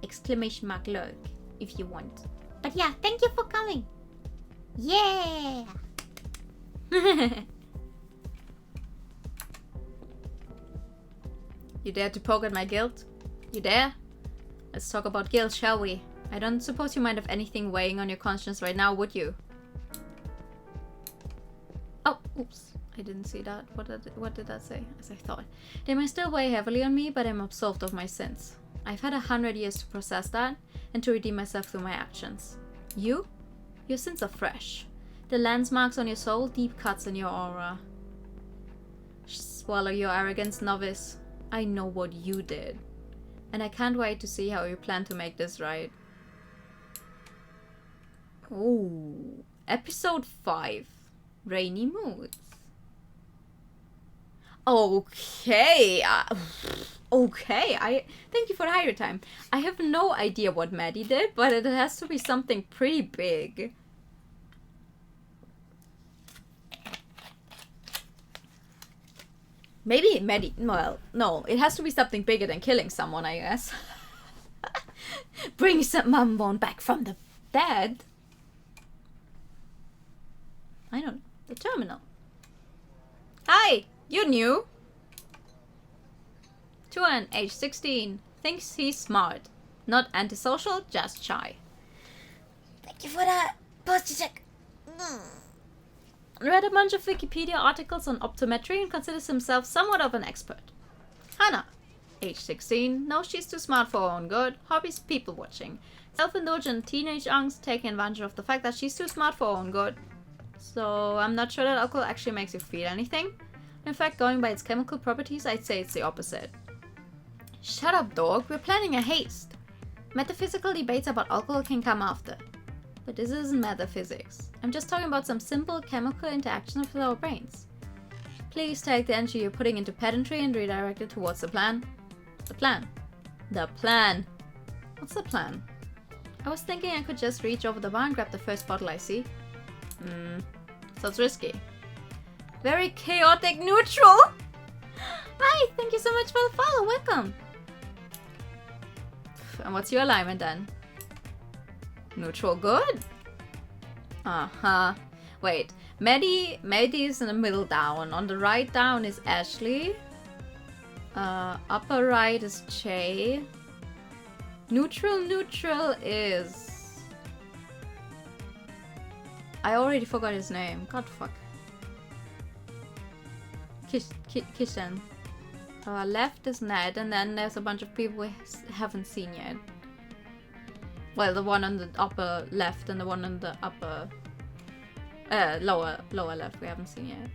exclamation mark lurk if you want. But yeah, thank you for coming. Yeah. You dare to poke at my guilt? You dare? Let's talk about guilt, shall we? I don't suppose you might have anything weighing on your conscience right now, would you? Oh, oops. I didn't see that. What did that say? As I thought. They may still weigh heavily on me, but I'm absolved of my sins. I've had 100 years to process that, and to redeem myself through my actions. You? Your sins are fresh. The lance marks on your soul, deep cuts in your aura. Swallow your arrogance, novice. I know what you did. And I can't wait to see how you plan to make this right. Oh, episode 5. Rainy Moods. Okay. Okay. Thank you for the hire time. I have no idea what Maddie did, but it has to be something pretty big. Maybe Maddie. Well, no. It has to be something bigger than killing someone, I guess. Bring some Mumbone back from the dead. I don't know. The terminal. Hi! You're new. Tuan, age 16. Thinks he's smart. Not antisocial, just shy. Thank you for that. Posture check. Read a bunch of Wikipedia articles on optometry and considers himself somewhat of an expert. Hannah, age 16. Knows she's too smart for her own good. Hobbies people watching. Self-indulgent teenage angst taking advantage of the fact that she's too smart for her own good. So I'm not sure that alcohol actually makes you feel anything. In fact, going by its chemical properties, I'd say it's the opposite. Shut up, dog. We're planning a haste. Metaphysical debates about alcohol can come after. But this isn't metaphysics. I'm just talking about some simple chemical interactions with our brains. Please take the energy you're putting into pedantry and redirect it towards the plan. The plan. The plan. What's the plan? I was thinking I could just reach over the bar and grab the first bottle I see. Sounds risky. Very chaotic neutral! Hi, thank you so much for the follow, welcome! And what's your alignment then? Neutral good? Uh-huh. Wait, Maddie is in the middle down. On the right down is Ashley. Upper right is Che. Neutral is... I already forgot his name. God fuck. Kishan. Left is Ned, and then there's a bunch of people we haven't seen yet. Well, the one on the upper left and the one on the upper... lower left we haven't seen yet.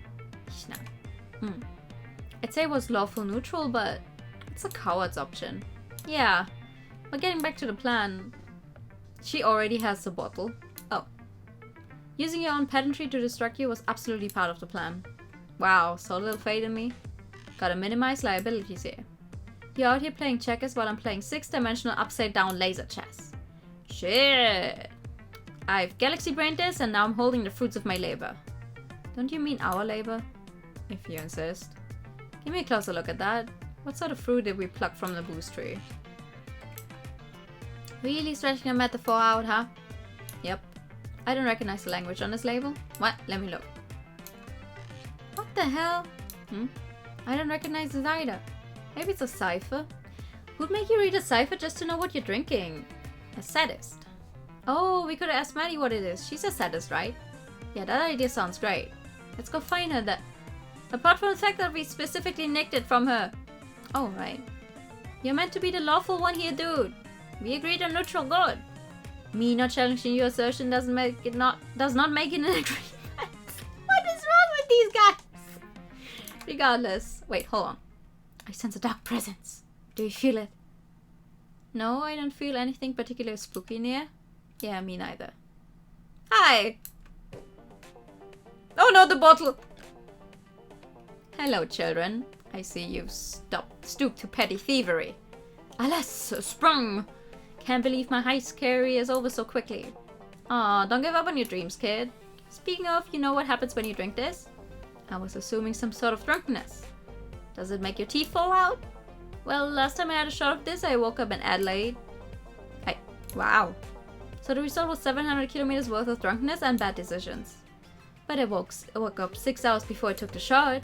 I'd say it was lawful neutral, but it's a coward's option. Yeah. But getting back to the plan, she already has the bottle. Oh. Using your own pedantry to distract you was absolutely part of the plan. Wow, so little faith in me. Gotta minimize liabilities here. You're out here playing checkers while I'm playing 6-dimensional upside-down laser chess. Shit! I've galaxy brained this and now I'm holding the fruits of my labor. Don't you mean our labor? If you insist. Give me a closer look at that. What sort of fruit did we pluck from the booze tree? Really stretching a metaphor out, huh? Yep. I don't recognize the language on this label. What? Let me look. What the hell? I don't recognize this either. Maybe it's a cipher? Who'd make you read a cipher just to know what you're drinking? A sadist. Oh, we could have asked Maddie what it is. She's a sadist, right? Yeah, that idea sounds great. Let's go find her. Apart from the fact that we specifically nicked it from her. Oh, right. You're meant to be the lawful one here, dude. We agreed on neutral good. Me not challenging your assertion does not make it an agreement. What is wrong with these guys? Regardless. Wait, hold on. I sense a dark presence. Do you feel it? No, I don't feel anything particularly spooky near. Yeah, me neither. Hi! Oh no, the bottle! Hello, children. I see you've stooped to petty thievery. Alas, so sprung! Can't believe my heist career is over so quickly. Aw, don't give up on your dreams, kid. Speaking of, you know what happens when you drink this? I was assuming some sort of drunkenness. Does it make your teeth fall out? Well, last time I had a shot of this, I woke up in Adelaide. Wow. So the result was 700 kilometers worth of drunkenness and bad decisions. But I woke up 6 hours before I took the shot.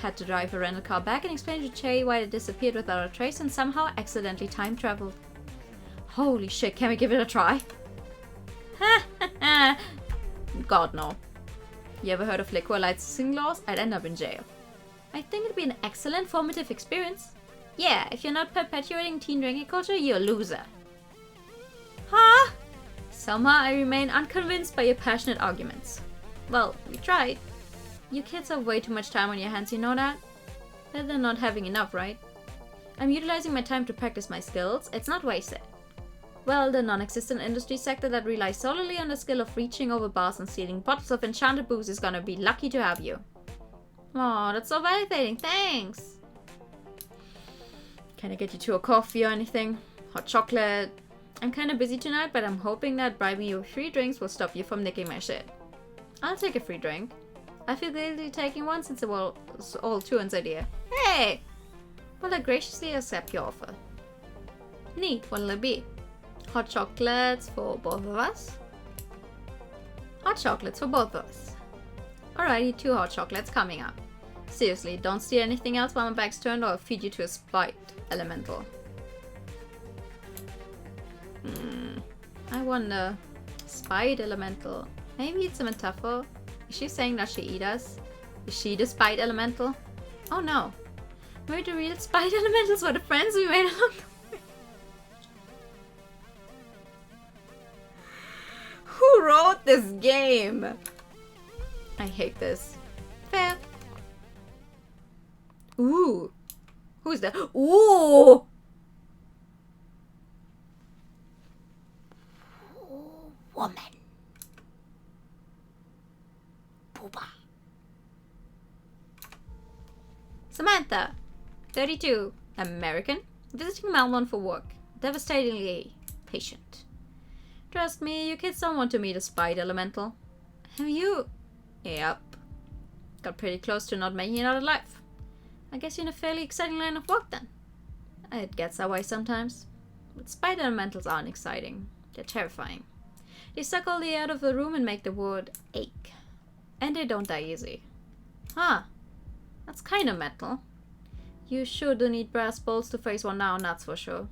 Had to drive a rental car back and explain to Che why it disappeared without a trace and somehow accidentally time traveled. Holy shit, can we give it a try? God no. You ever heard of liquor licensing laws? I'd end up in jail. I think it'd be an excellent formative experience. Yeah, if you're not perpetuating teen drinking culture, you're a loser. Huh? Somehow I remain unconvinced by your passionate arguments. Well, we tried. You kids have way too much time on your hands, you know that? Better than not having enough, right? I'm utilizing my time to practice my skills. It's not wasted. Well, the non-existent industry sector that relies solely on the skill of reaching over bars and stealing bottles of enchanted booze is gonna be lucky to have you. Aw, that's so validating. Thanks. Can I get you to a coffee or anything? Hot chocolate? I'm kinda busy tonight, but I'm hoping that bribing you with free drinks will stop you from nicking my shit. I'll take a free drink. I feel guilty taking one since it was all Tuan's idea. Hey! Well, I graciously accept your offer. Neat, what'll it be? Hot chocolates for both of us? Hot chocolates for both of us. Alrighty, 2 hot chocolates coming up. Seriously, don't steal anything else while my back's turned or I'll feed you to a spite elemental. I wonder. Spite elemental. Maybe it's a metaphor. Is she saying that she eat us? Is she the spite elemental? Oh no. Maybe the real spite elementals were the friends we made along the way. Who wrote this game? I hate this. Fair. Ooh. Who's that? Ooh! Woman. Booba. Samantha, 32, American, visiting Melbourne for work, devastatingly patient. Trust me, you kids don't want to meet a spite elemental. Have you? Yep. Got pretty close to not making it out alive. I guess you're in a fairly exciting line of work then. It gets that way sometimes. But spite elementals aren't exciting. They're terrifying. They suck all the air out of the room and make the wood ache. And they don't die easy. Huh. That's kinda metal. You sure do need brass balls to face one down, that's for sure.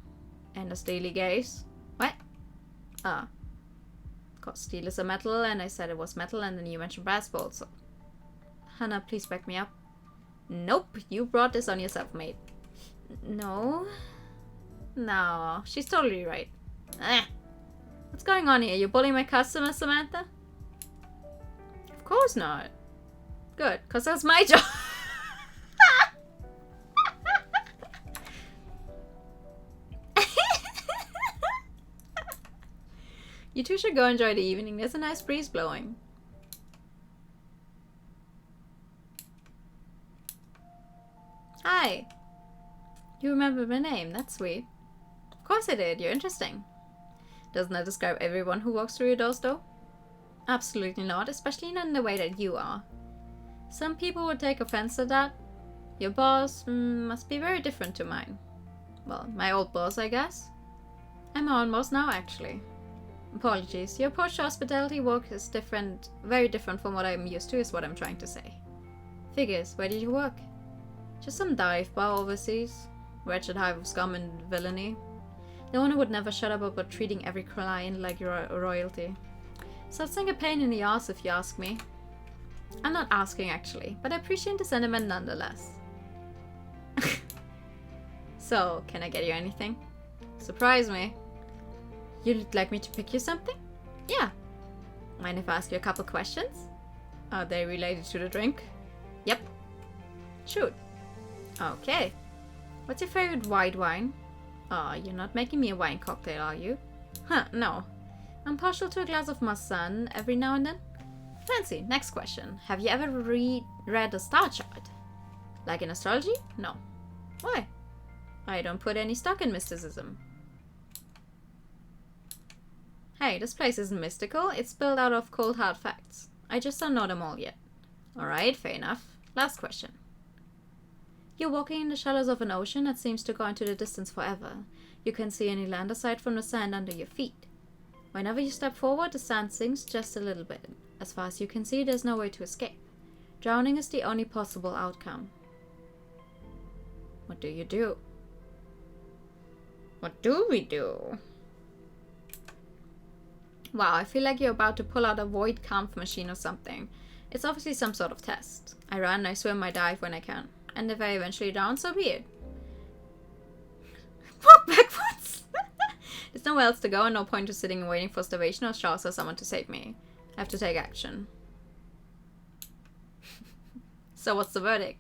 And a steely gaze. What? Ah. Cause steel is a metal and I said it was metal and then you mentioned brass balls, so... Hannah, please back me up. Nope, you brought this on yourself, mate. No. No, she's totally right. What's going on here? You bullying my customer, Samantha? Of course not. Good, cause that's my job. You two should go enjoy the evening. There's a nice breeze blowing. Hi. You remember my name, that's sweet. Of course I did, you're interesting. Doesn't that describe everyone who walks through your doors though? Absolutely not, especially not in the way that you are. Some people would take offense at that. Your boss must be very different to mine. Well, my old boss, I guess. I'm my own boss now, actually. Apologies, your approach to hospitality work is different, very different from what I'm used to, is what I'm trying to say. Figures, where did you work? Just some dive bar overseas. Wretched hive of scum and villainy. The owner would never shut up about treating every client like royalty. Something a pain in the ass if you ask me. I'm not asking actually, but I appreciate the sentiment nonetheless. So, can I get you anything? Surprise me. You'd like me to pick you something? Yeah. Mind if I ask you a couple questions? Are they related to the drink? Yep. Shoot. Okay. What's your favorite white wine? You're not making me a wine cocktail, are you? Huh, no. I'm partial to a glass of Marsanne every now and then. Fancy. Next question. Have you ever read a star chart? Like in astrology? No. Why? I don't put any stock in mysticism. Hey, this place isn't mystical. It's built out of cold hard facts. I just don't know them all yet. Alright, fair enough. Last question. You're walking in the shallows of an ocean that seems to go into the distance forever. You can't see any land aside from the sand under your feet. Whenever you step forward, the sand sinks just a little bit. As far as you can see, there's no way to escape. Drowning is the only possible outcome. What do you do? What do we do? Wow, I feel like you're about to pull out a void kampf machine or something. It's obviously some sort of test. I run, I swim, I dive when I can. And if I eventually drown, so be it. Walk backwards! There's nowhere else to go and no point to sitting and waiting for starvation or showers or someone to save me. I have to take action. So what's the verdict?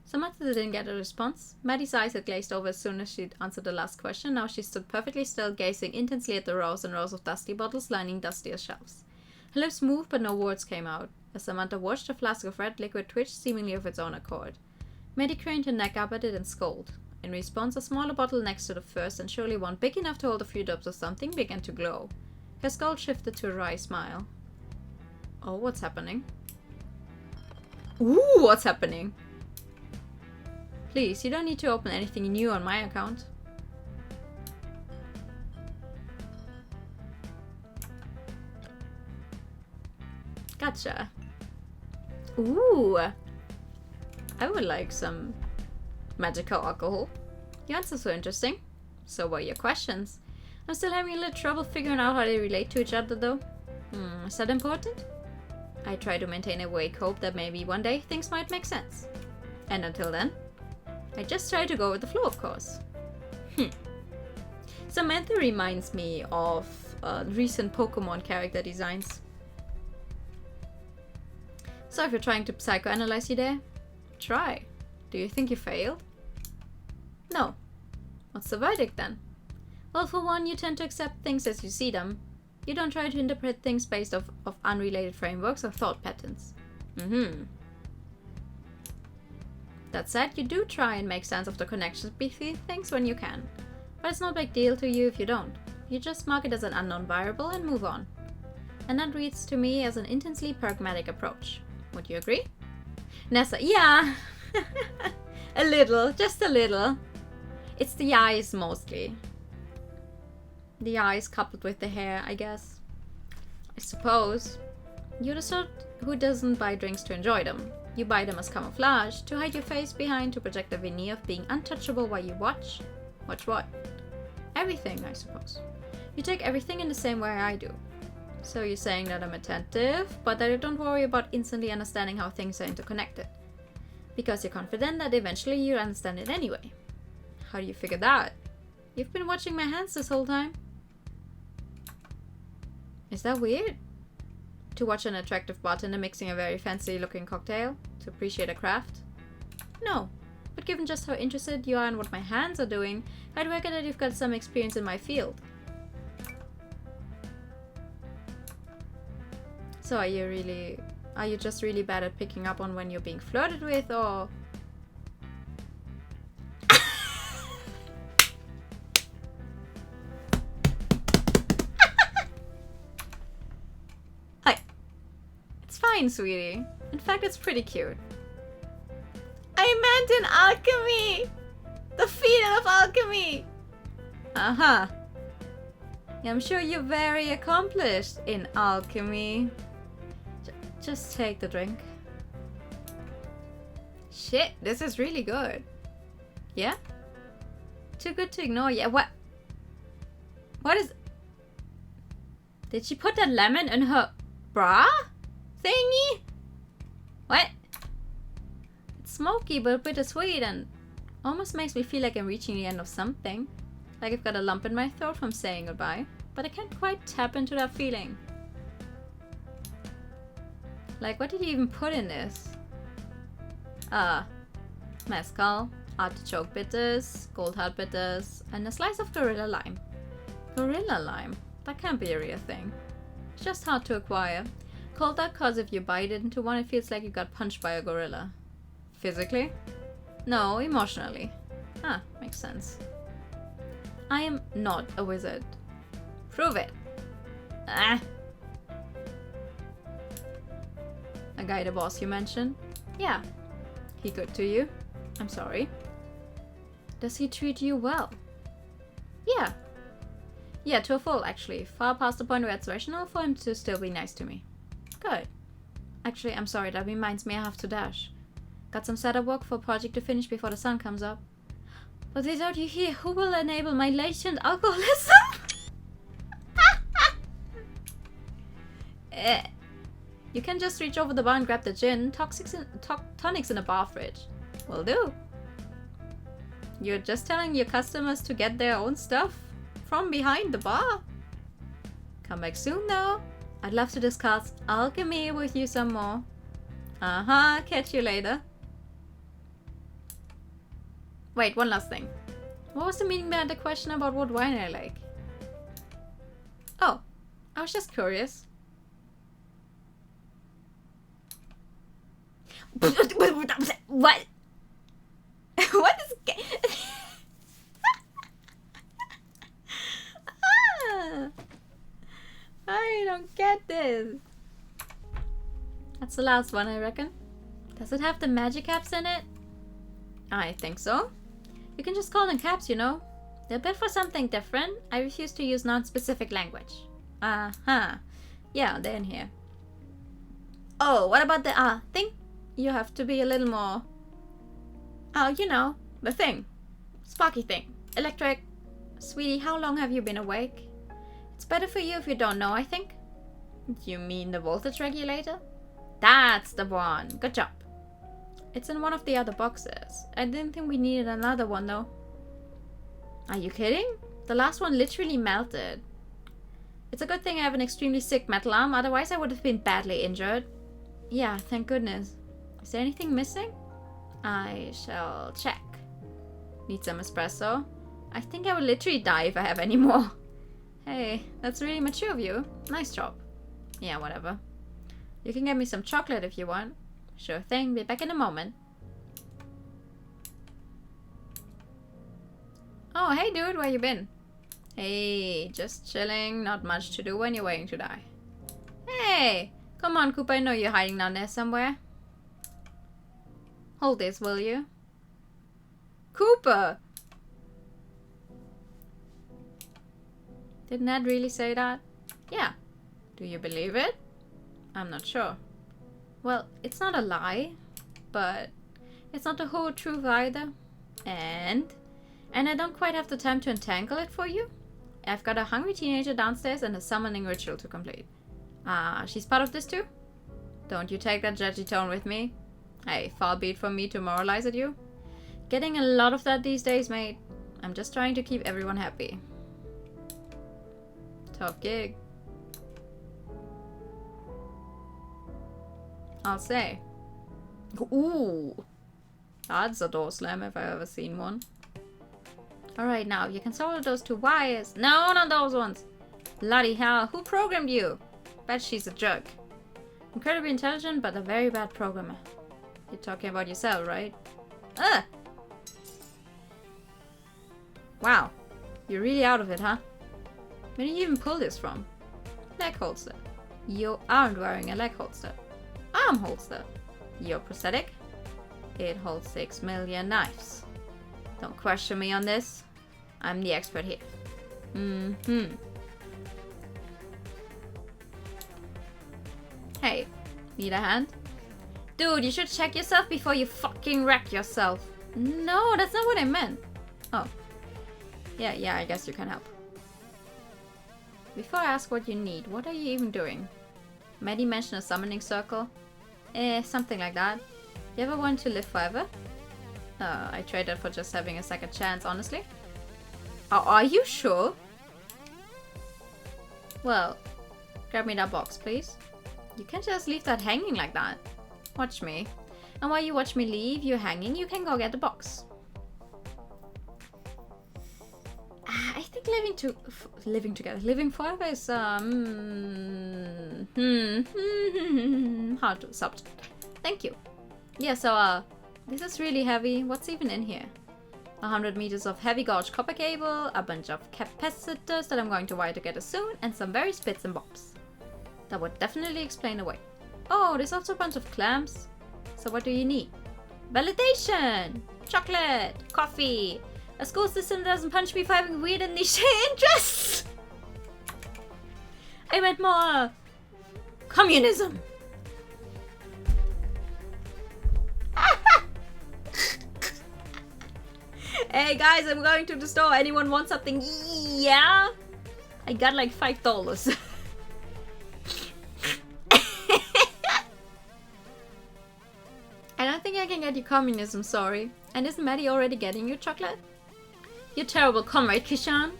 Samantha didn't get a response. Maddie's eyes had glazed over as soon as she'd answered the last question. Now she stood perfectly still, gazing intensely at the rows and rows of dusty bottles lining dustier shelves. Her lips moved, but no words came out. As Samantha watched, a flask of red liquid twitched, seemingly of its own accord. Maddie craned her neck up at it and scolded. In response, a smaller bottle next to the first, and surely one big enough to hold a few drops of something, began to glow. Her skull shifted to a wry smile. Oh, what's happening? Ooh, what's happening? Please, you don't need to open anything new on my account. Gotcha. Ooh. I would like some magical alcohol. Your answers were interesting. So were your questions. I'm still having a little trouble figuring out how they relate to each other though. Is that important? I try to maintain a vague hope that maybe one day things might make sense. And until then, I just try to go with the flow, of course. Samantha reminds me of recent Pokemon character designs. So if you're trying to psychoanalyze you there, try. Do you think you failed? No. What's the verdict then? Well, for one, you tend to accept things as you see them. You don't try to interpret things based off of unrelated frameworks or thought patterns. That said, you do try and make sense of the connections between things when you can. But it's no big deal to you if you don't. You just mark it as an unknown variable and move on. And that reads to me as an intensely pragmatic approach. Would you agree? Nessa, yeah! A little, just a little. It's the eyes mostly. The eyes coupled with the hair, I guess. I suppose. You're the sort who doesn't buy drinks to enjoy them. You buy them as camouflage, to hide your face behind, to project a veneer of being untouchable while you watch. Watch what? Everything, I suppose. You take everything in the same way I do. So you're saying that I'm attentive, but that I don't worry about instantly understanding how things are interconnected. Because you're confident that eventually you'll understand it anyway. How do you figure that? You've been watching my hands this whole time. Is that weird? To watch an attractive bartender mixing a very fancy looking cocktail? To appreciate a craft? No. But given just how interested you are in what my hands are doing, I'd reckon that you've got some experience in my field. So are you just really bad at picking up on when you're being flirted with, or fine, sweetie. In fact, it's pretty cute. I meant in alchemy! The field of alchemy! Uh-huh. I'm sure you're very accomplished in alchemy. Just take the drink. Shit, this is really good. Yeah? Too good to ignore. Yeah, what? What is... Did she put that lemon in her bra thingy? What? It's smoky but bittersweet and almost makes me feel like I'm reaching the end of something. Like I've got a lump in my throat from saying goodbye, but I can't quite tap into that feeling. Like, what did you even put in this? Mezcal, artichoke bitters, gold heart bitters, and a slice of gorilla lime. Gorilla lime? That can't be a real thing. It's just hard to acquire. Called that cause if you bite into one, it feels like you got punched by a gorilla. Physically? No, emotionally. Ah, makes sense. I am not a wizard. Prove it. Ah. A guy the boss you mentioned? Yeah. He good to you? I'm sorry. Does he treat you well? Yeah. Yeah, to a full, actually. Far past the point where it's rational for him to still be nice to me. Good. Actually, I'm sorry, that reminds me I have to dash. Got some setup work for a project to finish before the sun comes up. But without you here, who will enable my latent alcoholism? You can just reach over the bar and grab the gin. Tonics in the bar fridge. Will do. You're just telling your customers to get their own stuff from behind the bar. Come back soon though. I'd love to discuss alchemy with you some more. Uh-huh, catch you later. Wait, one last thing. What was the meaning behind the question about what wine I like? Oh, I was just curious. What? What is... I don't get this. That's the last one, I reckon. Does it have the magic caps in it? I think so. You can just call them caps, you know. They're built for something different. I refuse to use non-specific language. Uh-huh. Yeah, they're in here. Oh, what about the thing? You have to be a little more... Oh, you know, the thing. Sparky thing. Electric. Sweetie, how long have you been awake? It's better for you if you don't know, I think. You mean the voltage regulator? That's the one. Good job. It's in one of the other boxes. I didn't think we needed another one though. Are you kidding? The last one literally melted. It's a good thing I have an extremely sick metal arm, otherwise I would have been badly injured. Yeah, thank goodness. Is there anything missing? I shall check. Need some espresso? I think I will literally die if I have any more. Hey, that's really mature of you. Nice job. Yeah, whatever. You can get me some chocolate if you want. Sure thing, be back in a moment. Oh, hey dude, where you been? Hey, just chilling. Not much to do when you're waiting to die. Hey! Come on, Cooper, I know you're hiding down there somewhere. Hold this, will you? Cooper! Did Ned really say that? Yeah. Do you believe it? I'm not sure. Well, it's not a lie, but it's not the whole truth either. And I don't quite have the time to entangle it for you. I've got a hungry teenager downstairs and a summoning ritual to complete. She's part of this too? Don't you take that judgy tone with me. Hey, far be it from me to moralize at you. Getting a lot of that these days, mate. I'm just trying to keep everyone happy. Tough gig. I'll say. Ooh. That's a door slam if I've ever seen one. Alright, now you can solder those two wires. No, not those ones. Bloody hell, who programmed you? Bet she's a jerk. Incredibly intelligent, but a very bad programmer. You're talking about yourself, right? Ugh! Wow. You're really out of it, huh? Where did you even pull this from? Leg holster. You aren't wearing a leg holster. arm holster. Your prosthetic? It holds 6 million knives. Don't question me on this. I'm the expert here. Hey, need a hand? Dude, you should check yourself before you fucking wreck yourself. No, that's not what I meant. Oh. Yeah, I guess you can help. Before I ask what you need, what are you even doing? Maddie mentioned a summoning circle. Something like that. You ever want to live forever? I traded for just having a second chance, honestly. Are you sure? Well, grab me that box, please. You can't just leave that hanging like that. Watch me. And while you watch me leave you hanging, you can go get the box. I think living forever is hard to subject. Thank you. Yeah, so this is really heavy. What's even in here? 100 meters of heavy gauge copper cable, a bunch of capacitors that I'm going to wire together soon, and some various bits and bobs. That would definitely explain away. Oh, there's also a bunch of clamps. So what do you need? Validation! Chocolate! Coffee! A school system that doesn't punch me for having weird and niche interests! I meant more... communism! Hey guys, I'm going to the store. Anyone want something? Yeah? I got like $5. I don't think I can get you communism, sorry. And isn't Maddie already getting you chocolate? You terrible comrade, Kishan.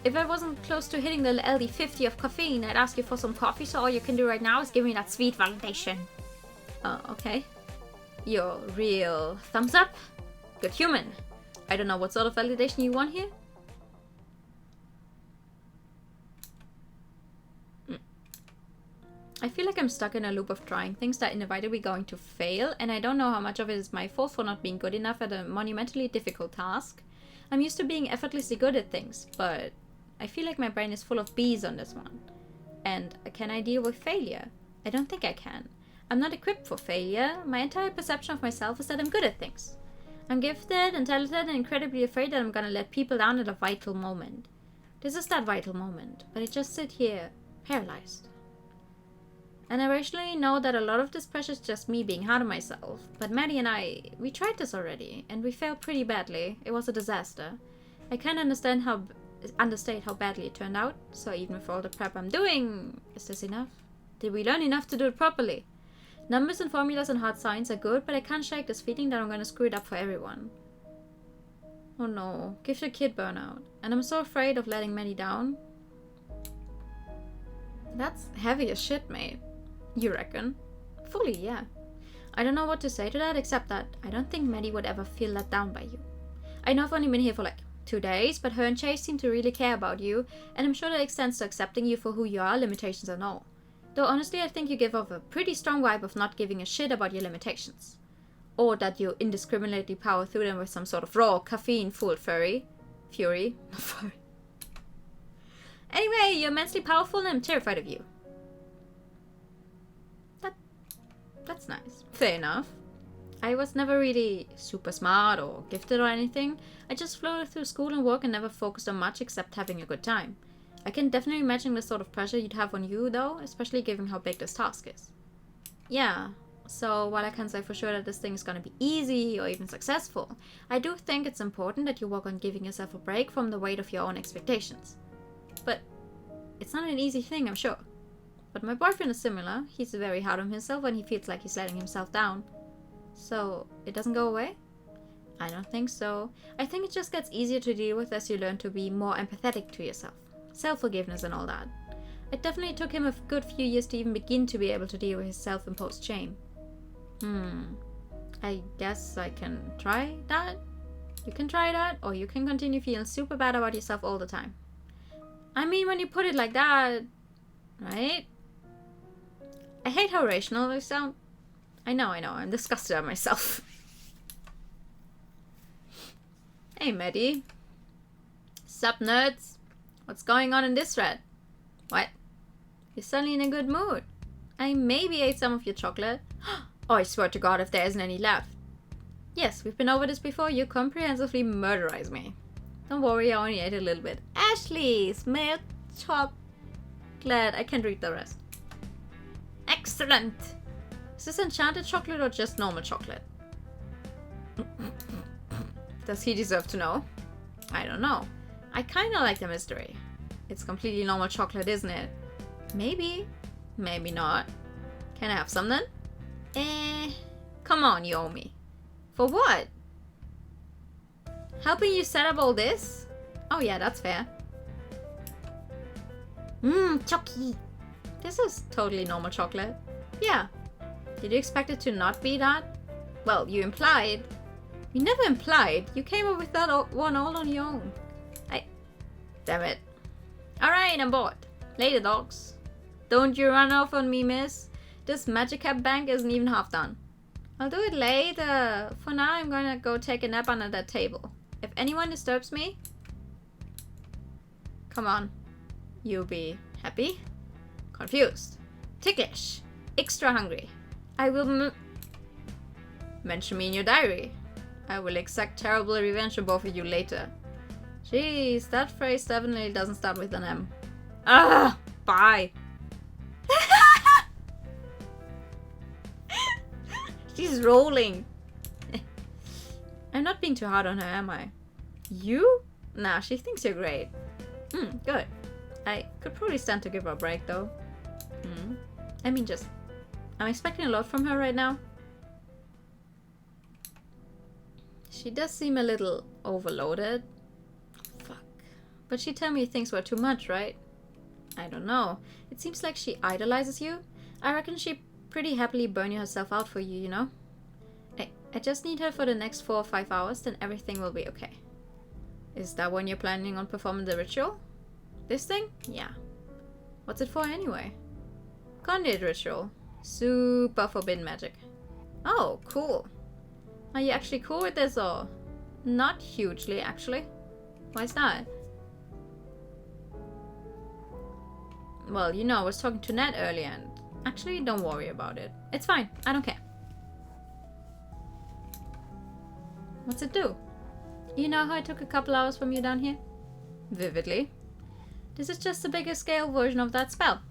If I wasn't close to hitting the LD50 of caffeine, I'd ask you for some coffee, so all you can do right now is give me that sweet validation. Oh, okay. Your real thumbs up? Good human. I don't know what sort of validation you want here. I feel like I'm stuck in a loop of trying things that inevitably going to fail, and I don't know how much of it is my fault for not being good enough at a monumentally difficult task. I'm used to being effortlessly good at things, but I feel like my brain is full of bees on this one. And can I deal with failure? I don't think I can. I'm not equipped for failure. My entire perception of myself is that I'm good at things. I'm gifted and talented and incredibly afraid that I'm gonna let people down at a vital moment. This is that vital moment, but I just sit here, paralyzed. And I rationally know that a lot of this pressure is just me being hard on myself. But Maddie and I, we tried this already, and we failed pretty badly. It was a disaster. I can't understate how badly it turned out. So even with all the prep I'm doing, is this enough? Did we learn enough to do it properly? Numbers and formulas and hard science are good, but I can't shake this feeling that I'm gonna screw it up for everyone. Oh no, give the kid burnout. And I'm so afraid of letting Maddie down. That's heavy as shit, mate. You reckon? Fully, yeah. I don't know what to say to that, except that I don't think Maddie would ever feel let down by you. I know I've only been here for like 2 days, but her and Chase seem to really care about you, and I'm sure that extends to accepting you for who you are, limitations and all. Though honestly, I think you give off a pretty strong vibe of not giving a shit about your limitations. Or that you indiscriminately power through them with some sort of raw, caffeine-fueled fury. Anyway, you're immensely powerful and I'm terrified of you. That's nice. Fair enough. I was never really super smart or gifted or anything. I just floated through school and work and never focused on much except having a good time. I can definitely imagine the sort of pressure you'd have on you though, especially given how big this task is. Yeah, so while I can't say for sure that this thing is gonna be easy or even successful, I do think it's important that you work on giving yourself a break from the weight of your own expectations. But it's not an easy thing, I'm sure. But my boyfriend is similar. He's very hard on himself when he feels like he's letting himself down. So, it doesn't go away? I don't think so. I think it just gets easier to deal with as you learn to be more empathetic to yourself. Self-forgiveness and all that. It definitely took him a good few years to even begin to be able to deal with his self-imposed shame. I guess I can try that? You can try that, or you can continue feeling super bad about yourself all the time. I mean, when you put it like that, right? I hate how rational they sound. I know, I'm disgusted at myself. Hey, Maddie. Sup, nerds? What's going on in this thread? What? You're suddenly in a good mood. I maybe ate some of your chocolate. Oh, I swear to God if there isn't any left. Yes, we've been over this before. You comprehensively murderize me. Don't worry, I only ate a little bit. Ashley's milk chocolate. I can't read the rest. Excellent. Is this enchanted chocolate or just normal chocolate? Does he deserve to know? I don't know. I kinda like the mystery. It's completely normal chocolate, isn't it? Maybe. Maybe not. Can I have some then? Come on, you owe me. For what? Helping you set up all this? Oh yeah, that's fair. Chocky. This is totally normal chocolate. Yeah. Did you expect it to not be that? Well, you implied. You never implied. You came up with that one all on your own. Damn it. Alright, I'm bored. Later, dogs. Don't you run off on me, miss. This Magikarp bank isn't even half done. I'll do it later. For now, I'm gonna go take a nap under that table. If anyone disturbs me... Come on. You'll be happy? Confused. Ticklish. Extra hungry. I will mention me in your diary. I will exact terrible revenge on both of you later. Jeez, that phrase definitely doesn't start with an M. Ah, bye. She's rolling. I'm not being too hard on her, am I? You? Nah, she thinks you're great. Good. I could probably stand to give her a break, though. I mean, I'm expecting a lot from her right now. She does seem a little overloaded. Fuck. But she told me things were too much, right? I don't know. It seems like she idolizes you. I reckon she pretty happily burn herself out for you, you know? I just need her for the next 4 or 5 hours, then everything will be okay. Is that when you're planning on performing the ritual? This thing? Yeah. What's it for anyway? Conduit ritual. Super forbidden magic. Oh, cool. Are you actually cool with this or? Not hugely, actually. Why is that? Well, you know, I was talking to Ned earlier and... Actually, don't worry about it. It's fine. I don't care. What's it do? You know how I took a couple hours from you down here? Vividly. This is just a bigger scale version of that spell.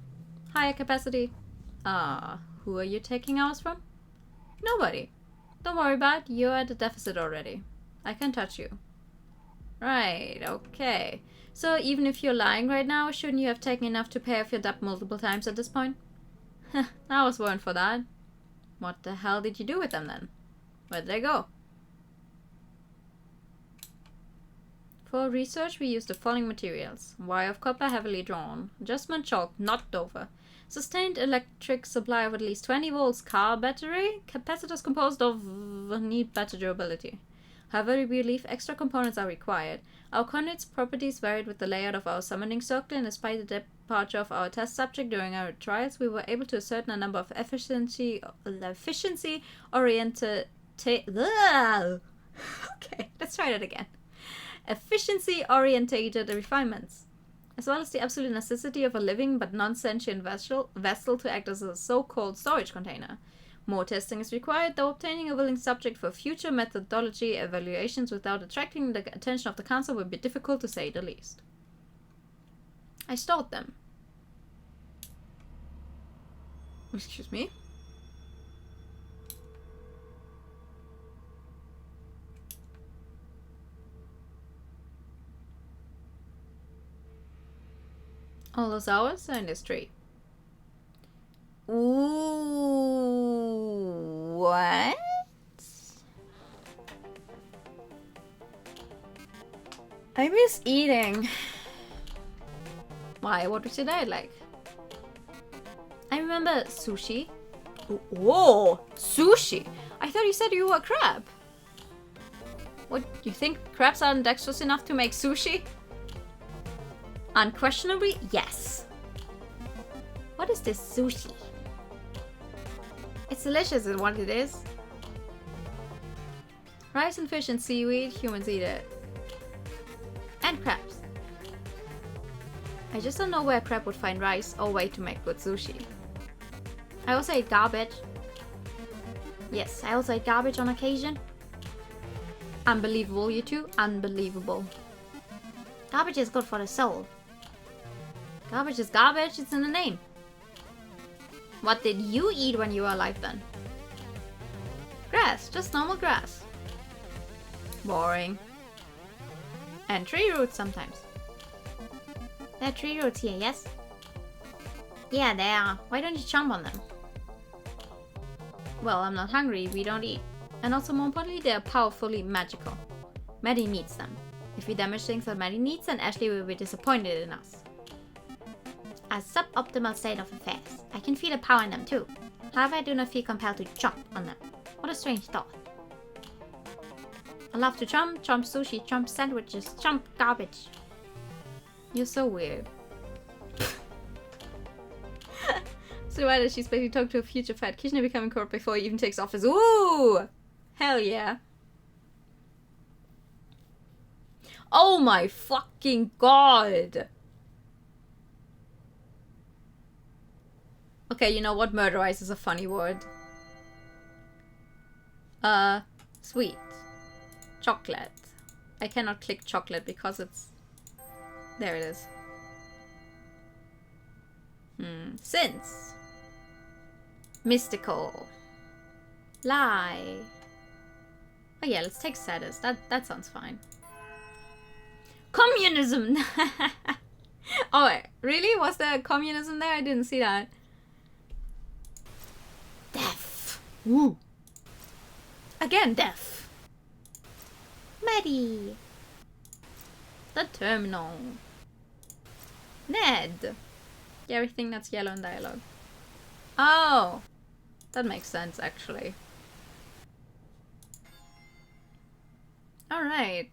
Higher capacity. Who are you taking hours from? Nobody. Don't worry about it. You're at a deficit already. I can touch you. Right, okay. So even if you're lying right now, shouldn't you have taken enough to pay off your debt multiple times at this point? I was warned for that. What the hell did you do with them then? Where did they go? For research, we used the following materials. Wire of copper heavily drawn. Adjustment chalk, not Dover. Sustained electric supply of at least 20 volts. Car battery. Capacitors composed of need better durability. However, we believe extra components are required. Our conduit's properties varied with the layout of our summoning circle, and despite the departure of our test subject during our trials, we were able to ascertain a number of efficiency-oriented... Okay, let's try that again. Efficiency-orientated refinements, as well as the absolute necessity of a living but non-sentient vessel to act as a so-called storage container. More testing is required, though obtaining a willing subject for future methodology evaluations without attracting the attention of the council would be difficult to say the least. I stored them. Excuse me? All those hours are in this tree. Ooh, what? I miss eating. Why? What was your diet like? I remember sushi. Whoa! Sushi? I thought you said you were a crab. What, you think crabs aren't dexterous enough to make sushi? Unquestionably, yes. What is this sushi? It's delicious is what it is. Rice and fish and seaweed, humans eat it. And crabs. I just don't know where a crab would find rice or way to make good sushi. I also ate garbage. Yes, I also ate garbage on occasion. Unbelievable, you two. Unbelievable. Garbage is good for the soul. Garbage is garbage. It's in the name. What did you eat when you were alive then? Grass. Just normal grass. Boring. And tree roots sometimes. There are tree roots here, yes? Yeah, they are. Why don't you chomp on them? Well, I'm not hungry. We don't eat. And also, more importantly, they are powerfully magical. Maddie needs them. If we damage things that Maddie needs, then Ashley will be disappointed in us. A suboptimal state of affairs. I can feel the power in them too. However, I do not feel compelled to chomp on them. What a strange thought. I love to chomp sushi, chomp sandwiches, chomp garbage. You're so weird. So why does she's basically talking to a future fat Kishna becoming corrupt before he even takes office? Ooh! Hell yeah. Oh my fucking god! Okay, you know what? Murderize is a funny word. Sweet. Chocolate. I cannot click chocolate because it's... There it is. Since. Mystical. Lie. Oh yeah, let's take status. That sounds fine. Communism! Oh, really? Was there communism there? I didn't see that. Death. Woo. Again, death. Maddie. The terminal. Ned. Yeah, everything that's yellow in dialogue. Oh. That makes sense, actually. Alright.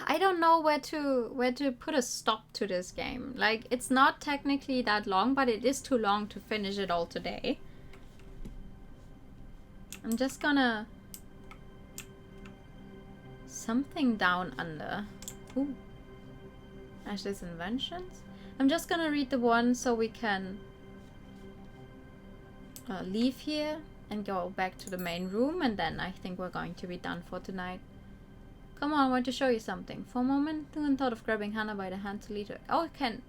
I don't know where to put a stop to this game. Like, it's not technically that long, but it is too long to finish it all today. I'm just gonna... Something down under. Ooh. Ashley's inventions? I'm just gonna read the one so we can leave here and go back to the main room, and then I think we're going to be done for tonight. Come on, I want to show you something. For a moment, Thuan thought of grabbing Hannah by the hand to lead her. Oh, I can...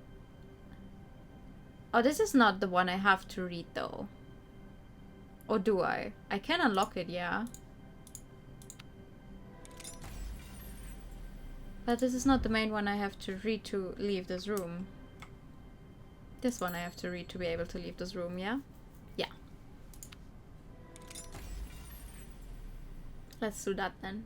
Oh, this is not the one I have to read, though. Or do I? I can unlock it, yeah. But this is not the main one I have to read to leave this room. This one I have to read to be able to leave this room, yeah? Yeah. Let's do that then.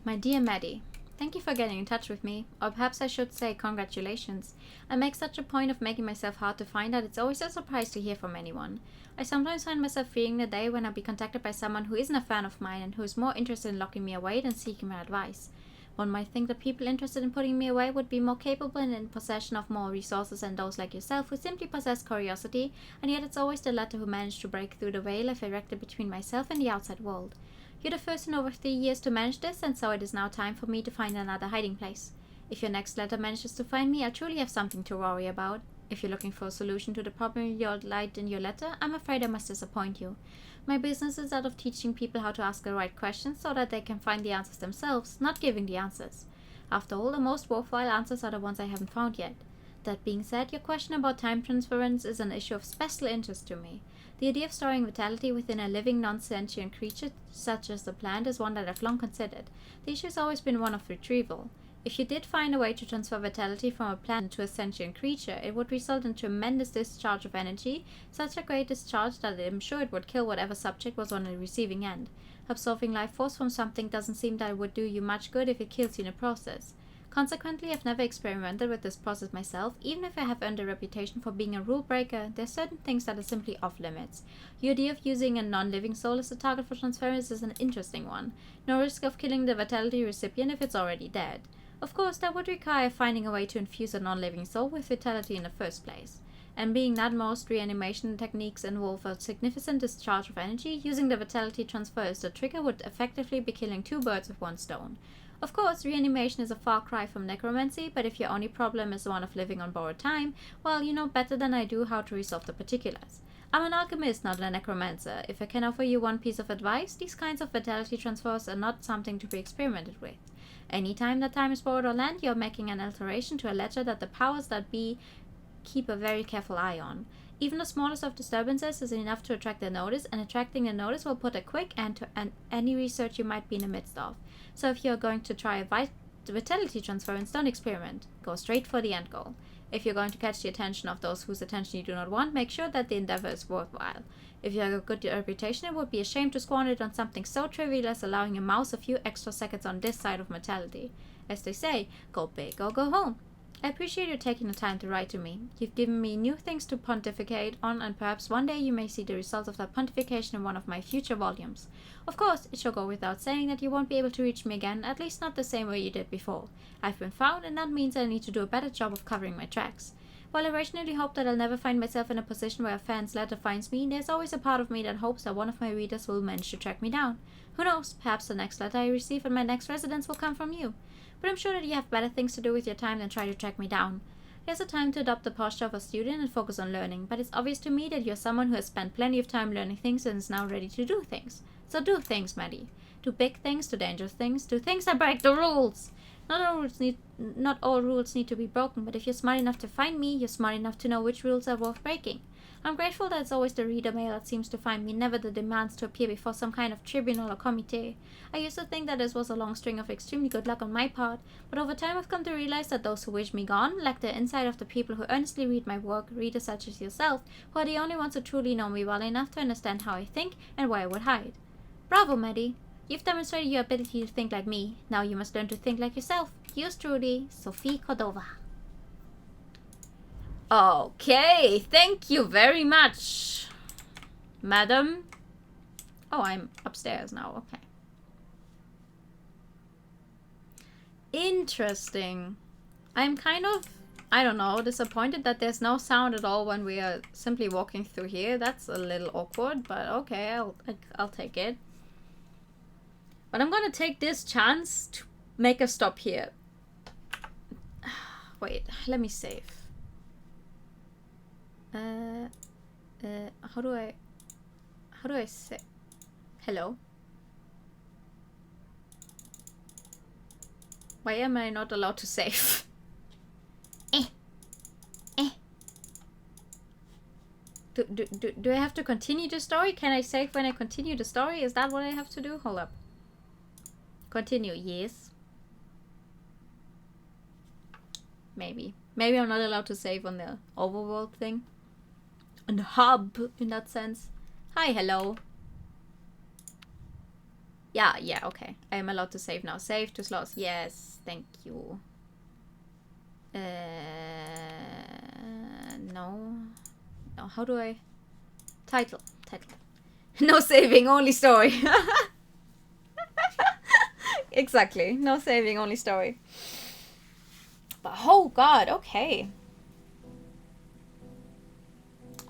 My dear Maddie, thank you for getting in touch with me, or perhaps I should say congratulations. I make such a point of making myself hard to find that it's always a surprise to hear from anyone. I sometimes find myself fearing the day when I'll be contacted by someone who isn't a fan of mine and who is more interested in locking me away than seeking my advice. One might think that people interested in putting me away would be more capable and in possession of more resources than those like yourself who simply possess curiosity, and yet it's always the latter who manage to break through the veil I've erected between myself and the outside world. You're the first in over 3 years to manage this, and so it is now time for me to find another hiding place. If your next letter manages to find me, I'll truly have something to worry about. If you're looking for a solution to the problem you outlined in your letter, I'm afraid I must disappoint you. My business is that of teaching people how to ask the right questions so that they can find the answers themselves, not giving the answers. After all, the most worthwhile answers are the ones I haven't found yet. That being said, your question about time transference is an issue of special interest to me. The idea of storing vitality within a living, non-sentient creature, such as the plant, is one that I've long considered. The issue has always been one of retrieval. If you did find a way to transfer vitality from a plant to a sentient creature, it would result in tremendous discharge of energy, such a great discharge that I'm sure it would kill whatever subject was on the receiving end. Absorbing life force from something doesn't seem that it would do you much good if it kills you in the process. Consequently, I've never experimented with this process myself. Even if I have earned a reputation for being a rule breaker, there are certain things that are simply off limits. The idea of using a non-living soul as a target for transference is an interesting one. No risk of killing the vitality recipient if it's already dead. Of course, that would require finding a way to infuse a non-living soul with vitality in the first place. and being that most reanimation techniques involve a significant discharge of energy, using the vitality transfer as the trigger would effectively be killing 2 birds with 1 stone. Of course, reanimation is a far cry from necromancy, but if your only problem is one of living on borrowed time, well, you know better than I do how to resolve the particulars. I'm an alchemist, not a necromancer. If I can offer you one piece of advice, these kinds of vitality transfers are not something to be experimented with. Any time that time is borrowed or lent, you're making an alteration to a ledger that the powers that be keep a very careful eye on. Even the smallest of disturbances is enough to attract their notice, and attracting their notice will put a quick end to any research you might be in the midst of. So if you're going to try a vitality transference, don't experiment. Go straight for the end goal. If you're going to catch the attention of those whose attention you do not want, make sure that the endeavor is worthwhile. If you have a good reputation, it would be a shame to squander it on something so trivial as allowing a mouse a few extra seconds on this side of mortality. As they say, go big or go home. I appreciate you taking the time to write to me. You've given me new things to pontificate on, and perhaps one day you may see the results of that pontification in one of my future volumes. Of course, it shall go without saying that you won't be able to reach me again, at least not the same way you did before. I've been found, and that means I need to do a better job of covering my tracks. While I originally hope that I'll never find myself in a position where a fan's letter finds me, there's always a part of me that hopes that one of my readers will manage to track me down. Who knows, perhaps the next letter I receive at my next residence will come from you. But I'm sure that you have better things to do with your time than try to track me down. There's a time to adopt the posture of a student and focus on learning, but it's obvious to me that you're someone who has spent plenty of time learning things and is now ready to do things. So do things, Maddie. Do big things, do dangerous things, do things that break the rules. Not all rules need to be broken, but if you're smart enough to find me, you're smart enough to know which rules are worth breaking. I'm grateful that it's always the reader mail that seems to find me, never the demands to appear before some kind of tribunal or committee. I used to think that this was a long string of extremely good luck on my part, but over time I've come to realize that those who wish me gone lack the insight of the people who earnestly read my work, readers such as yourself, who are the only ones who truly know me well enough to understand how I think and where I would hide. Bravo, Maddie! You've demonstrated your ability to think like me. Now you must learn to think like yourself. Yours truly, Sophie Cordova. Okay, thank you very much, madam. Oh, I'm upstairs now, okay. Interesting. I'm kind of, I don't know, disappointed that there's no sound at all when we are simply walking through here. That's a little awkward, but okay, I'll take it. But I'm gonna take this chance to make a stop here. Wait, let me save. How do I say hello? Why am I not allowed to save? Do I have to continue the story? Can I save when I continue the story? Is that what I have to do? Hold up. Continue, yes. Maybe. Maybe I'm not allowed to save on the overworld thing. On the hub, in that sense. Hi, hello. Yeah, okay. I am allowed to save now. Save to slots. Yes, thank you. No. No, how do I... Title. No saving, only story. Exactly. No saving, only story. But oh god, okay.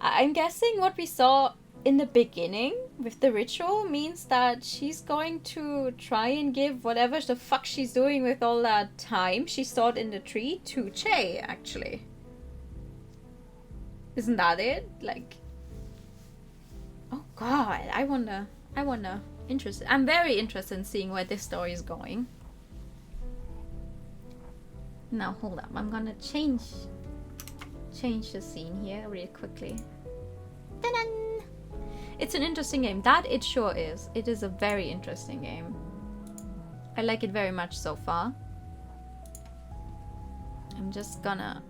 I'm guessing what we saw in the beginning with the ritual means that she's going to try and give whatever the fuck she's doing with all that time she stored in the tree to Che, actually. Isn't that it? Like... Oh god, I wonder. Interested. I'm very interested in seeing where this story is going. Now, hold up. I'm gonna change the scene here really quickly. Ta-da! It's an interesting game. That it sure is. It is a very interesting game. I like it very much so far. I'm just gonna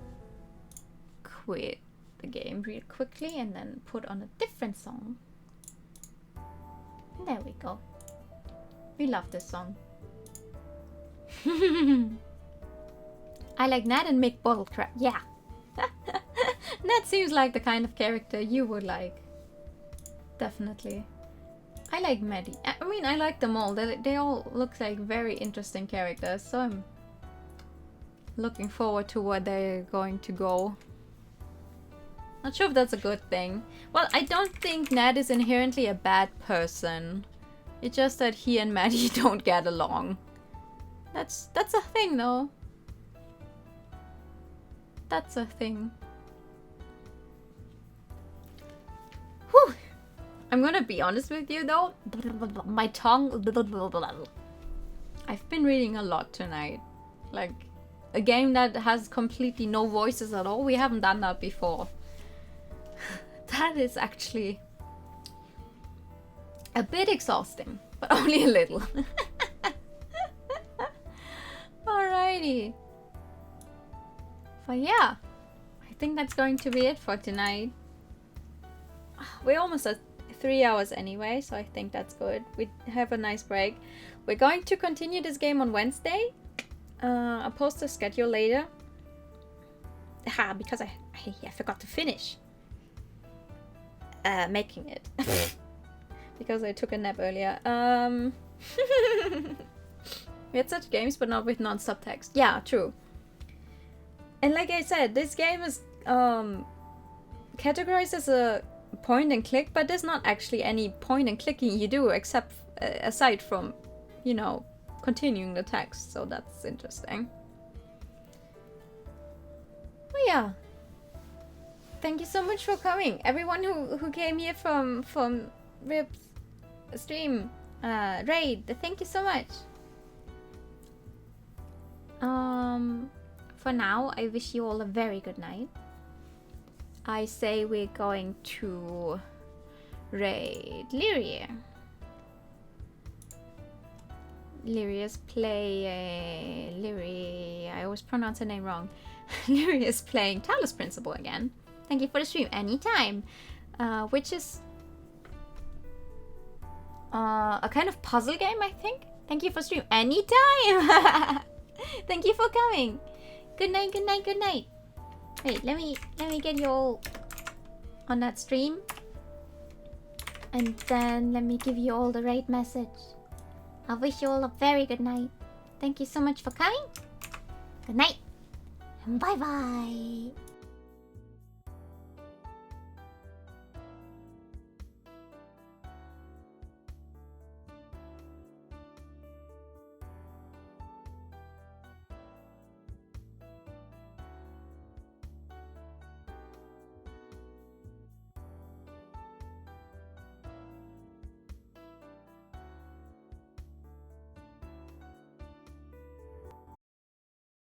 quit the game real quickly and then put on a different song. And there we go. We love this song. I like Nat and Mick Bottlecrap. Yeah. Nat seems like the kind of character you would like. Definitely. I like Maddie. I mean, I like them all. They all look like very interesting characters. So I'm looking forward to where they're going to go. Not sure if that's a good thing. Well, I don't think Ned is inherently a bad person. It's just that he and Maddie don't get along. That's a thing, though. That's a thing. Whew. I'm gonna be honest with you, though. My tongue... I've been reading a lot tonight. Like, a game that has completely no voices at all. We haven't done that before. That is actually a bit exhausting, but only a little. Alrighty. But yeah, I think that's going to be it for tonight. We're almost at 3 hours anyway, so I think that's good. We have a nice break. We're going to continue this game on Wednesday. I'll post the schedule later. Because I forgot to finish making it. Because I took a nap earlier. We had such games, but not with non-subtext. Yeah, true. And like I said, this game is categorized as a point and click, but there's not actually any point and clicking you do, except aside from, you know, continuing the text. So that's interesting. But yeah. Thank you so much for coming. Everyone who came here from Rip's stream, raid, thank you so much. For now, I wish you all a very good night. I say we're going to raid Lyria. Lyria's play... Lyria... I always pronounce her name wrong. Lyria's playing Talos Principle again. Thank you for the stream. Anytime. Which is... a kind of puzzle game, I think. Thank you for stream. Anytime! Thank you for coming. Good night, good night, good night. Wait, let me get you all on that stream. And then let me give you all the raid message. I wish you all a very good night. Thank you so much for coming. Good night. And bye-bye.